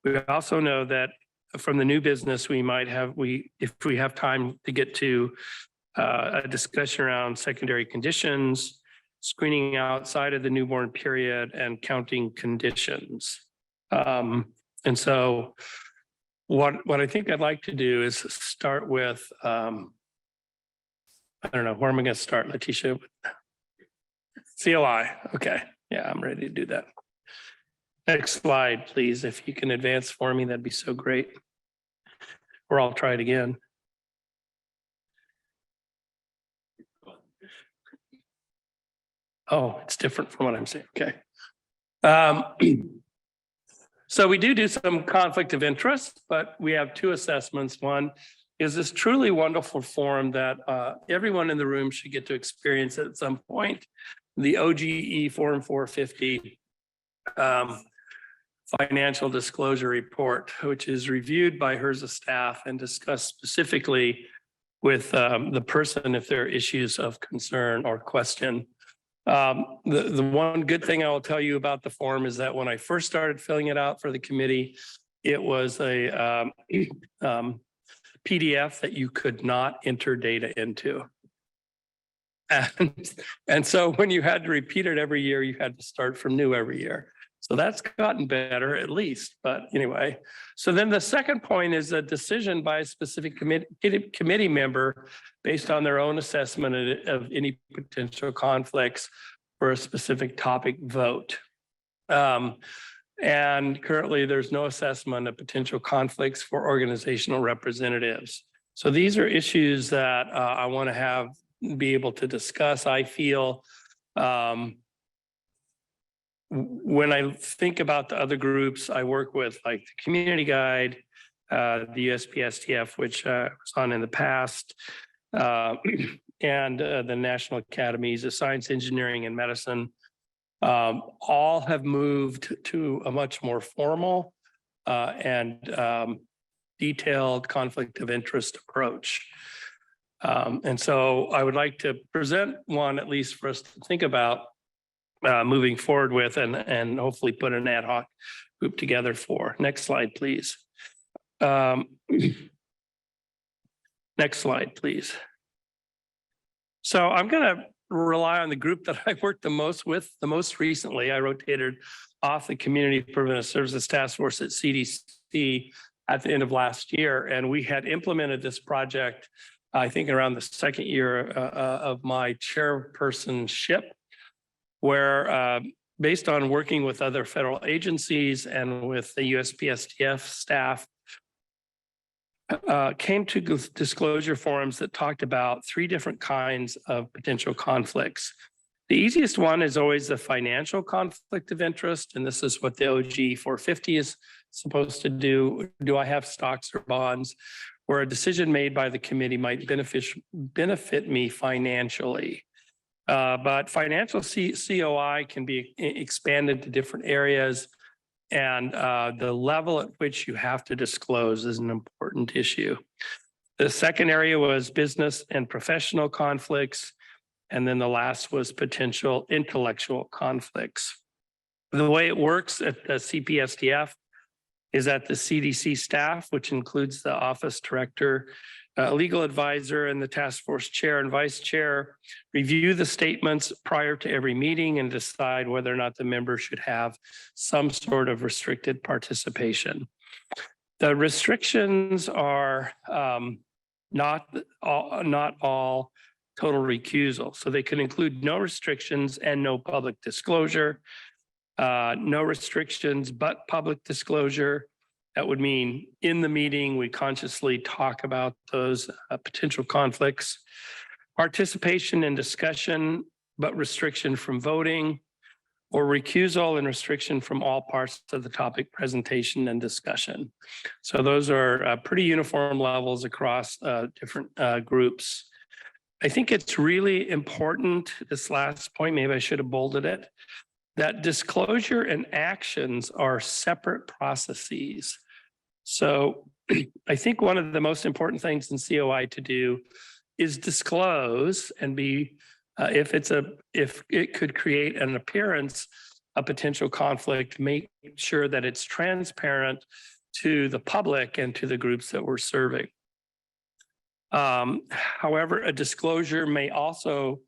we also know that from the new business, we might have, if we have time to get to a discussion around secondary conditions, screening outside of the newborn period, and counting conditions. And so what I think I'd like to do is start with, I don't know, where am I going to start, Letitia? COI. Okay. Yeah, I'm ready to do that. Next slide, please. If you can advance for me, that'd be so great. Or I'll try it again. Oh, it's different from what I'm saying. Okay. So we do some conflict of interest, but we have two assessments. One is this truly wonderful forum that everyone in the room should get to experience at some point. The OGE Form 450 Financial Disclosure Report, which is reviewed by HRSA staff and discussed specifically with the person if there are issues of concern or question. The one good thing I will tell you about the form is that when I first started filling it out for the committee, it was a PDF that you could not enter data into. And so when you had to repeat it every year, you had to start from new every year. So that's gotten better at least, but anyway. So then the second point is a decision by a specific committee member based on their own assessment of any potential conflicts for a specific topic vote. And currently there's no assessment of potential conflicts for organizational representatives. So these are issues that I want to be able to discuss. I feel when I think about the other groups I work with, like the Community Guide, the USPSTF, which was on in the past, and the National Academies of Science, Engineering, and Medicine, all have moved to a much more formal and detailed conflict of interest approach. And so I would like to present one, at least for us to think about moving forward with, and hopefully put an ad hoc group together for. Next slide, please. Next slide, please. So I'm going to rely on the group that I worked the most with the most recently. I rotated off the Community Preventive Services Task Force at CDC at the end of last year, and we had implemented this project, I think, around the second year of my chairpersonship, where based on working with other federal agencies and with the USPSTF staff, came to disclosure forums that talked about 3 different kinds of potential conflicts. The easiest one is always the financial conflict of interest, and this is what the OG 450 is supposed to do. Do I have stocks or bonds where a decision made by the committee might benefit me financially? But financial COI can be expanded to different areas, and the level at which you have to disclose is an important issue. The second area was business and professional conflicts, and then the last was potential intellectual conflicts. The way it works at the CPSTF is that the CDC staff, which includes the office director, legal advisor, and the task force chair and vice chair, review the statements prior to every meeting and decide whether or not the member should have some sort of restricted participation. The restrictions are not all total recusal. So they could include no restrictions and no public disclosure, no restrictions but public disclosure. That would mean in the meeting, we consciously talk about those potential conflicts. Participation in discussion, but restriction from voting, or recusal and restriction from all parts of the topic presentation and discussion. So those are pretty uniform levels across different groups. I think it's really important, this last point, maybe I should have bolded it, that disclosure and actions are separate processes. So I think one of the most important things in COI to do is disclose and be, if it could create an appearance of potential conflict, make sure that it's transparent to the public and to the groups that we're serving. However, a disclosure may also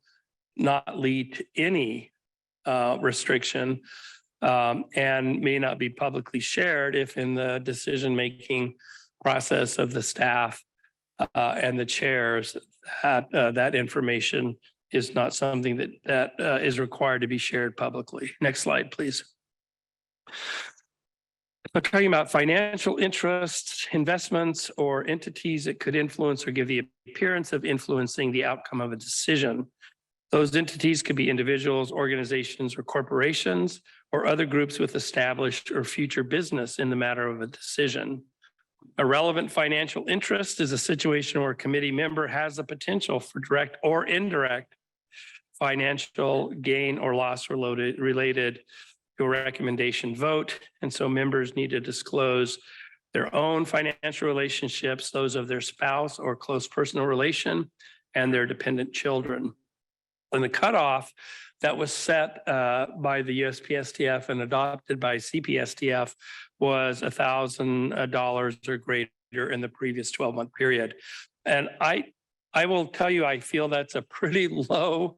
not lead to any restriction and may not be publicly shared if in the decision-making process of the staff and the chairs that information is not something that is required to be shared publicly. Next slide, please. I'm talking about financial interests, investments, or entities that could influence or give the appearance of influencing the outcome of a decision. Those entities could be individuals, organizations, or corporations, or other groups with established or future business in the matter of a decision. A relevant financial interest is a situation where a committee member has the potential for direct or indirect financial gain or loss related to a recommendation vote. And so members need to disclose their own financial relationships, those of their spouse or close personal relation, and their dependent children. And the cutoff that was set by the USPSTF and adopted by CPSTF was $1,000 or greater in the previous 12-month period. And I will tell you, I feel that's a pretty low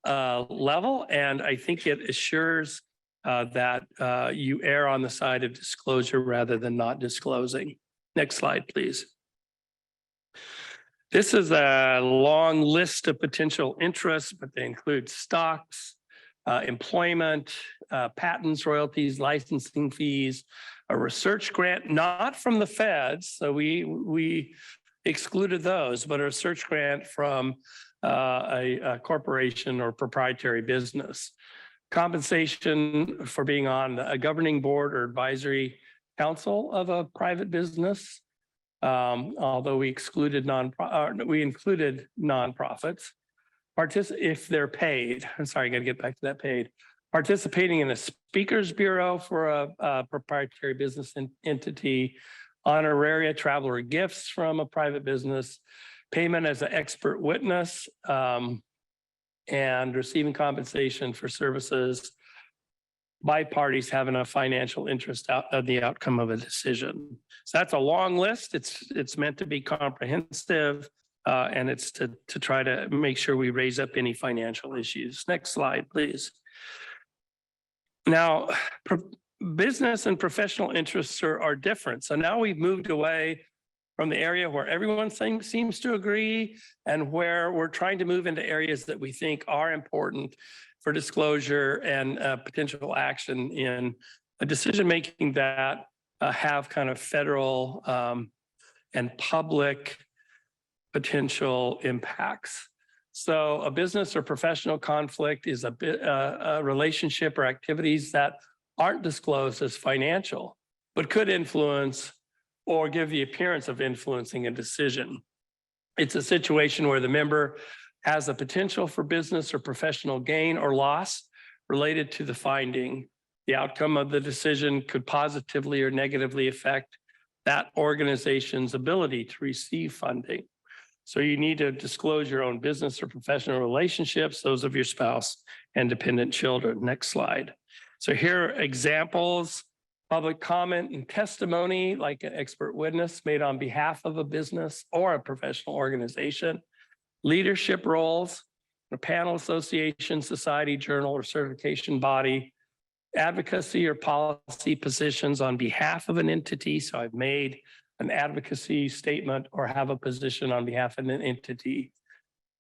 level, and I think it assures that you err on the side of disclosure rather than not disclosing. Next slide, please. This is a long list of potential interests, but they include stocks, employment, patents, royalties, licensing fees, a research grant, not from the feds, so we excluded those, but a research grant from a corporation or proprietary business. compensation for being on a governing board or advisory council of a private business. Although we included nonprofits. If they're paid, I'm sorry, I got to get back to that paid. Participating in a speakers bureau for a proprietary business entity, honoraria, travel or gifts from a private business, payment as an expert witness, and receiving compensation for services by parties having a financial interest out of the outcome of a decision. So that's a long list. It's meant to be comprehensive, and it's to try to make sure we raise up any financial issues. Next slide, please. Now, business and professional interests are different. So now we've moved away from the area where everyone seems to agree and where we're trying to move into areas that we think are important for disclosure and potential action in a decision-making that have kind of federal and public potential impacts. So a business or professional conflict is a relationship or activities that aren't disclosed as financial, but could influence or give the appearance of influencing a decision. It's a situation where the member has a potential for business or professional gain or loss related to the finding. The outcome of the decision could positively or negatively affect that organization's ability to receive funding. So you need to disclose your own business or professional relationships, those of your spouse and dependent children. Next slide. So here are examples: public comment and testimony, like an expert witness made on behalf of a business or a professional organization. Leadership roles, a panel, association, society, journal, or certification body. Advocacy or policy positions on behalf of an entity. So I've made an advocacy statement or have a position on behalf of an entity.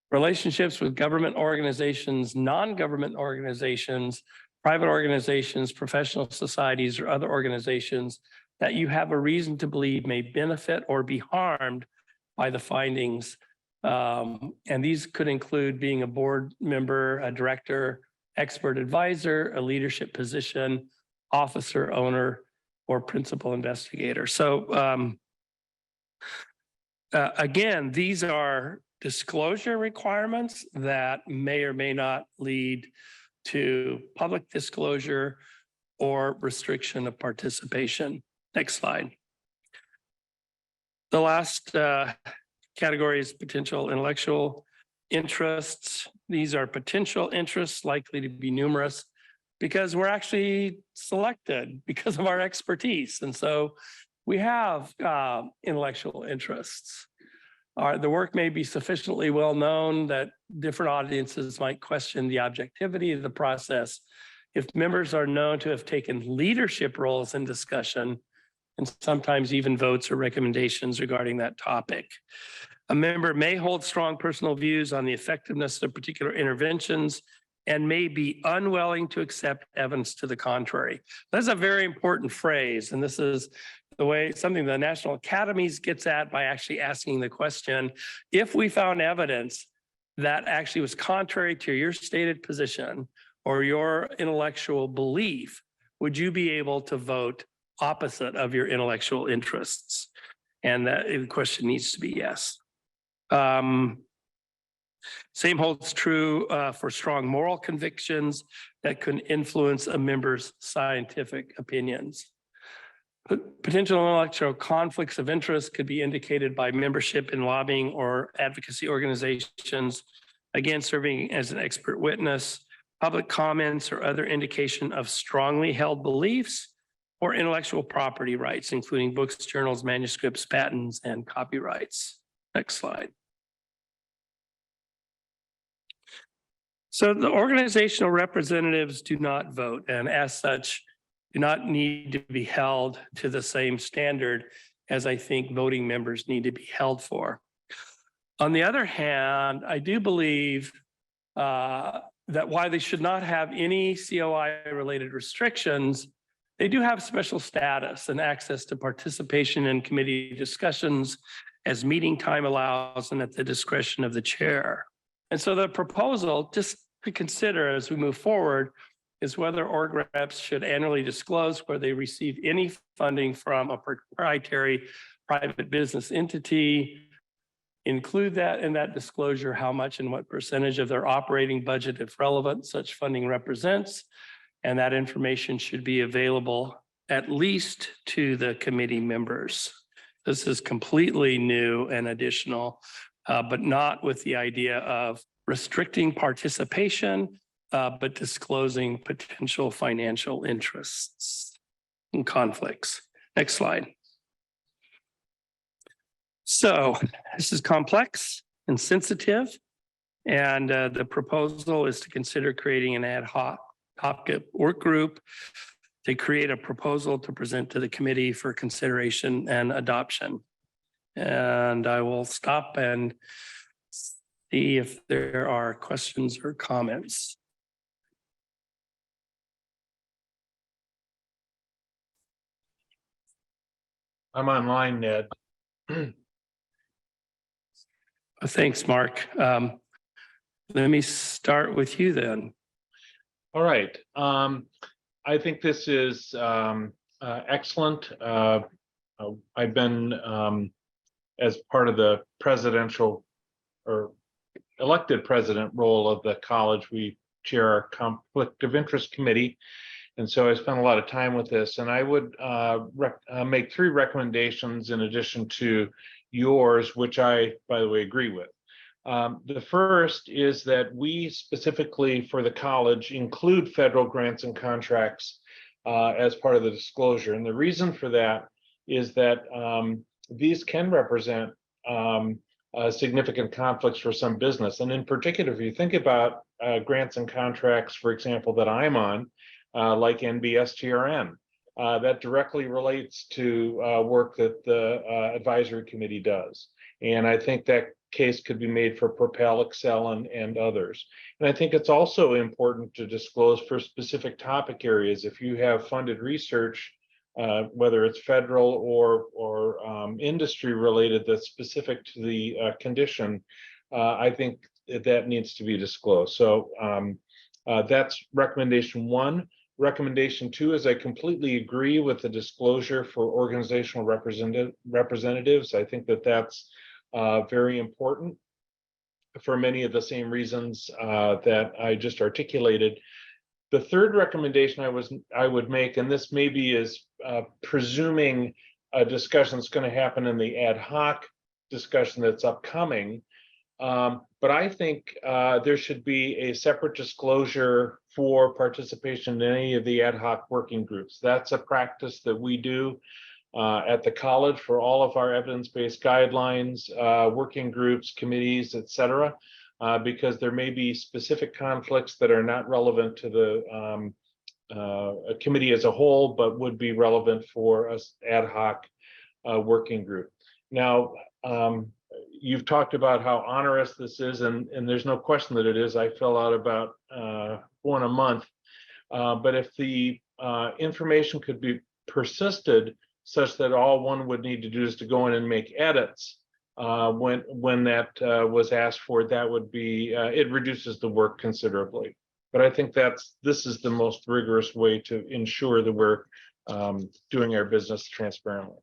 Relationships with government organizations, non-government organizations, private organizations, professional societies, or other organizations that you have a reason to believe may benefit or be harmed by the findings. And these could include being a board member, a director, expert advisor, a leadership position, officer, owner, or principal investigator. So again, these are disclosure requirements that may or may not lead to public disclosure or restriction of participation. Next slide. The last category is potential intellectual interests. These are potential interests likely to be numerous because we're actually selected because of our expertise. And so we have intellectual interests. The work may be sufficiently well known that different audiences might question the objectivity of the process. If members are known to have taken leadership roles in discussion, and sometimes even votes or recommendations regarding that topic. A member may hold strong personal views on the effectiveness of particular interventions and may be unwilling to accept evidence to the contrary. That's a very important phrase, and this is the way something the National Academies gets at by actually asking the question, if we found evidence that actually was contrary to your stated position or your intellectual belief, would you be able to vote opposite of your intellectual interests? And that the question needs to be yes. Same holds true for strong moral convictions that can influence a member's scientific opinions. Potential intellectual conflicts of interest could be indicated by membership in lobbying or advocacy organizations, again, serving as an expert witness, public comments or other indication of strongly held beliefs, or intellectual property rights, including books, journals, manuscripts, patents, and copyrights. Next slide. So the organizational representatives do not vote, and as such, do not need to be held to the same standard as I think voting members need to be held for. On the other hand, I do believe that while they should not have any COI-related restrictions, they do have special status and access to participation in committee discussions as meeting time allows and at the discretion of the chair. And so the proposal, just to consider as we move forward, is whether org reps should annually disclose where they receive any funding from a proprietary private business entity. Include that in that disclosure, how much and what percentage of their operating budget, if relevant, such funding represents. And that information should be available at least to the committee members. This is completely new and additional, but not with the idea of restricting participation, but disclosing potential financial interests and conflicts. Next slide. So this is complex and sensitive, and the proposal is to consider creating an ad hoc work group to create a proposal to present to the committee for consideration and adoption. And I will stop and see if there are questions or comments. I'm online, Ned. Thanks, Mark. Let me start with you then. All right. I think this is excellent. I've been as part of the presidential or elected president role of the college, we chair our conflict of interest committee. And so I spent a lot of time with this, and I would make 3 recommendations in addition to yours, which I, by the way, agree with. The first is that we specifically for the college include federal grants and contracts as part of the disclosure. And the reason for that is that these can represent significant conflicts for some business. And in particular, if you think about grants and contracts, for example, that I'm on, like NBSTRN, that directly relates to work that the advisory committee does. And I think that case could be made for Propel, Excel, and others. And I think it's also important to disclose for specific topic areas. If you have funded research, whether it's federal or industry related that's specific to the condition, I think that needs to be disclosed. So that's recommendation 1. Recommendation 2 is I completely agree with the disclosure for organizational representatives. I think that that's very important for many of the same reasons that I just articulated. The third recommendation I would make, and this maybe is presuming a discussion that's going to happen in the ad hoc discussion that's upcoming, but I think there should be a separate disclosure for participation in any of the ad hoc working groups. That's a practice that we do at the college for all of our evidence-based guidelines, working groups, committees, et cetera, because there may be specific conflicts that are not relevant to the committee as a whole, but would be relevant for us ad hoc working group. Now, you've talked about how onerous this is, and there's no question that it is. I fill out about 1 a month, but if the information could be persisted such that all one would need to do is to go in and make edits when that was asked for, that would be, it reduces the work considerably. But I think this is the most rigorous way to ensure that we're doing our business transparently.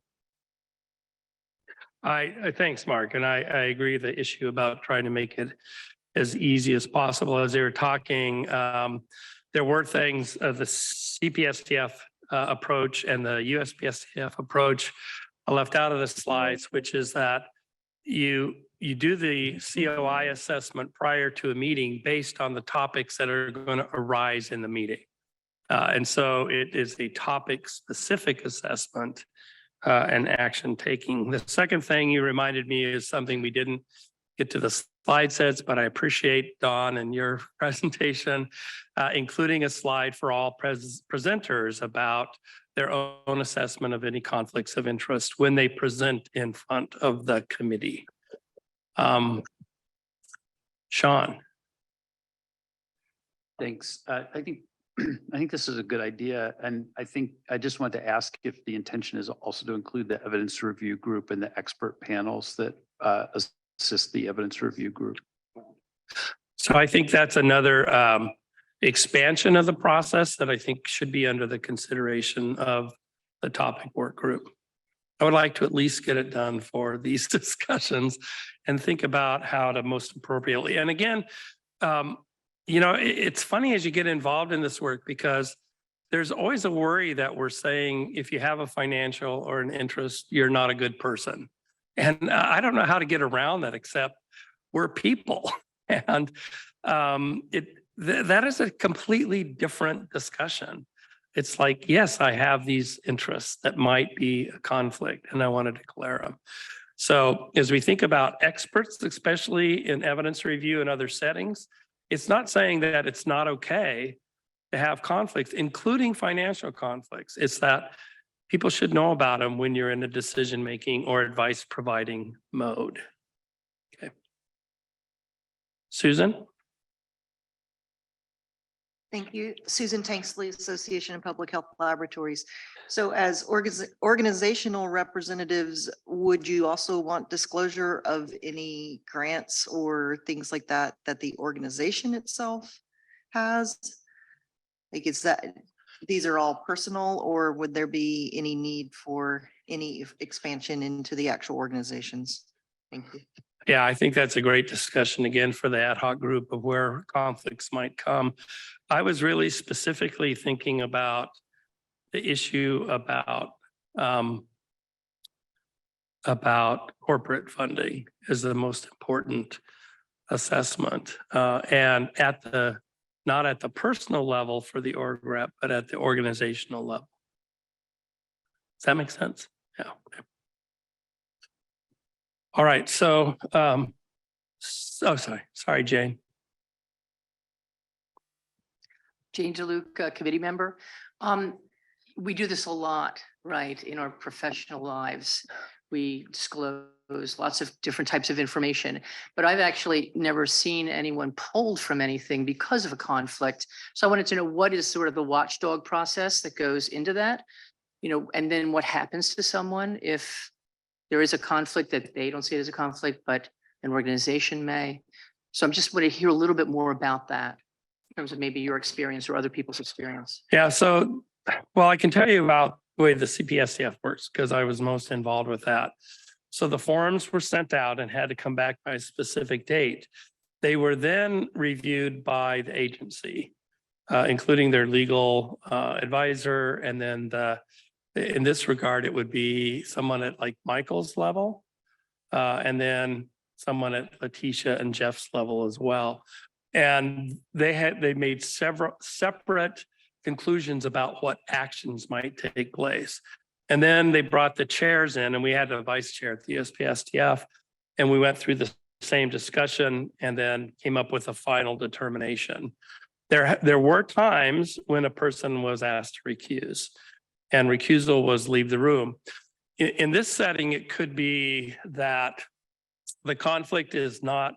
Thanks, Mark. And I agree the issue about trying to make it as easy as possible. As they were talking, there were things of the CPSTF approach and the USPSTF approach left out of the slides, which is that you do the COI assessment prior to a meeting based on the topics that are going to arise in the meeting. And so it is a topic specific assessment and action taking. The second thing you reminded me is something we didn't get to the slide sets, but I appreciate Dawn and your presentation, including a slide for all presenters about their own assessment of any conflicts of interest when they present in front of the committee. Sean. Thanks. I think this is a good idea. And I just want to ask if the intention is also to include the evidence review group and the expert panels that assist the evidence review group. So I think that's another expansion of the process that I think should be under the consideration of the topic work group. I would like to at least get it done for these discussions and think about how to most appropriately. And again, it's funny as you get involved in this work because there's always a worry that we're saying if you have a financial or an interest, you're not a good person. And I don't know how to get around that except we're people. And that is a completely different discussion. It's like, yes, I have these interests that might be a conflict and I want to declare them. So as we think about experts, especially in evidence review and other settings, it's not saying that it's not okay to have conflicts, including financial conflicts. It's that people should know about them when you're in a decision-making or advice providing mode. Okay. Susan? Thank you. Susan Tanksley, Association of Public Health Laboratories. So as organizational representatives, would you also want disclosure of any grants or things like that that the organization itself has? Like, is that, these are all personal, or would there be any need for any expansion into the actual organizations? Thank you. Yeah, I think that's a great discussion again for the ad hoc group of where conflicts might come. I was really specifically thinking about the issue about corporate funding as the most important assessment, and not at the personal level for the org rep, but at the organizational level. Does that make sense? Yeah. Okay. All right, so, sorry, Jane. Jane DeLuca, committee member. We do this a lot, right, in our professional lives. We disclose lots of different types of information, but I've actually never seen anyone pulled from anything because of a conflict. So I wanted to know what is sort of the watchdog process that goes into that, and then what happens to someone if there is a conflict that they don't see it as a conflict, but an organization may. So I'm just want to hear a little bit more about that in terms of maybe your experience or other people's experience. Yeah, so, well, I can tell you about the way the CPSCF works because I was most involved with that. So the forms were sent out and had to come back by a specific date. They were then reviewed by the agency, including their legal advisor. And then in this regard, it would be someone at like Michael's level, and then someone at Letitia and Jeff's level as well. And they made several separate conclusions about what actions might take place. And then they brought the chairs in, and we had a vice chair at the USPSTF, and we went through the same discussion and then came up with a final determination. There were times when a person was asked to recuse, and recusal was leave the room. In this setting, it could be that the conflict is not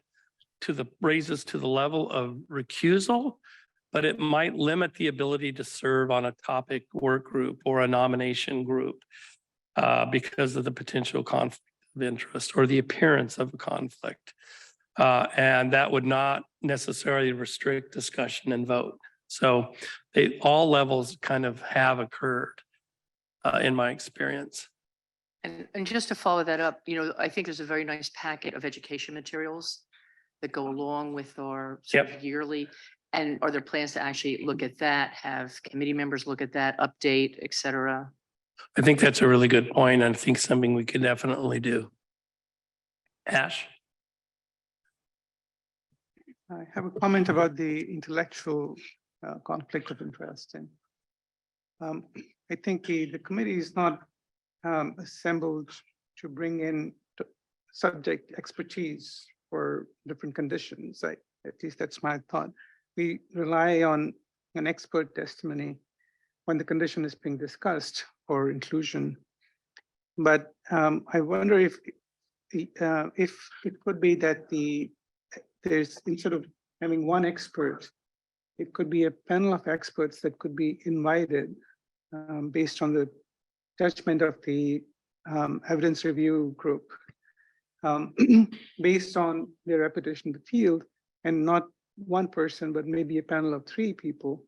raises to the level of recusal, but it might limit the ability to serve on a topic work group or a nomination group because of the potential conflict of interest or the appearance of a conflict. And that would not necessarily restrict discussion and vote. So all levels kind of have occurred in my experience. And just to follow that up, I think there's a very nice packet of education materials that go along with our sort of yearly. And are there plans to actually look at that, have committee members look at that, update, et cetera? I think that's a really good point. And I think something we could definitely do. Ash? I have a comment about the intellectual conflict of interest. And I think the committee is not assembled to bring in subject expertise for different conditions. At least that's my thought. We rely on an expert testimony when the condition is being discussed for inclusion. But I wonder if it could be that there's, instead of having one expert, it could be a panel of experts that could be invited based on the judgment of the evidence review group, based on their reputation in the field, and not one person, but maybe a panel of 3 people.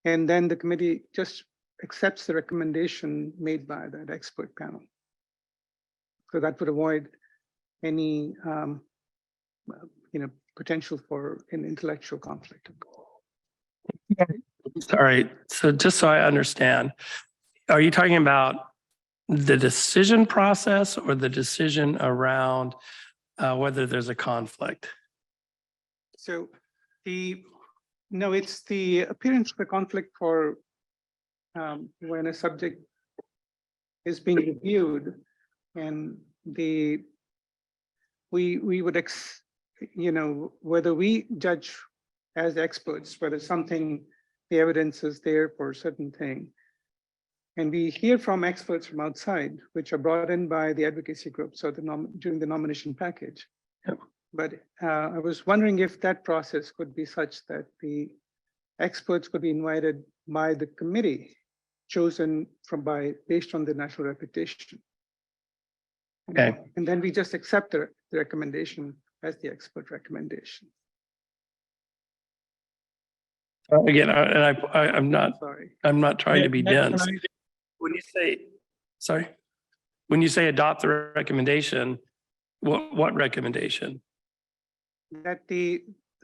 And then the committee just accepts the recommendation made by that expert panel. So that would avoid any, potential for an intellectual conflict. All right, so just so I understand, are you talking about the decision process or the decision around whether there's a conflict? So no, it's the appearance of a conflict for when a subject is being reviewed, and we would whether we judge as experts whether the evidence is there for a certain thing. And we hear from experts from outside, which are brought in by the advocacy groups or during the nomination package. Yep. But I was wondering if that process could be such that the experts could be invited by the committee, chosen based on the national reputation. Okay. And then we just accept the recommendation as the expert recommendation. Again, I'm not. Sorry. I'm not trying to be Can dense. When you say adopt the recommendation, what recommendation? That the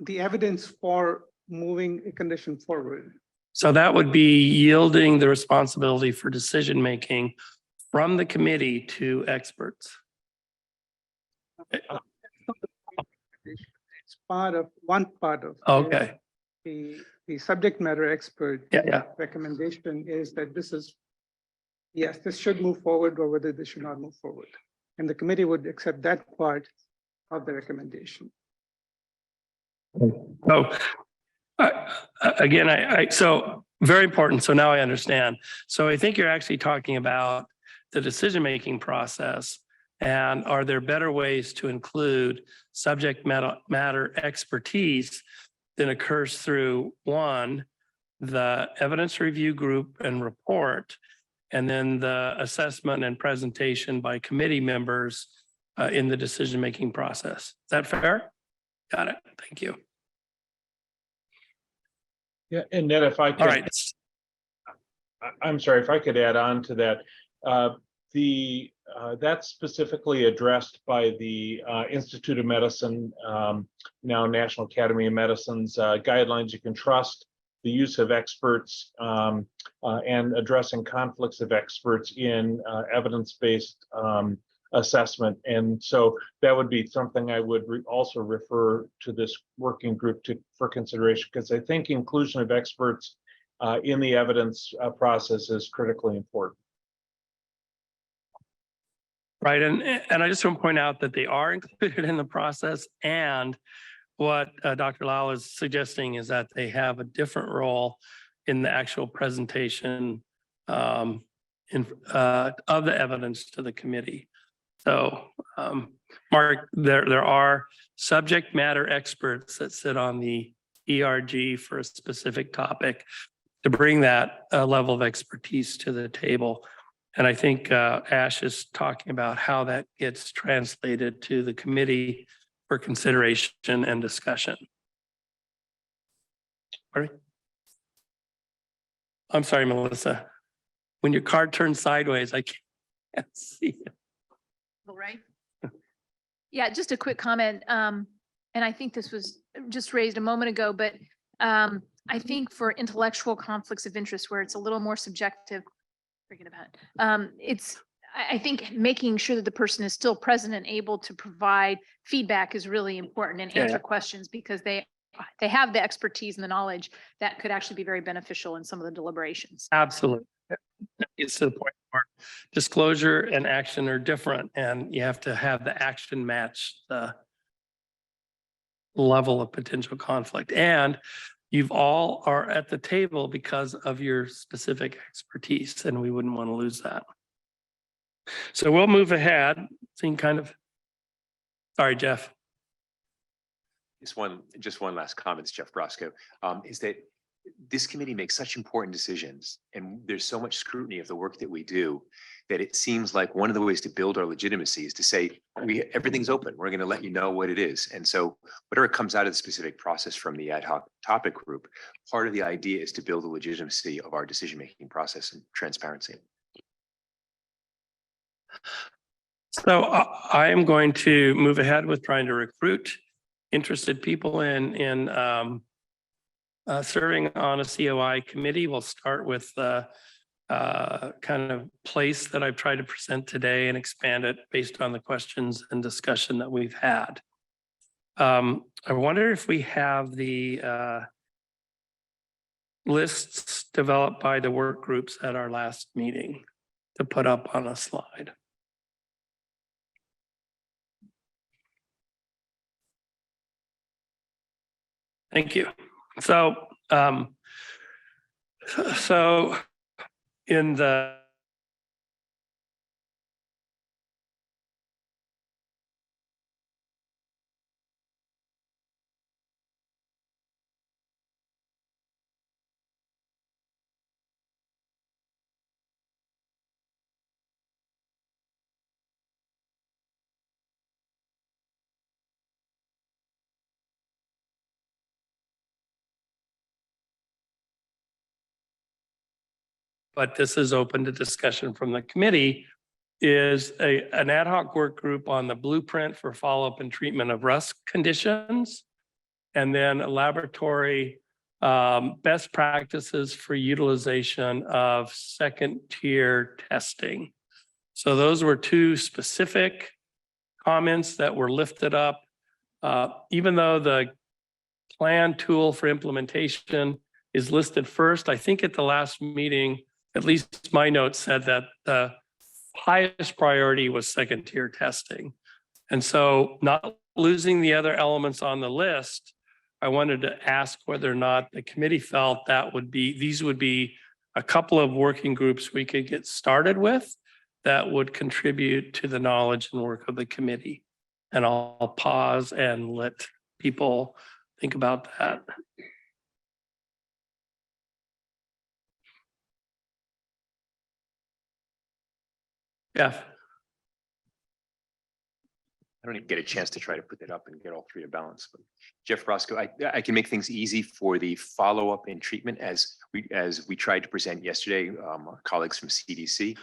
evidence for moving a condition forward. So that would be yielding the responsibility for decision making from the committee to experts. It's one part of. Okay. The subject matter expert. Yeah. Recommendation is that this should move forward, or whether this should not move forward. And the committee would accept that part of the recommendation. So again, so very important. So now I understand. So I think you're actually talking about the decision-making process, and are there better ways to include subject matter expertise than occurs through the evidence review group and report, and then the assessment and presentation by committee members in the decision-making process. Is that fair? Got it. Thank you. Yeah, and then if I could, All right. I'm sorry, if I could add on to that. That's specifically addressed by the Institute of Medicine, now National Academy of Medicine's guidelines. You can trust the use of experts and addressing conflicts of experts in evidence-based assessment. And so that would be something I would also refer to this working group for consideration, because I think inclusion of experts in the evidence process is critically important. Right, and I just want to point out that they are included in the process, and what Dr. Lau is suggesting is that they have a different role in the actual presentation of the evidence to the committee. So, Mark, there are subject matter experts that sit on the ERG for a specific topic to bring that level of expertise to the table. And I think Ash is talking about how that gets translated to the committee for consideration and discussion. Pardon? I'm sorry, Melissa. When your card turns sideways, I can't see it. All right. Yeah, just a quick comment. And I think this was just raised a moment ago, but I think for intellectual conflicts of interest where it's a little more subjective, forget about it. I think making sure that the person is still present and able to provide feedback is really important and answer questions, because they have the expertise and the knowledge that could actually be very beneficial in some of the deliberations. Absolutely. It's to the point where disclosure and action are different, and you have to have the action match the level of potential conflict. And you've all are at the table because of your specific expertise, and we wouldn't want to lose that. So we'll move ahead. Seeing sorry, Jeff. Just one last comment, Jeff Brosco, is that this committee makes such important decisions, and there's so much scrutiny of the work that we do, that it seems like one of the ways to build our legitimacy is to say, everything's open. We're going to let you know what it is. And so whatever comes out of the specific process from the ad hoc topic group, part of the idea is to build the legitimacy of our decision-making process and transparency. So I am going to move ahead with trying to recruit interested people in serving on a COI committee. We'll start with the kind of place that I've tried to present today and expand it based on the questions and discussion that we've had. I wonder if we have the lists developed by the work groups at our last meeting to put up on a slide. Thank you. So, in the but this is open to discussion from the committee, is an ad hoc work group on the blueprint for follow-up and treatment of rust conditions, and then a laboratory best practices for utilization of second-tier testing. So those were two specific comments that were lifted up. Even though the plan tool for implementation is listed first, I think at the last meeting, at least my notes said that the highest priority was second-tier testing. And so, not losing the other elements on the list, I wanted to ask whether or not the committee felt that these would be a couple of working groups we could get started with that would contribute to the knowledge and work of the committee. And I'll pause and let people think about that. Yeah. I don't even get a chance to try to put that up and get all three to balance. But Jeff Roscoe, I can make things easy for the follow-up and treatment as we tried to present yesterday. Our colleagues from CDC,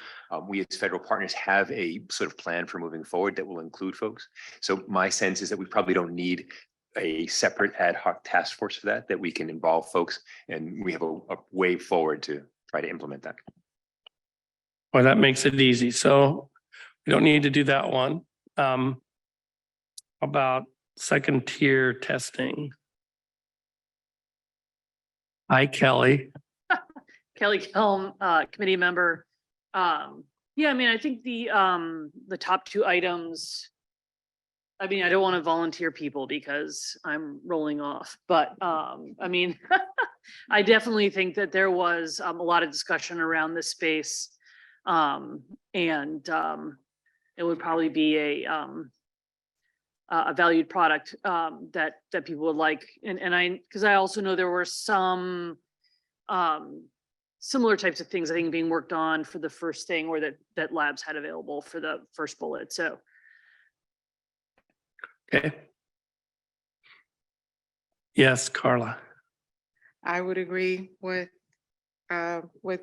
we as federal partners have a sort of plan for moving forward that will include folks. So my sense is that we probably don't need a separate ad hoc task force for that we can involve folks, and we have a way forward to try to implement that. Well, that makes it easy. So we don't need to do that one. About second-tier testing. Hi, Kelly. Kelly Kelm, committee member. Yeah, I mean, I think the top two items, I mean, I don't want to volunteer people because I'm rolling off, but I mean, I definitely think that there was a lot of discussion around this space. And it would probably be a valued product that people would like. And because I also know there were some similar types of things, I think, being worked on for the first thing, or that labs had available for the first bullet. So. Okay. Yes, Carla. I would agree with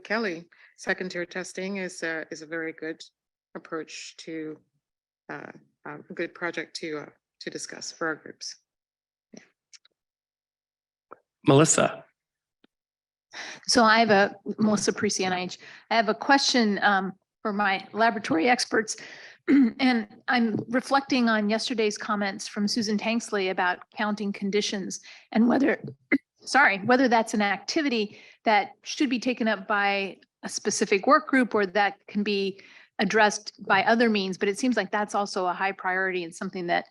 Kelly. Second-tier testing is a very good approach to a good project to discuss for our groups. Yeah. Melissa. So I have Melissa Parisi, NIH. I have a question for my laboratory experts. And I'm reflecting on yesterday's comments from Susan Tanksley about counting conditions and whether that's an activity that should be taken up by a specific work group or that can be addressed by other means. But it seems like that's also a high priority and something that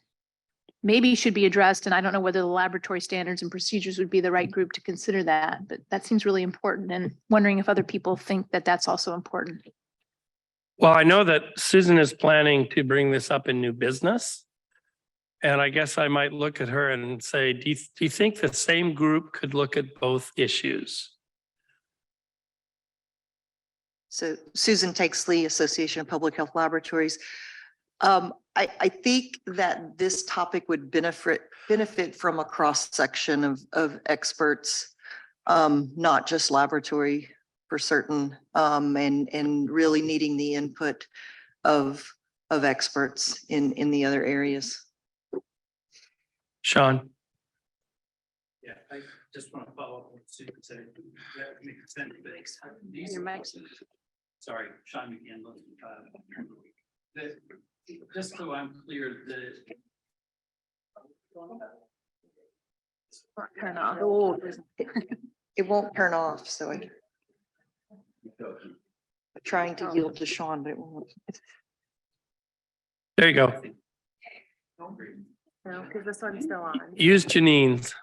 maybe should be addressed. And I don't know whether the laboratory standards and procedures would be the right group to consider that, but that seems really important, and wondering if other people think that that's also important. Well, I know that Susan is planning to bring this up in new business. And I guess I might look at her and say, do you think the same group could look at both issues? So Susan Takesley, Association of Public Health Laboratories. I think that this topic would benefit from a cross-section of experts, not just laboratory for certain, and really needing the input of experts in the other areas. Sean? Yeah, I just want to follow up on what Susan said. That makes sense, but Your mic's- Sorry, Sean McCann. Just so I'm clear, Turn off. It won't turn off, so I'm trying to yield to Sean, but it won't. There you go. No, because this one's still on. Use Janine's.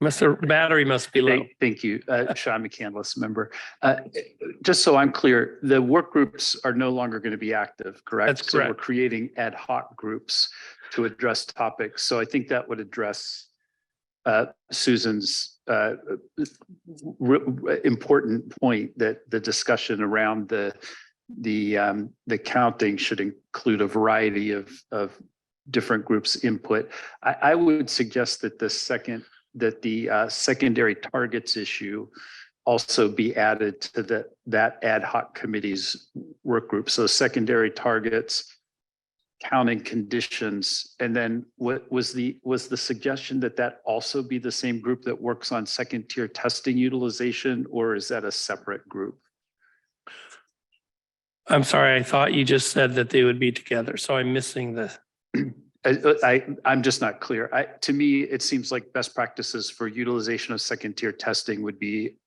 Battery must be low. Thank you, Sean McCandless, member. Just so I'm clear, the work groups are no longer going to be active, correct? That's So we're correct. creating ad hoc groups to address topics. So I think that would address Susan's important point that the discussion around the counting should include a variety of different groups' input. I would suggest that the secondary targets issue also be added to that ad hoc committee's work group. So secondary targets, counting conditions, and then what was the suggestion that also be the same group that works on second tier testing utilization, or is that a separate group? I'm sorry, I thought you just said that they would be together, so I'm missing the. I'm just not clear. To me, it seems like best practices for utilization of second tier testing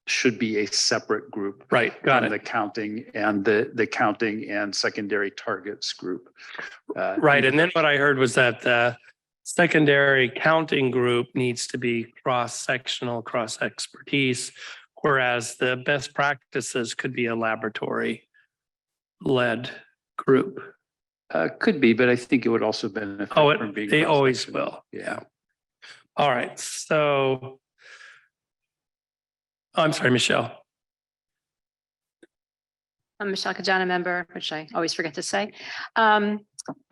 should be a separate group. Right, got it. The counting and the counting and secondary targets group. Right, and then what I heard was that the secondary counting group needs to be cross-sectional, cross-expertise, whereas the best practices could be a laboratory-led group. Could be, but I think it would also benefit from being. They always cross-sectional. will, yeah. All right, so. I'm sorry, Michelle. I'm Michelle Kajana, member, which I always forget to say. I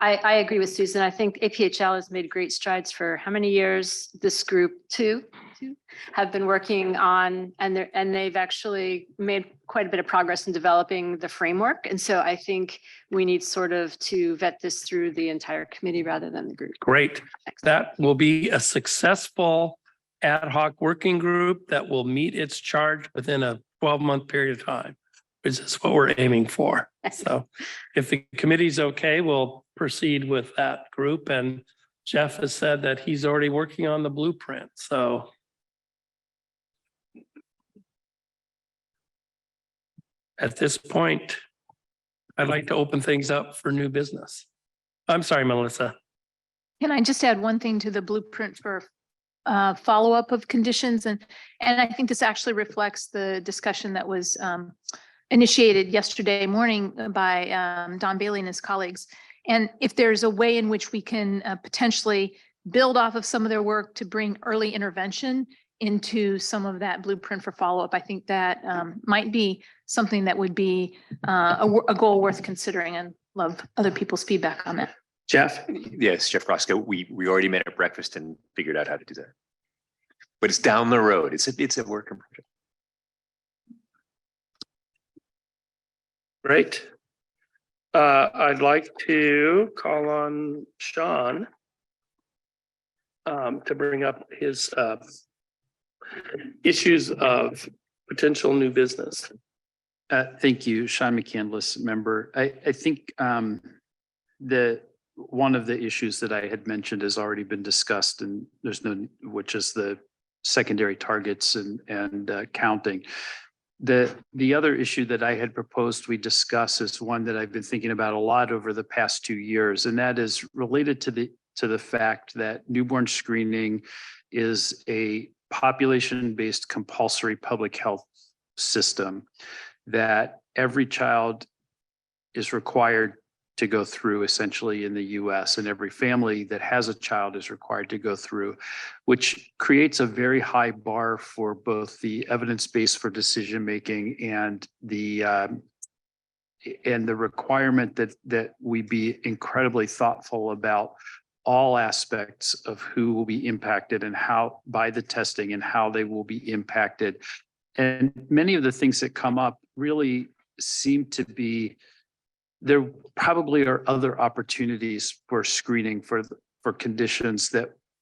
agree with Susan. I think APHL has made great strides for how many years? This group two have been working on, and they've actually made quite a bit of progress in developing the framework. And so I think we need sort of to vet this through the entire committee rather than the group. Great. That will be a successful ad hoc working group that will meet its charge within a 12-month period of time, which is what we're aiming for. So if the committee's okay, we'll proceed with that group. And Jeff has said that he's already working on the blueprint. So at this point, I'd like to open things up for new business. I'm sorry, Melissa. Can I just add one thing to the blueprint for follow-up of conditions? And I think this actually reflects the discussion that was initiated yesterday morning by Don Bailey and his colleagues. And if there's a way in which we can potentially build off of some of their work to bring early intervention into some of that blueprint for follow-up, I think that might be something that would be a goal worth considering, and love other people's feedback on that. Jeff? Yes, Jeff Roscoe, we already met at breakfast and figured out how to do that. But it's down the road. It's a work in progress. Great. I'd like to call on Sean to bring up his issues of potential new business. Thank you, Sean McCandless, member. I think one of the issues that I had mentioned has already been discussed, and which is the secondary targets and counting. The other issue that I had proposed we discuss is one that I've been thinking about a lot over the past 2 years, and that is related to the fact that newborn screening is a population-based compulsory public health system that every child is required to go through essentially in the US, and every family that has a child is required to go through, which creates a very high bar for both the evidence base for decision making and the and the requirement that we be incredibly thoughtful about all aspects of who will be impacted and how by the testing and how they will be impacted. And many of the things that come up really seem to be, there probably are other opportunities for screening for conditions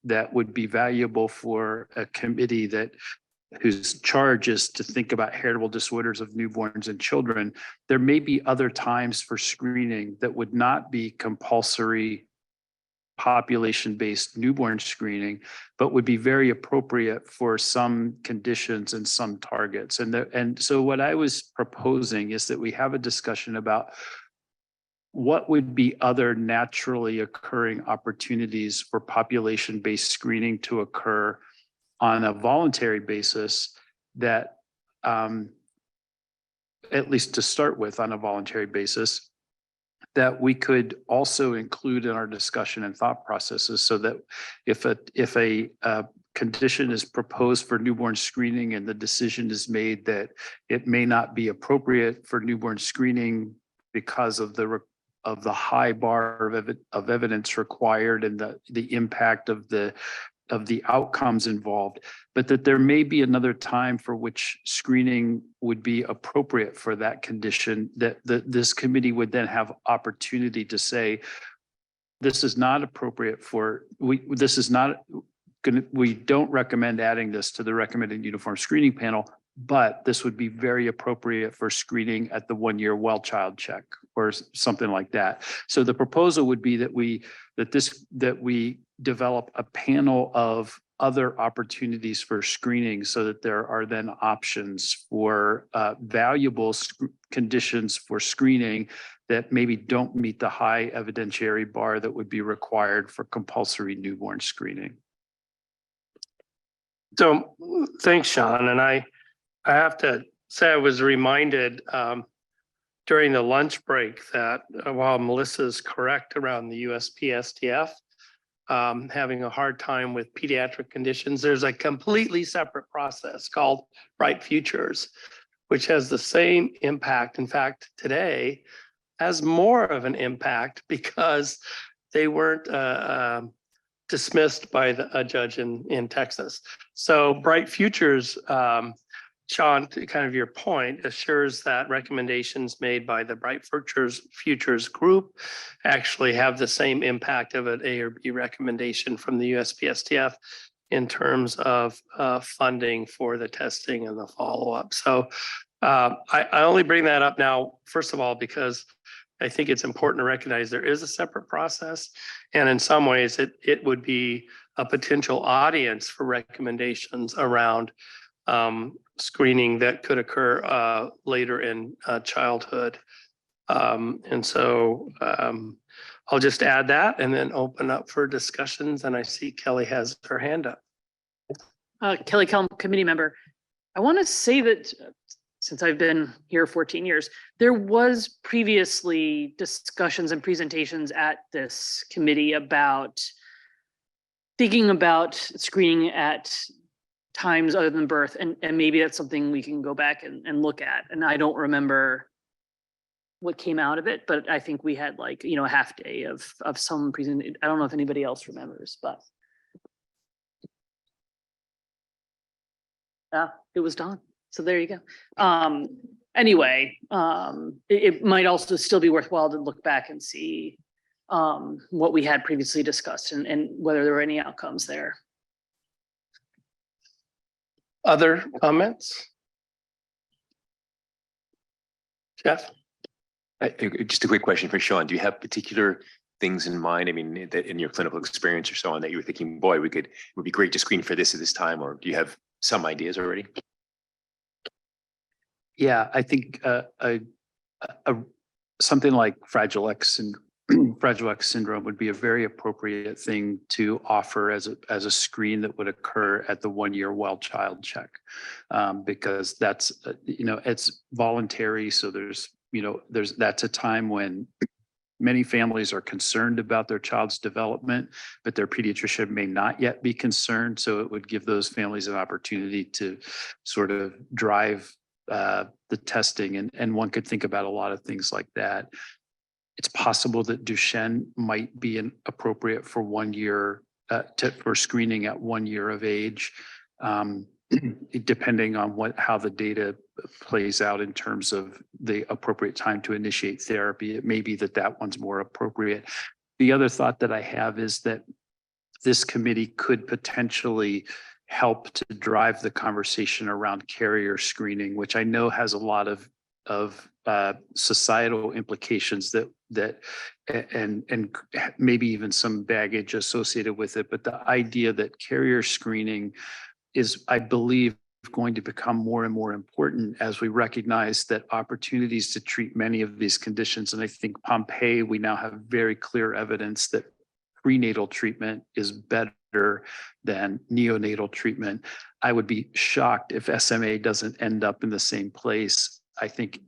that would be valuable for a committee whose charge is to think about heritable disorders of newborns and children. There may be other times for screening that would not be compulsory population-based newborn screening, but would be very appropriate for some conditions and some targets. And so what I was proposing is that we have a discussion about what would be other naturally occurring opportunities for population-based screening to occur on a voluntary basis that, at least to start with, on a voluntary basis, that we could also include in our discussion and thought processes, so that if a condition is proposed for newborn screening and the decision is made that it may not be appropriate for newborn screening because of the high bar of evidence required and the impact of the outcomes involved, but that there may be another time for which screening would be appropriate for that condition, that this committee would then have opportunity to say, this is not appropriate for, we don't recommend adding this to the recommended uniform screening panel, but this would be very appropriate for screening at the 1-year well child check or something like that. So the proposal would be that we develop a panel of other opportunities for screening, so that there are then options for valuable conditions for screening that maybe don't meet the high evidentiary bar that would be required for compulsory newborn screening. So thanks, Sean. And I have to say I was reminded during the lunch break that while Melissa's correct around the USPSTF having a hard time with pediatric conditions, there's a completely separate process called Bright Futures, which has the same impact. In fact, today has more of an impact because they weren't dismissed by a judge in Texas. So Bright Futures, Sean, to kind of your point, assures that recommendations made by the Bright Futures group actually have the same impact of an A or B recommendation from the USPSTF in terms of funding for the testing and the follow-up. So I only bring that up now, first of all, because I think it's important to recognize there is a separate process. And in some ways, it would be a potential audience for recommendations around screening that could occur later in childhood. And so I'll just add that and then open up for discussions. And I see Kelly has her hand up. Kelly Kelm, committee member. I want to say that since I've been here 14 years, there was previously discussions and presentations at this committee about thinking about screening at times other than birth, and maybe that's something we can go back and look at. And I don't remember what came out of it, but I think we had like, a half day of some present. I don't know if anybody else remembers, but yeah, it was done. So there you go. Anyway, it might also still be worthwhile to look back and see what we had previously discussed and whether there were any outcomes there. Other comments? Jeff? Just a quick question for Sean. Do you have particular things in mind? I mean, that in your clinical experience or so on that you were thinking, boy, it would be great to screen for this at this time, or do you have some ideas already? Yeah, I think something like Fragile X syndrome would be a very appropriate thing to offer as a screen that would occur at the 1-year well child check, because that's it's voluntary. So that's a time when many families are concerned about their child's development, but their pediatrician may not yet be concerned. So it would give those families an opportunity to sort of drive the testing, and one could think about a lot of things like that. It's possible that Duchenne might be appropriate for 1 year for screening at 1 year of age, depending on how the data plays out in terms of the appropriate time to initiate therapy. It may be that one's more appropriate. The other thought that I have is that this committee could potentially help to drive the conversation around carrier screening, which I know has a lot of societal implications and maybe even some baggage associated with it. But the idea that carrier screening is, I believe, going to become more and more important as we recognize that opportunities to treat many of these conditions. And I think Pompeii, we now have very clear evidence that prenatal treatment is better than neonatal treatment. I would be shocked if SMA doesn't end up in the same place. I think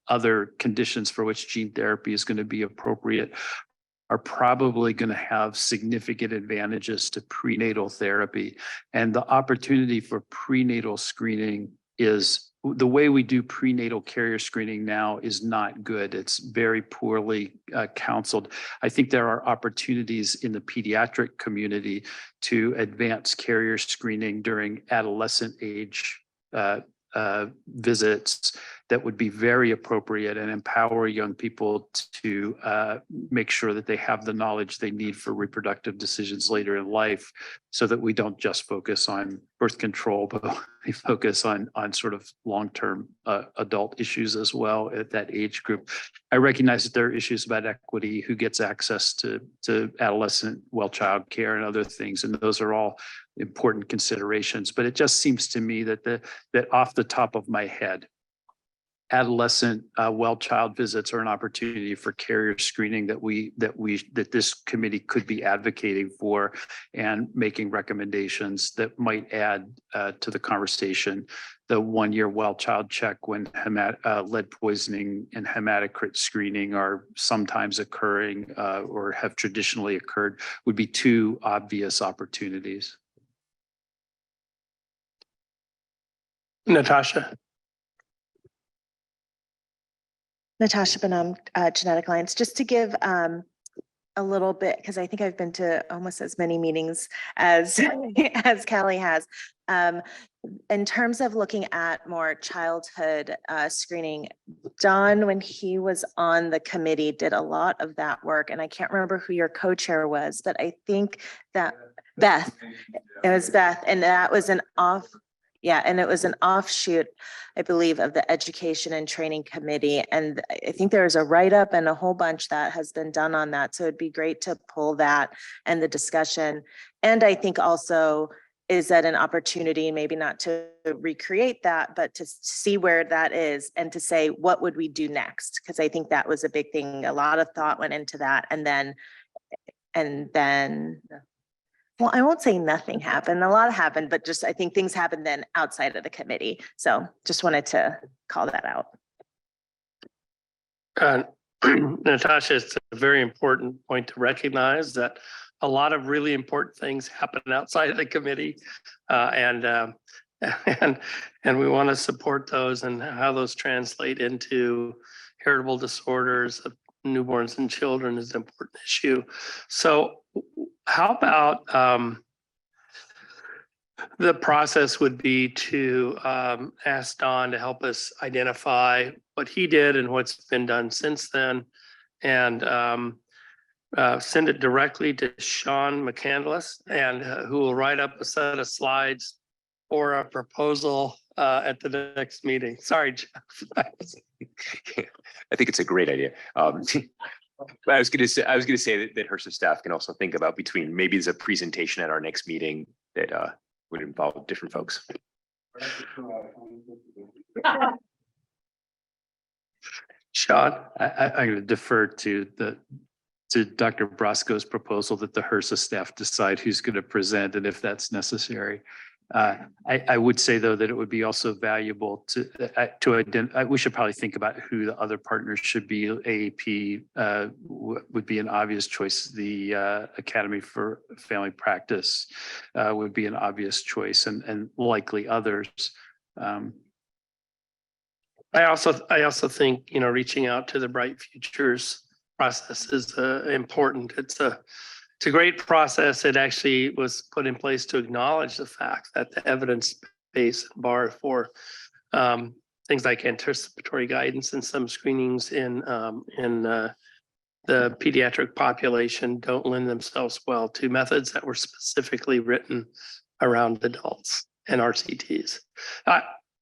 other conditions for which gene therapy is going to be appropriate are probably going to have significant advantages to prenatal therapy. And the opportunity for prenatal screening is, the way we do prenatal carrier screening now is not good. It's very poorly counseled. I think there are opportunities in the pediatric community to advance carrier screening during adolescent age visits that would be very appropriate and empower young people to make sure that they have the knowledge they need for reproductive decisions later in life, so that we don't just focus on birth control, but we focus on sort of long-term adult issues as well at that age group. I recognize that there are issues about equity, who gets access to adolescent child care and other things, and those are all important considerations. But it just seems to me that that off the top of my head, adolescent child visits are an opportunity for carrier screening that this committee could be advocating for and making recommendations that might add to the conversation. The 1 year child check when lead poisoning and hematocrit screening are sometimes occurring or have traditionally occurred would be two obvious opportunities. Natasha. Natasha Benham, Genetic Alliance, just to give a little bit, because I think I've been to almost as many meetings as as Callie has. In terms of looking at more childhood screening, Don, when he was on the committee, did a lot of that work. And I can't remember who your co-chair was, but I think that Beth, it was Beth, and that was an offshoot, I believe, of the Education and Training Committee. And I think there's a write-up and a whole bunch that has been done on that. So it'd be great to pull that and the discussion. And I think also, is that an opportunity, maybe not to recreate that, but to see where that is and to say, what would we do next? Because I think that was a big thing. A lot of thought went into that. And then, well, I won't say nothing happened. A lot happened, but just I think things happened then outside of the committee. So just wanted to call that out. Natasha, it's a very important point to recognize that a lot of really important things happen outside of the committee, and we want to support those and how those translate into heritable disorders of newborns and children is an important issue. So how about the process would be to ask Don to help us identify what he did and what's been done since then, and send it directly to Sean McCandless, and who will write up a set of slides or a proposal at the next meeting. Sorry, Jeff. I think it's a great idea. But I was going to say that HRSA staff can also think about between maybe there's a presentation at our next meeting that would involve different folks. Sean, I'm going to defer to Dr. Brosco's proposal that the HRSA staff decide who's going to present and if that's necessary. I would say, though, that it would be also valuable to identify. We should probably think about who the other partners should be. AAP would be an obvious choice. The Academy for Family Practice would be an obvious choice, and likely others. I also think, reaching out to the Bright Futures process is important. It's a great process. It actually was put in place to acknowledge the fact that the evidence base bar for things like anticipatory guidance and some screenings in the pediatric population don't lend themselves well to methods that were specifically written around adults and RCTs.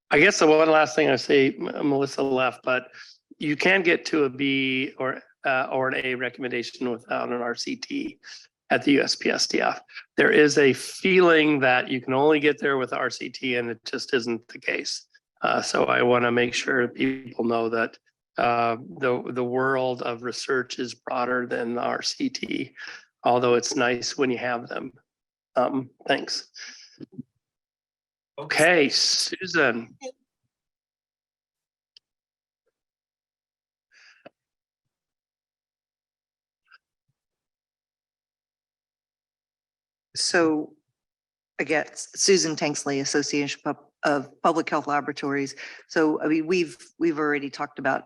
I guess the one last thing I say, Melissa left, but you can get to a B or an A recommendation without an RCT at the USPSTF. There is a feeling that you can only get there with RCT, and it just isn't the case. So I want to make sure people know that the world of research is broader than the RCT, although it's nice when you have them. Thanks. Okay, Susan. So I guess Susan Tanksley, Association of Public Health Laboratories. So, I mean, we've already talked about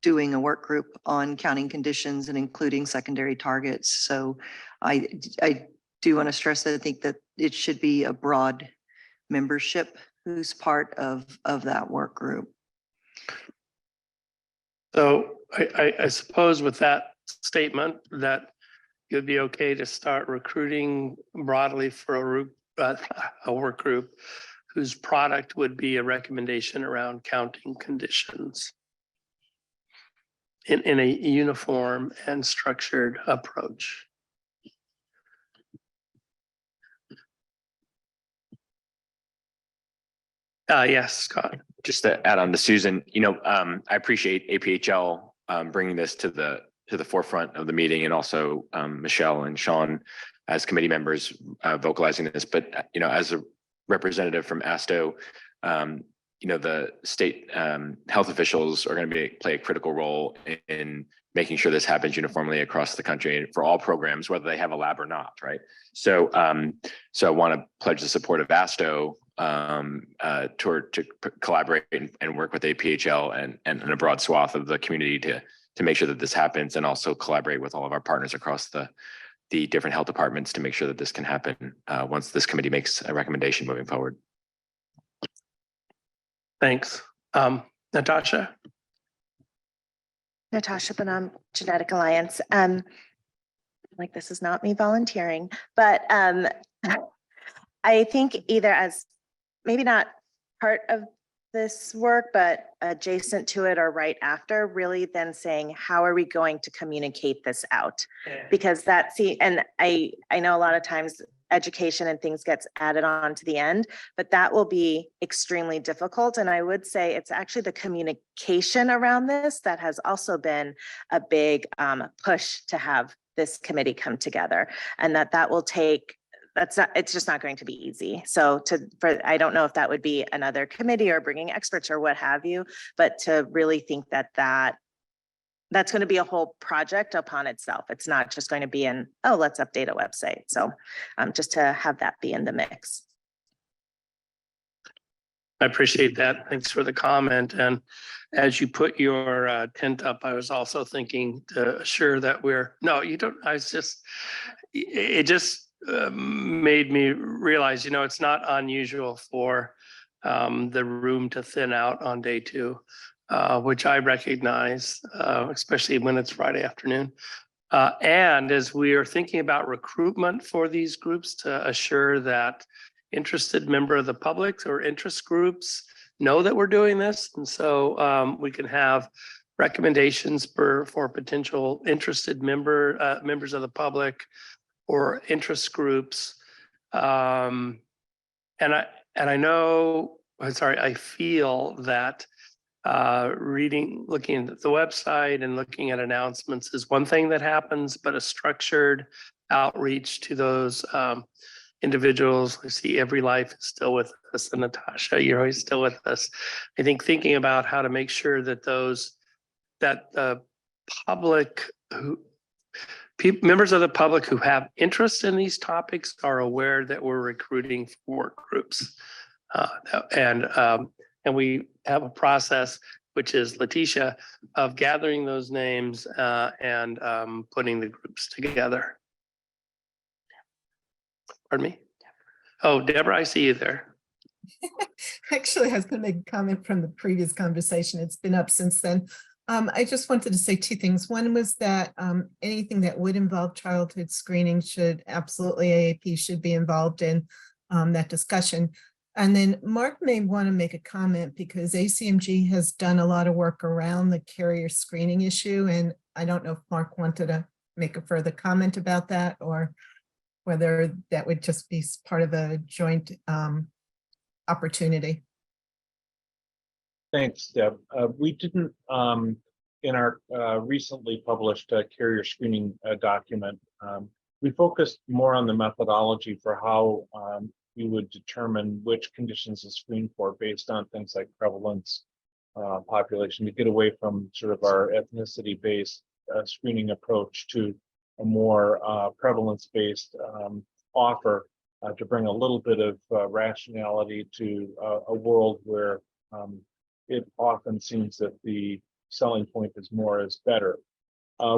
doing a work group on counting conditions and including secondary targets. So I do want to stress that I think that it should be a broad membership who's part of that work group. So I suppose with that statement that it would be okay to start recruiting broadly for a work group whose product would be a recommendation around counting conditions in a uniform and structured approach. Yes, Scott. Just to add on to Susan, I appreciate APHL bringing this to the forefront of the meeting, and also Michelle and Sean as committee members vocalizing this. But as a representative from ASTO, the state health officials are going to play a critical role in making sure this happens uniformly across the country for all programs, whether they have a lab or not, right? So, so I want to pledge the support of ASTO to collaborate and work with APHL and a broad swath of the community to make sure that this happens, and also collaborate with all of our partners across the different health departments to make sure that this can happen once this committee makes a recommendation moving forward. Thanks. Natasha? Natasha Bonham, Genetic Alliance. Like, this is not me volunteering, but I think either as maybe not part of this work, but adjacent to it or right after, really then saying, how are we going to communicate this out? Because and I know a lot of times education and things gets added on to the end, but that will be extremely difficult. And I would say it's actually the communication around this that has also been a big push to have this committee come together, and that will take, it's just not going to be easy. So I don't know if that would be another committee or bringing experts or what have you, but to really think that's going to be a whole project upon itself. It's not just going to be let's update a website. So just to have that be in the mix. I appreciate that. Thanks for the comment. And as you put your tent up, I was also thinking to assure that it just made me realize, it's not unusual for the room to thin out on day 2. Which I recognize, especially when it's Friday afternoon. And as we are thinking about recruitment for these groups, to assure that interested member of the public or interest groups know that we're doing this. And so we can have recommendations for potential interested members of the public or interest groups. And I feel that looking at the website and looking at announcements is one thing that happens, but a structured outreach to those individuals. I see Every Life is still with us, and Natasha, you're always still with us. I think thinking about how to make sure that the public members of the public who have interest in these topics are aware that we're recruiting for work groups. And we have a process, which is Letitia, of gathering those names and putting the groups together. Pardon me? Oh, Deborah, I see you there. Actually, I was going to make a comment from the previous conversation. It's been up since then. I just wanted to say two things. One was that anything that would involve childhood screening should absolutely, AAP should be involved in that discussion. And then Mark may want to make a comment because ACMG has done a lot of work around the carrier screening issue. And I don't know if Mark wanted to make a further comment about that or whether that would just be part of a joint opportunity. Thanks, Deb. We didn't, in our recently published carrier screening document, we focused more on the methodology for how we would determine which conditions to screen for based on things like prevalence, population, to get away from sort of our ethnicity-based screening approach to a more prevalence-based offer to bring a little bit of rationality to a world where it often seems that the selling point is more is better.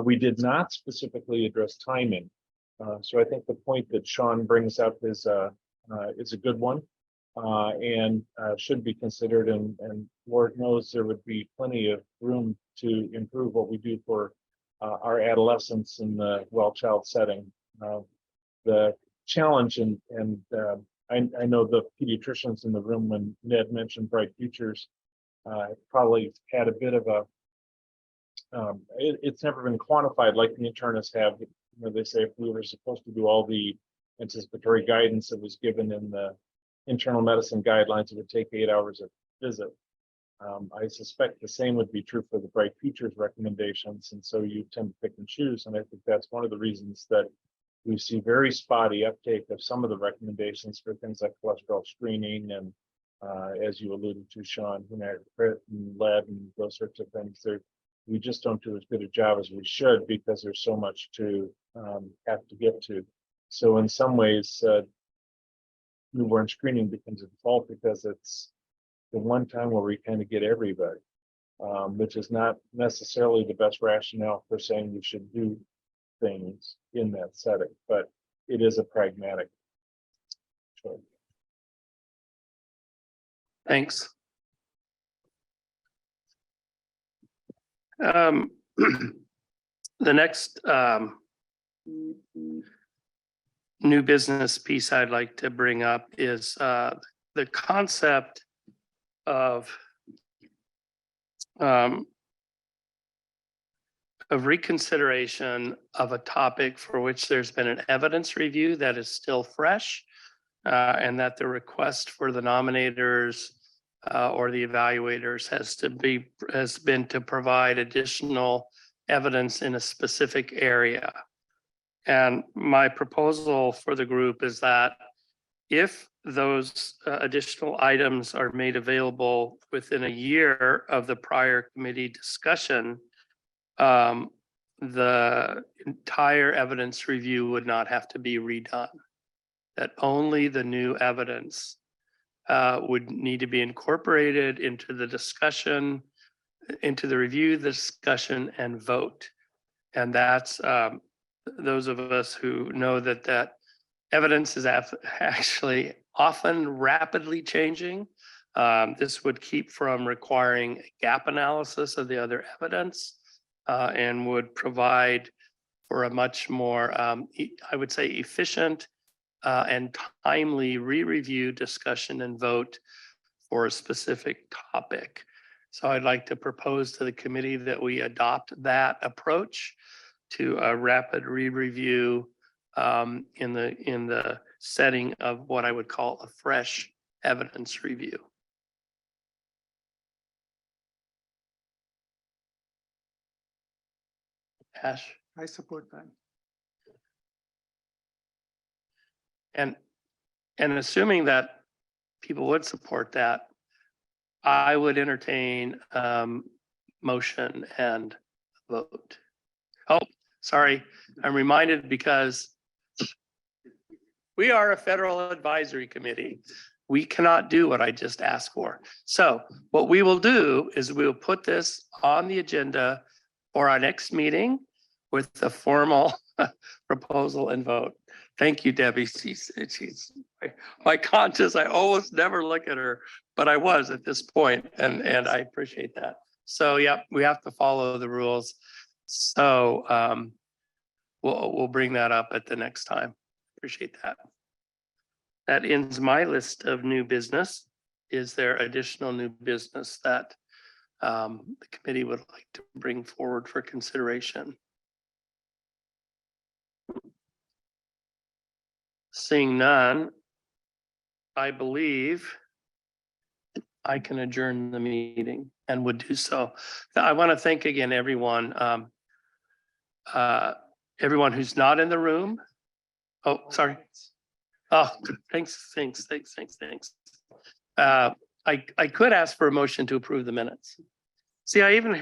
We did not specifically address timing. So I think the point that Sean brings up is a good one and should be considered. And Lord knows there would be plenty of room to improve what we do for our adolescents in the well child setting. The challenge, and I know the pediatricians in the room when Ned mentioned Bright Futures probably had a bit of a, it's never been quantified like the internists have. You know, they say if we were supposed to do all the anticipatory guidance that was given in the internal medicine guidelines, it would take 8 hours a visit. I suspect the same would be true for the Bright Futures recommendations. And so you tend to pick and choose. And I think that's one of the reasons that we see very spotty uptake of some of the recommendations for things like cholesterol screening and as you alluded to, Sean, hematocrit and lead and those sorts of things. We just don't do as good a job as we should because there's so much to have to get to. So in some ways, newborn screening becomes a default because it's the one time where we kind of get everybody, which is not necessarily the best rationale for saying we should do things in that setting, but it is a pragmatic choice. Thanks. The next new business piece I'd like to bring up is the concept of reconsideration of a topic for which there's been an evidence review that is still fresh, and that the request for the nominators or the evaluators has been to provide additional evidence in a specific area. And my proposal for the group is that if those additional items are made available within a year of the prior committee discussion, the entire evidence review would not have to be redone. That only the new evidence would need to be incorporated into the discussion, into the review, the discussion, and vote. And that's those of us who know that evidence is actually often rapidly changing. This would keep from requiring a gap analysis of the other evidence and would provide for a much more, I would say, efficient and timely re-review, discussion, and vote for a specific topic. So I'd like to propose to the committee that we adopt that approach to a rapid re-review in the setting of what I would call a fresh evidence review. Ash? I support that. And assuming that people would support that, I would entertain motion and vote. Oh, sorry, I'm reminded because we are a federal advisory committee. we cannot do what I just asked for. So what we will do is we will put this on the agenda for our next meeting with the formal proposal and vote. Thank you, Debbie. She's my conscience. I almost never look at her, but I was at this point, and I appreciate that. So yeah, we have to follow the rules. So we'll bring that up at the next time. Appreciate that. That ends my list of new business. Is there additional new business that the committee would like to bring forward for consideration? Seeing none, I believe I can adjourn the meeting and would do so. I want to thank again everyone, everyone who's not in the room. Oh, sorry. Oh, thanks. I could ask for a motion to approve the minutes. See, I even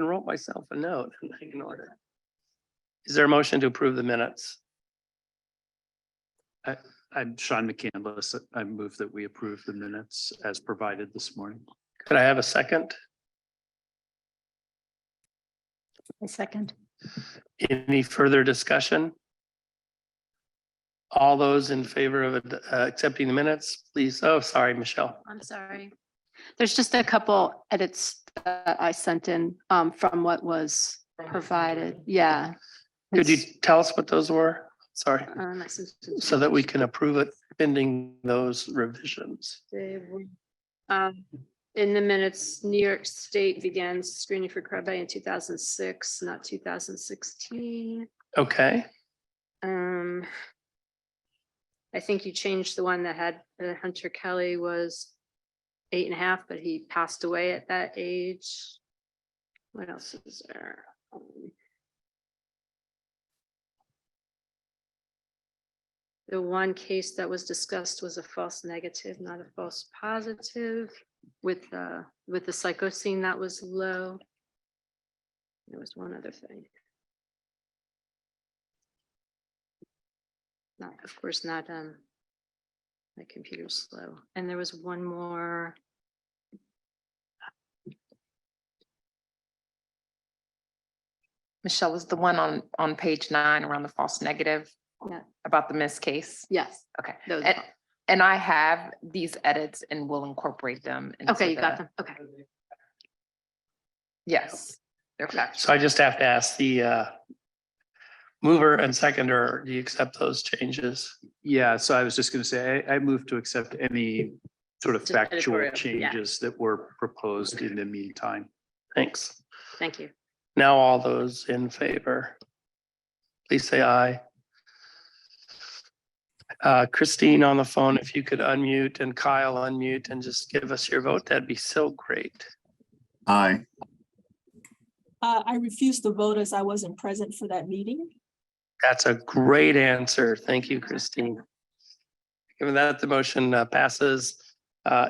wrote myself a note and I ignored it. Is there a motion to approve the minutes? I'm Sean McCandless. I move that we approve the minutes as provided this morning. Could I have a second? A second. Any further discussion? All those in favor of accepting the minutes, please. Oh, sorry, Michelle. I'm sorry. There's just a couple edits that I sent in from what was provided. Yeah. Could you tell us what those were? Sorry. I sent it So that we can approve it pending those revisions. They were, in the minutes, New York State began screening for crab in 2006, not 2016. Okay. I think you changed the one that had Hunter Kelly was 8.5, but he passed away at that age. What else is there? The one case that was discussed was a false negative, not a false positive, with the psychosine that was low. There was one other thing. Not, of course, not my computer's slow. And there was one more. Michelle, was the one on page 9 around the false negative? Yeah. About the missed case? Yes. Okay. Those And I have these edits and will incorporate them. into Okay, you got the- them. Okay. Yes. They're factual. So I just have to ask the mover and seconder, do you accept those changes? Yeah, so I was just going to say, I move to accept any sort of Just factual editorial, yeah. changes that were proposed in the meantime. Thanks. Thank you. Now all those in favor, please say aye. Christine on the phone, if you could unmute, and Kyle unmute and just give us your vote, that'd be so great. Aye. I refuse to vote as I wasn't present for that meeting. That's a great answer. Thank you, Christine. Given that, the motion passes.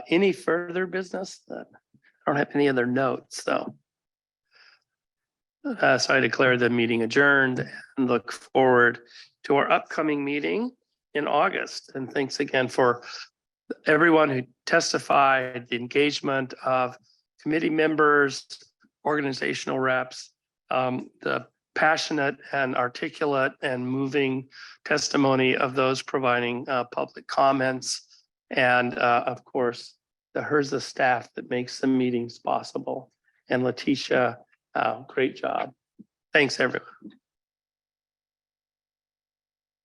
Any further business? I don't have any other notes, so. So I declare the meeting adjourned and look forward to our upcoming meeting in August. And thanks again for everyone who testified, the engagement of committee members, organizational reps, the passionate and articulate and moving testimony of those providing public comments, and of course, the HRSA staff that makes the meetings possible. And Letitia, great job. Thanks, everyone.